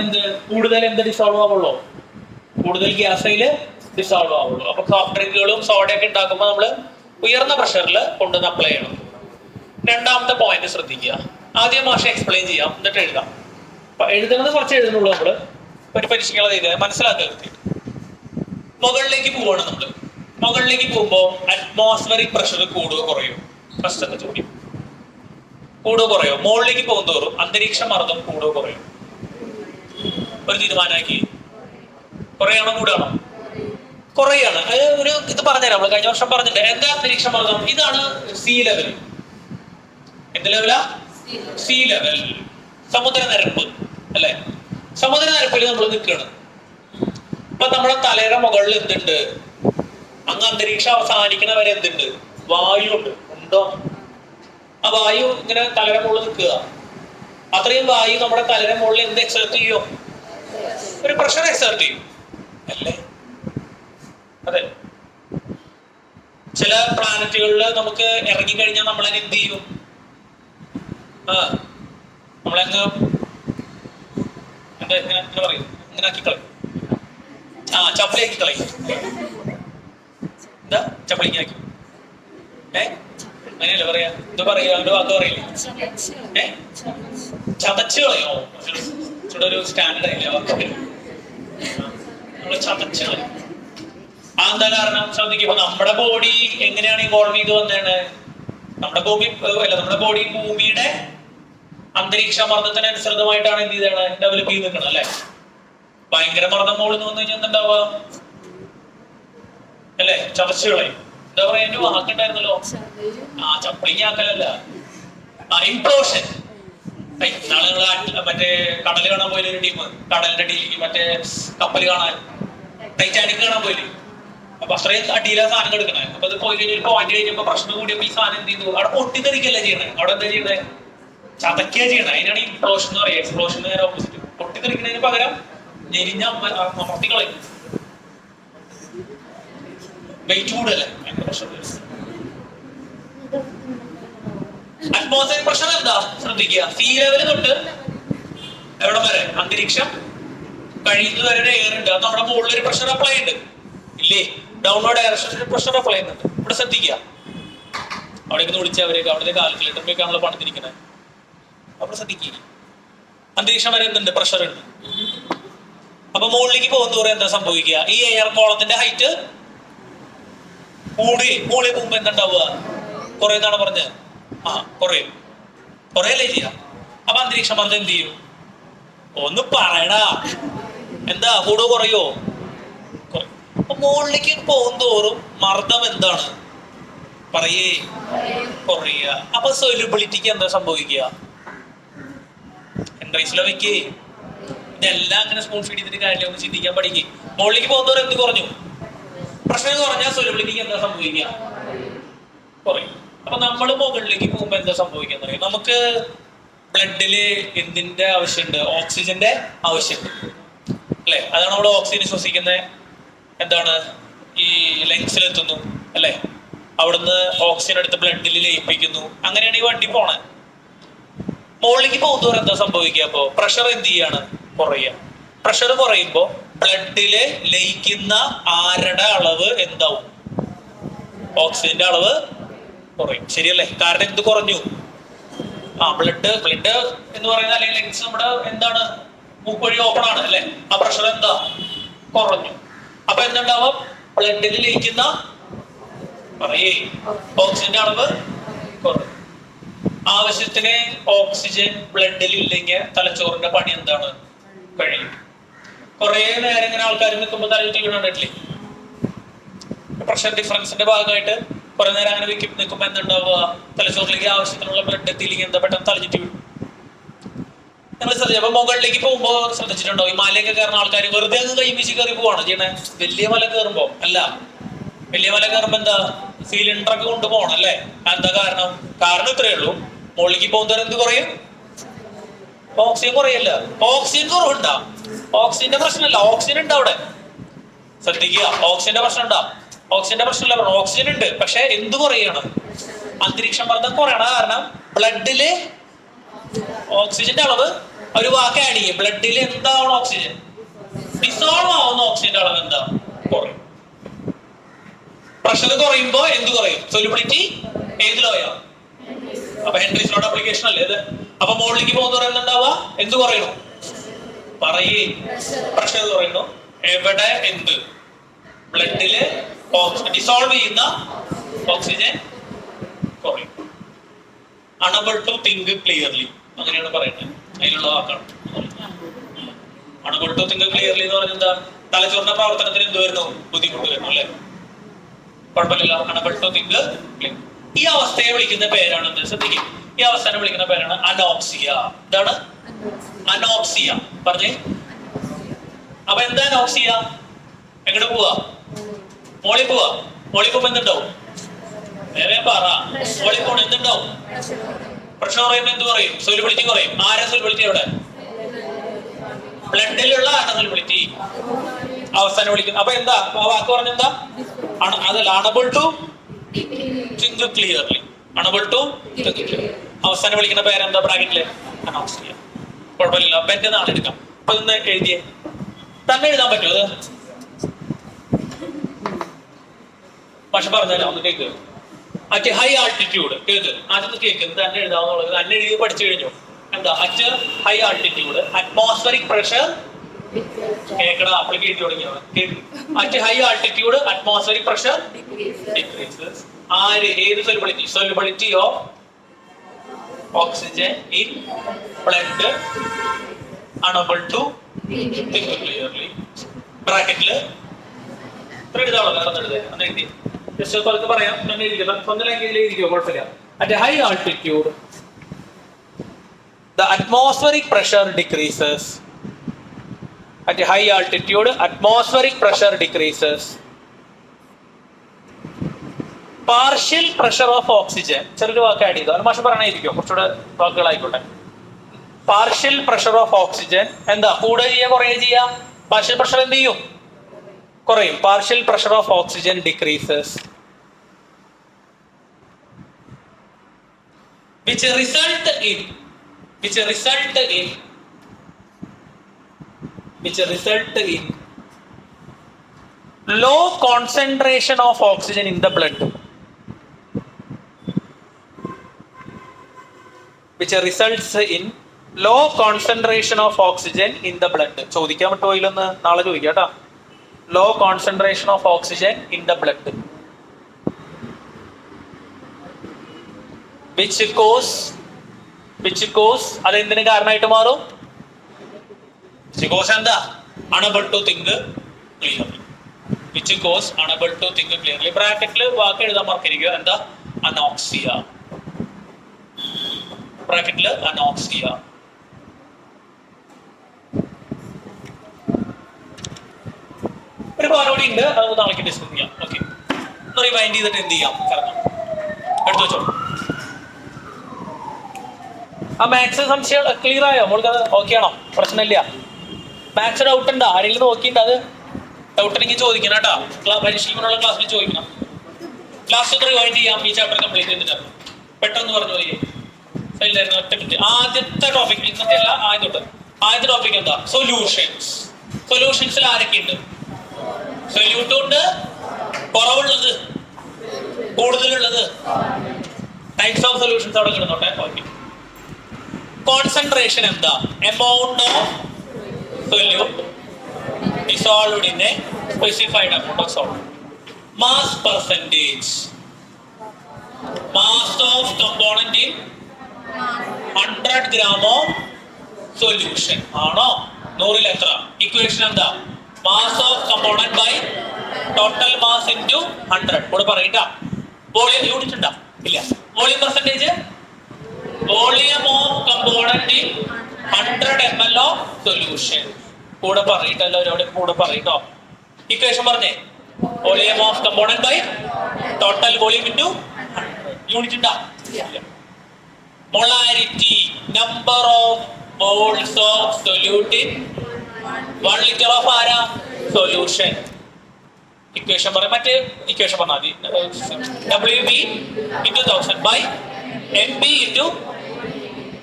എന്ത് dissolve ആവുള്ളൂ? കൂടുതൽ ഗ്യാസയില് ഡിസോൾവ് ആവുള്ളൂ. അപ്പൊ സോഫ്റ്റ് ഡ്രിങ്കുകളും സോഡയൊക്കെ ഉണ്ടാക്കുമ്പോൾ നമ്മൾ ഉയർന്ന പ്രഷറിൽ കൊണ്ടുവന്ന് അപ്ലൈ ചെയ്യണം. രണ്ടാമത്തെ പോയിന്റ് ശ്രദ്ധിക്കുക. ആദ്യം മാഷ എക്സ്പ്ലെയിൻ ചെയ്യാം, എന്നിട്ട് എഴുതാം. എഴുതുന്നത് കുറച്ച് എഴുതുന്നുള്ളൂ. നമ്മള് ഒരു പരീക്ഷകളെ ചെയ്ത് മനസ്സിലാക്കുക. മുകളിലേക്ക് പോവാണ് നമ്മള്. മുകളിലേക്ക് പോകുമ്പോൾ അറ്റ്മോസ്ഫറിക് പ്രഷർ കൂടുകയോ കുറയോ? ഫസ്റ്റ് ചോദ്യം, കൂടുകയോ കുറയോ? മുകളിലേക്ക് പോകും തോറും അന്തരീക്ഷ മർദ്ദം കൂടുകയോ കുറയോ? ഒരു തീരുമാനമാക്കി. കുറയാണോ കൂടാണോ? കുറയാണ്. ഒരു ഇത് പറഞ്ഞുതരാം. നമ്മള് കഴിഞ്ഞ വർഷം പറഞ്ഞിട്ട് എന്താ അന്തരീക്ഷ മർദ്ദം? ഇതാണ് സീ ലെവൽ. എന്ത് ലെവലാ? സീ ലെവൽ, സമുദ്രനിരപ്പ് അല്ലെ? സമുദ്രനിരപ്പിൽ നമ്മൾ നിൽക്കുകയാണ്. അപ്പൊ നമ്മുടെ തലയുടെ മുകളിൽ എന്തുണ്ട്? അങ്ങ് അന്തരീക്ഷം അവസാനിക്കണ വരെ എന്തുണ്ട്? വായു ഉണ്ട്. ഉണ്ടോ? ആ വായു ഇങ്ങനെ തലയുടെ മുകളിൽ നിൽക്കുക. അത്രയും വായു നമ്മുടെ തലയുടെ മുകളിൽ എന്ത് എക്സേർട്ട് ചെയ്യും? ഒരു പ്രഷർ എക്സേർട്ട് ചെയ്യും അല്ലേ? അതെ. ചില പ്ലാനറ്റുകളിൽ നമുക്ക് ഇറങ്ങിക്കഴിഞ്ഞാൽ നമ്മളെ എന്ത് ചെയ്യും? നമ്മളെങ്ങ് എന്താ ഇങ്ങനെ പറയും, ഇങ്ങനെ ആക്കി കളയും. ചപ്പലിയാക്കി കളയും. എന്താ ചപ്പലിങ്ങാക്കി? അങ്ങനെയല്ലേ പറയാ? എന്താ പറയാ? അവന്റെ വാക്ക് പറയില്ലേ? ചതച്ച് കളയോ? ഇവിടെ ഒരു സ്റ്റാൻഡേർഡ് ആയില്ലേ വാക്ക്? നമ്മള് ചതച്ച് കളയും. എന്താ കാരണം? ശ്രദ്ധിക്കുമ്പോ നമ്മുടെ ബോഡി എങ്ങനെയാണ് ഇവോൾവ് ചെയ്ത് വന്നതാണ്? നമ്മുടെ ബോഡി ഭൂമിയുടെ അന്തരീക്ഷ മർദ്ദത്തിന് അനുസൃതമായിട്ടാണ് എന്ത് ചെയ്താണ് ഡെവലപ്പ് ചെയ്ത് നിൽക്കണം അല്ലെ? ഭയങ്കര മർദ്ദം മുകളിൽ നിന്ന് വന്നു കഴിഞ്ഞാൽ എന്തുണ്ടാവുക അല്ലെ? ചതച്ചുകളയും. എന്താ പറയാ? എന്റെ വാക്കുണ്ടായിരുന്നല്ലോ, ചപ്പിളിങ്ങാക്കലല്ല, ഇംപ്ലോഷൻ. നാളെ മറ്റേ കടല് കാണാൻ പോയില്ലേ ഒരു ടീം? കടലിന്റെ അടിയിലേക്ക് മറ്റേ കപ്പൽ കാണാൻ, ടൈറ്റാനിക് കാണാൻ പോയില്ലേ? അപ്പൊ അത്രയും അടിയിലാ സാധനം എടുക്കണേ. അപ്പൊ അത് പോയി കഴിഞ്ഞ ഒരു പോയിന്റ് കഴിഞ്ഞപ്പോ പ്രശ്നം കൂടിയപ്പോ ഈ സാധനം എന്ത് ചെയ്തു? അവിടെ പൊട്ടിത്തെറിക്കല്ല ചെയ്യണേ. അവിടെ എന്താ ചെയ്യണേ? ചതക്കുക ചെയ്യണേ. അതിനാണ് ഇംപ്ലോഷൻ എന്ന് പറയുക. എക്സ്പ്ലോഷൻ നേരെ ഓപ്പോസിറ്റ്. പൊട്ടിത്തെറിക്കുന്നതിന് പകരം ഞെരിഞ്ഞ അമർത്തിക്കളയും. വെയിറ്റ് കൂടല്ലേ? അറ്റ്മോസ്ഫിയറിക് പ്രഷർ എന്താ? ശ്രദ്ധിക്കുക. സീ ലെവൽ തൊട്ട് എവിടെ വരെ? അന്തരീക്ഷം കഴിയുന്നത് വരെ എയർ ഉണ്ട്. അത് നമ്മുടെ മുകളിൽ ഒരു പ്രഷർ അപ്ലൈ ഉണ്ട് ഇല്ലേ? ഡൗൺവേർഡ് ഡയറക്ഷനിൽ പ്രഷർ അപ്ലൈ ചെയ്യുന്നുണ്ട്. ഇവിടെ ശ്രദ്ധിക്കുക. അവിടേക്ക് വിളിച്ചവരേക്ക് അവിടുത്തെ കാൽക്കുലേറ്ററിലേക്കാണല്ലോ പണിതിരിക്കുന്നത്. അവിടെ ശ്രദ്ധിക്കുക. അന്തരീക്ഷം വരെ എന്തുണ്ട്? പ്രഷർ ഉണ്ട്. അപ്പൊ മുകളിലേക്ക് പോകുന്നതോറും എന്താ സംഭവിക്കുക? ഈ എയർ കോളത്തിന്റെ ഹൈറ്റ് മുകളിൽ പോകുമ്പോ എന്തുണ്ടാവുക? കുറയുന്നാണ് പറഞ്ഞത്. കുറയും. കുറയല്ലേ ചെയ്യാം. അപ്പൊ അന്തരീക്ഷ മർദ്ദം എന്ത് ചെയ്യും? ഒന്ന് പറയടാ. എന്താ കൂടുകയോ കുറയോ? അപ്പൊ മുകളിലേക്ക് പോകുന്തോറും മർദ്ദം എന്താണ്? പറയേ, കുറയുക. അപ്പൊ സൊല്യൂബിലിറ്റിക്ക് എന്താ സംഭവിക്കുക? എൻട്രീസിലോ വെക്കേ. ഇതെല്ലാം അങ്ങനെ സ്പൂൺ ഫീഡ് ചെയ്തിട്ട് കാര്യമില്ല. ഒന്ന് ചിന്തിക്കാൻ പഠിക്കേ. മുകളിലേക്ക് പോകുന്നവർ എന്ത് കുറഞ്ഞു? പ്രഷർ കുറഞ്ഞാൽ സൊല്യൂബിലിറ്റിക്ക് എന്താ സംഭവിക്കുക? കുറയും. അപ്പൊ നമ്മൾ മുകളിലേക്ക് പോകുമ്പോ എന്താ സംഭവിക്കാന്ന് പറയും? നമുക്ക് ബ്ലഡില് എന്തിന്റെ ആവശ്യമുണ്ട്? ഓക്സിജന്റെ ആവശ്യമുണ്ട് അല്ലെ? അതാണ് നമ്മൾ ഓക്സിജൻ ശ്വസിക്കുന്നത്. എന്താണ്? ഈ ലങ്സിലെത്തുന്നു അല്ലെ? അവിടുന്ന് ഓക്സിജൻ എടുത്ത് ബ്ലഡിൽ ലയിപ്പിക്കുന്നു. അങ്ങനെയാണ് ഈ വണ്ടി പോണേ. മുകളിലേക്ക് പോകുന്നവർ എന്താ സംഭവിക്കുക? അപ്പോ പ്രഷർ എന്ത് ചെയ്യാണ്? കുറയുക. പ്രഷർ കുറയുമ്പോ ബ്ലഡില് ലയിക്കുന്ന ആരുടെ അളവ് എന്താവും? ഓക്സിജന്റെ അളവ് കുറയും. ശരിയല്ലേ? കാരണം എന്ത് കുറഞ്ഞു? ബ്ലഡ് എന്ന് പറയുന്നത് അല്ലെങ്കിൽ ലെങ്സ് നമ്മുടെ എന്താണ്? മൂക്ക് വഴി ഓപ്പൺ ആണ് അല്ലെ? ആ പ്രഷർ എന്താ? കുറഞ്ഞു. അപ്പൊ എന്തുണ്ടാവും? ബ്ലഡിൽ ലയിക്കുന്ന ഓക്സിജന്റെ അളവ് കുറഞ്ഞു. ആവശ്യത്തിന് ഓക്സിജൻ ബ്ലഡിൽ ഇല്ലെങ്കിൽ തലച്ചോറിന്റെ പണി എന്താണ്? കഴിയും. കുറെ നേരം ഇങ്ങനെ ആൾക്കാർ നിൽക്കുമ്പോൾ തലചുറ്റി വീണിട്ടില്ലേ? പ്രഷർ ഡിഫറൻസിന്റെ ഭാഗമായിട്ട് കുറെ നേരം അങ്ങനെ നിൽക്കുമ്പോൾ എന്തുണ്ടാവുക? തലച്ചോറിലേക്ക് ആവശ്യത്തിനുള്ള ബ്ലഡ് എത്തിയില്ലെങ്കിൽ എന്താ പെട്ടെന്ന് തലചുറ്റി വീഴും. നിങ്ങൾ ശ്രദ്ധിച്ചു. അപ്പൊ മുകളിലേക്ക് പോകുമ്പോ ശ്രദ്ധിച്ചിട്ടുണ്ടോ? ഈ മലയൊക്കെ കയറുന്ന ആൾക്കാർ വെറുതെ അങ്ങ് കൈവീശി കയറി പോവാണ് ചെയ്യണേ. വലിയ മല കയറുമ്പോ അല്ല. വലിയ മല കയറുമ്പോ എന്താ? സിലിണ്ടറൊക്കെ കൊണ്ടുപോകണം അല്ലേ? എന്താ കാരണം? കാരണം ഇത്രയേ ഉള്ളൂ. മുകളിലേക്ക് പോകുന്നവരെ എന്ത് കുറയും? ഓക്സിജൻ കുറയല്ല. ഓക്സിജൻ കുറവുണ്ടാ? ഓക്സിജന്റെ പ്രശ്നമല്ല, ഓക്സിജൻ ഉണ്ട് അവിടെ. ശ്രദ്ധിക്കുക. ഓക്സിജന്റെ പ്രശ്നം ഉണ്ടാ? ഓക്സിജന്റെ പ്രശ്നമല്ല. ഓക്സിജൻ ഉണ്ട്. പക്ഷെ എന്ത് കുറയാണ്? അന്തരീക്ഷ മർദ്ദം കുറയണ കാരണം ബ്ലഡില് ഓക്സിജന്റെ അളവ് ഒരു വാക്ക് ആഡ് ചെയ്യും. ബ്ലഡിൽ എന്താവണം? ഓക്സിജൻ ഡിസോൾവ് ആവുന്ന ഓക്സിജന്റെ അളവ് എന്താ? കുറയും. പ്രഷർ കുറയുമ്പോ എന്ത് കുറയും? സൊല്യൂബിലിറ്റി ഏത് ലോയാ? അപ്പൊ ഹെൻറീസ് ലോയുടെ അപ്ലിക്കേഷൻ അല്ലേ ഇത്? അപ്പൊ മുകളിലേക്ക് പോകുന്ന എന്തുണ്ടാവുക? എന്ത് കുറയണു? പറയേ. പ്രഷർ കുറയണു. എവിടെ? എന്ത്? ബ്ലഡില് ഡിസോൾവ് ചെയ്യുന്ന ഓക്സിജൻ കുറയും. അണബിൾ ടു തിങ്ക് ക്ലിയർലി, അങ്ങനെയാണ് പറയുന്നത്. അതിലുള്ള വാക്കാണ് അണബിൾ ടു തിങ്ക് ക്ലിയർലി എന്ന് പറഞ്ഞാൽ എന്താ? തലച്ചോറിന്റെ പ്രവർത്തനത്തിന് എന്ത് വരുന്നു? ബുദ്ധിമുട്ട് വരുന്നു അല്ലെ? കുഴപ്പമില്ലല്ലോ. Unable to think clear. ഈ അവസ്ഥയെ വിളിക്കുന്ന പേരാണ് എന്ത്? ശ്രദ്ധിക്കും. ഈ അവസ്ഥയെ വിളിക്കുന്ന പേരാണ് അനോക്സിയ. എന്താണ് അനോക്സിയ? പറഞ്ഞേ. അപ്പൊ എന്താ അനോക്സിയ? എങ്ങോട്ട് പോവാ? മോളി പോവാ. മോളി പോകുമ്പോ എന്തുണ്ടാവും? വേറെ പറ. മോളി പോണ എന്തുണ്ടാവും? പ്രഷർ കുറയുമ്പോ എന്ത് കുറയും? സൊല്യൂബിലിറ്റി കുറയും. ആരാ സൊല്യൂബിലിറ്റി? എവിടെ? ബ്ലഡിലുള്ള സൊല്യൂബിലിറ്റി അവസാനം വിളിക്കും. അപ്പൊ എന്താ ആ വാക്ക് പറഞ്ഞെന്താ? അതല്ല, unable to think clearly. Unable to think clear. അവസാനം വിളിക്കുന്ന പേരെന്താ? ബ്രാക്കറ്റില് അനോക്സിയ. കുഴപ്പമില്ല. അപ്പൊ എന്റെ നാളെ എടുക്കാം. അപ്പൊ ഇന്ന് എഴുതിയേ. തന്നെ എഴുതാൻ പറ്റുമോ അത്? പക്ഷെ പറഞ്ഞാലോ ഒന്ന് cake. At high altitude cake. ആദ്യം കേക്ക്. തന്നെ എഴുതാവുന്നുള്ളത് തന്നെ എഴുതി പഠിച്ചു കഴിഞ്ഞു. എന്താ? At high altitude atmospheric pressure. കേക്കടാ, അപ്ലിക്കേറ്റ് തുടങ്ങിയവ. At high altitude atmospheric pressure decreases. ആര്? ഏത് solubility? Solubility of oxygen in blood unable to think clearly. ബ്രാക്കറ്റില് എഴുതാവോ? വേറെ എഴുതി ജസ്റ്റ് പുറത്ത് പറയാം. തന്നെ എഴുതിക്കാം. സ്വന്തം ലാംഗ്വേജിൽ എഴുതിക്കോ, കുഴപ്പമില്ല. At high altitude the atmospheric pressure decreases. At high altitude atmospheric pressure decreases. Partial pressure of oxygen. ചെറിയൊരു വാക്ക് ആഡ് ചെയ്തോ. മാഷ് പറയണായിരിക്കും, കുറച്ചുകൂടെ വാക്കുകളായിക്കോട്ടെ. പാർഷ്യൽ പ്രഷർ ഓഫ് ഓക്സിജൻ എന്താ? കൂടുക ചെയ്യുക, കുറയുക ചെയ്യുക? പാർഷ്യൽ പ്രഷർ എന്ത് ചെയ്യും? കുറയും. Partial pressure of oxygen decreases. which result in low concentration of oxygen in the blood. Which results in low concentration of oxygen in the blood. ചോദിക്കാൻ പറ്റുമോ? നാളെ ചോദിക്കാം കേട്ടോ. low concentration of oxygen in the blood. which cause അത് എന്തിനു കാരണമായിട്ട് മാറും? എന്താ? unable to think clearly. which cause unable to think clearly. ബ്രാക്കറ്റിൽ വാക്ക് എഴുതാൻ മറക്കരുത്. എന്താ? അനോക്സിയ. ബ്രാക്കറ്റിൽ അനോക്സിയ. ഒരു പാലോടി ഉണ്ട്, അത് നാളേക്ക് ഡിസ്കസ് ചെയ്യാം. ഓക്കെ, റിവൈൻഡ് ചെയ്തിട്ട് എന്ത് ചെയ്യാം? കറങ്ങാം. എടുത്തു വെച്ചോ. ആ മാത്സ് സംശയം ക്ലിയർ ആയോ? നമ്മൾക്ക് അത് ഓക്കെ ആണോ? പ്രശ്നമില്ല. മാത്സ് ഡൗട്ട് ഉണ്ടോ? ആരെങ്കിലും നോക്കിയിട്ട് അത് ഡൗട്ട് ഉണ്ടെങ്കിൽ ചോദിക്കണം കേട്ടോ. പരീക്ഷയ്ക്കുള്ള ക്ലാസ്സിൽ ചോദിക്കണം. ക്ലാസ് റിവൈൻഡ് ചെയ്യാം. ഈ ചാപ്റ്റർ കംപ്ലീറ്റ് ചെയ്തിട്ട് പെട്ടെന്ന് പറഞ്ഞു പോയി. ഒറ്റ മിനിറ്റ്. ആദ്യത്തെ ടോപ്പിക്, ഇന്നത്തെ അല്ല, ആദ്യത്തെ ടോപ്പിക് എന്താ? സൊല്യൂഷൻസ്. സൊല്യൂഷൻസിൽ ആരൊക്കെയുണ്ട്? സൊല്യൂട്ടും ഉണ്ട്, കുറവുള്ളത്, കൂടുതലുള്ളത്. ടൈപ്സ് ഓഫ് സൊല്യൂഷൻസ് അവിടെ കിടന്നോട്ടെ. ഓക്കെ. കോൺസെൻട്രേഷൻ എന്താ? Amount of solute dissolved in a specified amount of salt. Mass percentage. Mass of component in 100 gram of solution. ആണോ? 100ൽ എത്ര? ഇക്വേഷൻ എന്താ? Mass of component by total mass into 100. കൂടെ പറയട്ടാ. Volume unit ഉണ്ടോ? ഇല്ല. Volume percentage? Volume of component in 100 ml of solution. കൂടെ പറയട്ടല്ലോ, അവിടെ കൂടെ പറയട്ടോ. ഇക്വേഷൻ പറഞ്ഞേ. Volume of component by total volume into 100. Unit ഉണ്ടോ? Molarity, number of moles of solute in 1 litre of ആരാ? സൊല്യൂഷൻ. ഇക്വേഷൻ പറയാം. മറ്റേ ഇക്വേഷൻ പറഞ്ഞാൽ മതി. WB into 1000 by MB into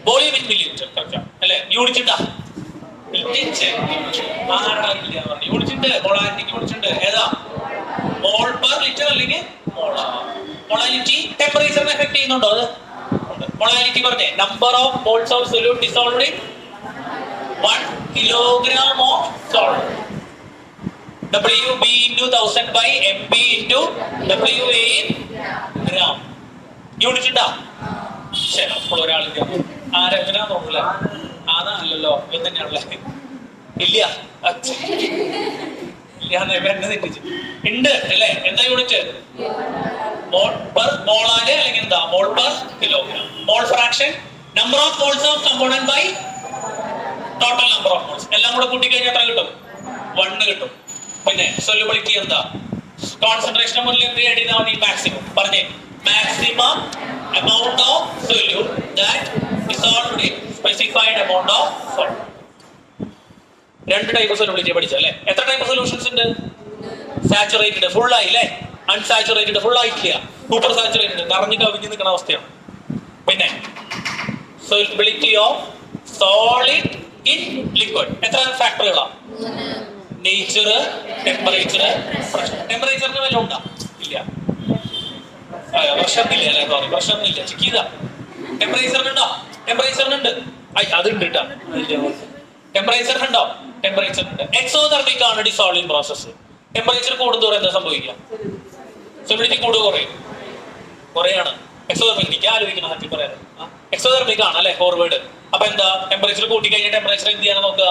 volume in millilitre. Correct അല്ലേ? യൂണിറ്റ് ഉണ്ടോ? Unit. Molarity unit ഉണ്ട്. ഏതാ? മോൾ പെർ ലിറ്റർ അല്ലെങ്കിൽ മൊളാലിറ്റി ടെമ്പറേച്ചറിനെ എഫക്ട് ചെയ്യുന്നുണ്ടോ? അത് മൊളാലിറ്റി പറഞ്ഞേ number of moles of solute dissolved in 1 kilogram of salt. WB into 1000 by MB into WA in gram. Unit ഉണ്ടാ? ശരി, അപ്പോൾ ഒരാളില്ല. ആരെങ്ങനെയാ തോന്നൂല. അല്ലല്ലോ ഇവൻ തന്നെയാണല്ലേ. ഇല്ല എന്നെ തെറ്റിച്ച് ഉണ്ട് അല്ലേ? എന്താ യൂണിറ്റ്? മോൾ പെർ മോളാല് അല്ലെങ്കിൽ എന്താ mole per kilogram. Mole fraction number of moles of component by total number of moles. എല്ലാം കൂടെ കൂട്ടി കഴിഞ്ഞാൽ എത്ര കിട്ടും? 1 കിട്ടും. പിന്നെ സൊല്യൂബിലിറ്റി എന്താ? കോൺസെൻട്രേഷൻ മുന്നിൽ എന്ത് ചെയ്താൽ മതി? മാക്സിമം പറഞ്ഞേ. Maximum amount of solute that dissolved in specified amount of salt. രണ്ട് ടൈപ്പ് സൊല്യൂബിലിറ്റി പഠിച്ചല്ലേ? എത്ര ടൈപ്പ് സൊല്യൂഷൻസ് ഉണ്ട്? സാച്ചുറേറ്റഡ് ഫുൾ ആയില്ലേ? അൺസാച്ചുറേറ്റഡ് ഫുൾ ആയിട്ടില്ല. സൂപ്പർ സാച്ചുറേറ്റഡ് നിറഞ്ഞു കവിഞ്ഞ് നിൽക്കുന്ന അവസ്ഥയാണ്. പിന്നെ solubility of solid in liquid എത്ര ഫാക്ടറുകളാണ്? Nature, temperature, pressure. ടെമ്പറേച്ചറിന് വല്ല ഉണ്ടാ? ഇല്ല. പ്രഷറിനില്ല അല്ലേ? സോറി, പ്രഷറിനില്ല. ചെക്ക് ചെയ്താ ടെമ്പറേച്ചറിനുണ്ടോ? ടെമ്പറേച്ചറിനുണ്ട്. അതുണ്ട് കേട്ടോ. ടെമ്പറേച്ചറിനുണ്ടോ? ടെമ്പറേച്ചറിനുണ്ട്. എക്സോതെർമിക് ആണ് ഡിസോൾവിംഗ് പ്രോസസ്. ടെമ്പറേച്ചർ കൂടുന്തോറും എന്താ സംഭവിക്കുക? സൊല്യൂബിലിറ്റി കൂടുക കുറയാണ്. എക്സോതെർമിക് ആലോചിക്കണം. സത്യം പറയാൻ എക്സോതെർമിക് ആണ് അല്ലെ ഫോർവേഡ്. അപ്പൊ എന്താ? ടെമ്പറേച്ചർ കൂട്ടി കഴിഞ്ഞാൽ ടെമ്പറേച്ചർ എന്ത് ചെയ്യാൻ നോക്കുക?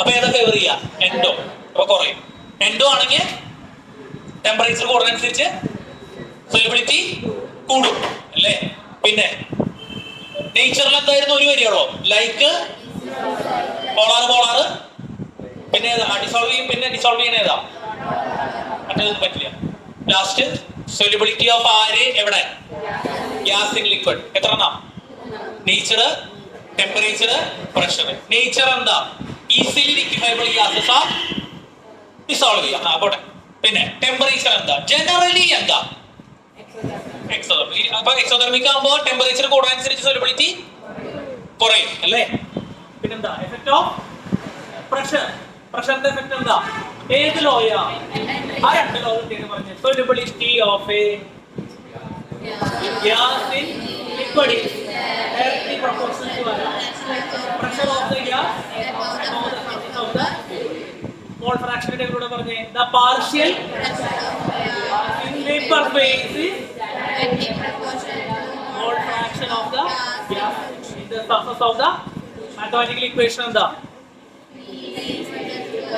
അപ്പൊ ഏതാ ഫേവർ ചെയ്യുക? എൻഡോ. അപ്പൊ കുറയും. എൻഡോ ആണെങ്കിൽ ടെമ്പറേച്ചർ കൂടുന്നതനുസരിച്ച് സൊല്യൂബിലിറ്റി കൂടും അല്ലേ? പിന്നെ നേച്ചറിൽ എന്തായിരുന്നു? ഒരു വരിയുള്ളൂ. ലൈക്ക് പോളാറ് പിന്നെ ഏതാ? ഡിസോൾവ് ചെയ്യും. പിന്നെ ഡിസോൾവ് ചെയ്യുന്ന ഏതാ? മറ്റേതൊന്നും പറ്റില്ല. ലാസ്റ്റ് സൊല്യൂബിലിറ്റി ഓഫ് ആര് എവിടെ? Gas in liquid. എത്ര എണ്ണം? Nature, temperature, pressure. നേച്ചർ എന്താ? ഈസിലി ലിക്വിഫയബിൾ ഗ്യാസസ് ആ ഡിസോൾവ് ചെയ്യാം. പോട്ടെ. പിന്നെ ടെമ്പറേച്ചർ എന്താ? ജനറലി എന്താ? എക്സോതെർമിക്. അപ്പൊ എക്സോതെർമിക് ആകുമ്പോൾ ടെമ്പറേച്ചർ കൂടുന്നതനുസരിച്ച് സൊല്യൂബിലിറ്റി കുറയും അല്ലേ? പിന്നെന്താ? Effect of pressure. പ്രഷറിന്റെ എഫക്ട് എന്താ? ഏത് ലോയാ? ആ രണ്ട് ലോ പറഞ്ഞ solubility of a gas in liquid is directly proportional to pressure of the gas of the mole fraction. ഇവിടെ പറഞ്ഞേ the partial in vapor phase is mole fraction of the gas in the surface of the mathematical equation എന്താ?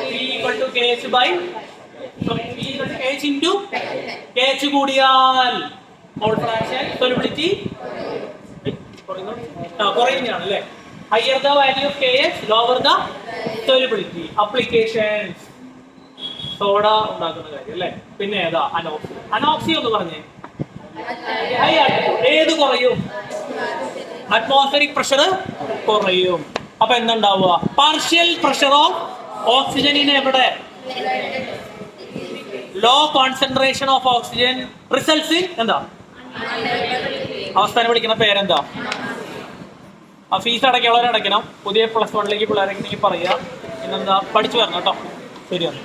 P equal to KH by P equal to KH into KH കൂടിയാൽ mole fraction solubility കുറയുന്നതാണ് അല്ലേ? Higher the value of KH, lower the solubility. Applications soda ഉണ്ടാക്കുന്ന കാര്യം അല്ലേ? പിന്നെ ഏതാ? അനോക്സി. അനോക്സി എന്ന് പറഞ്ഞേ ഏത് കുറയും? അറ്റ്മോസ്ഫിയറിക് പ്രഷർ കുറയും. അപ്പൊ എന്തുണ്ടാവുക? പാർഷ്യൽ പ്രഷർ ഓഫ് ഓക്സിജൻ എവിടെ? Low concentration of oxygen results in എന്താ? അവസ്ഥാനം വിളിക്കുന്ന പേരെന്താ? ആ ഫീസ് അടയ്ക്കുള്ളവരടയ്ക്കണം. പുതിയ +1 പിള്ളേരൊക്കെ പറയുക. പിന്നെന്താ? പഠിച്ചു വരണം കേട്ടോ. ശരിയാണ്.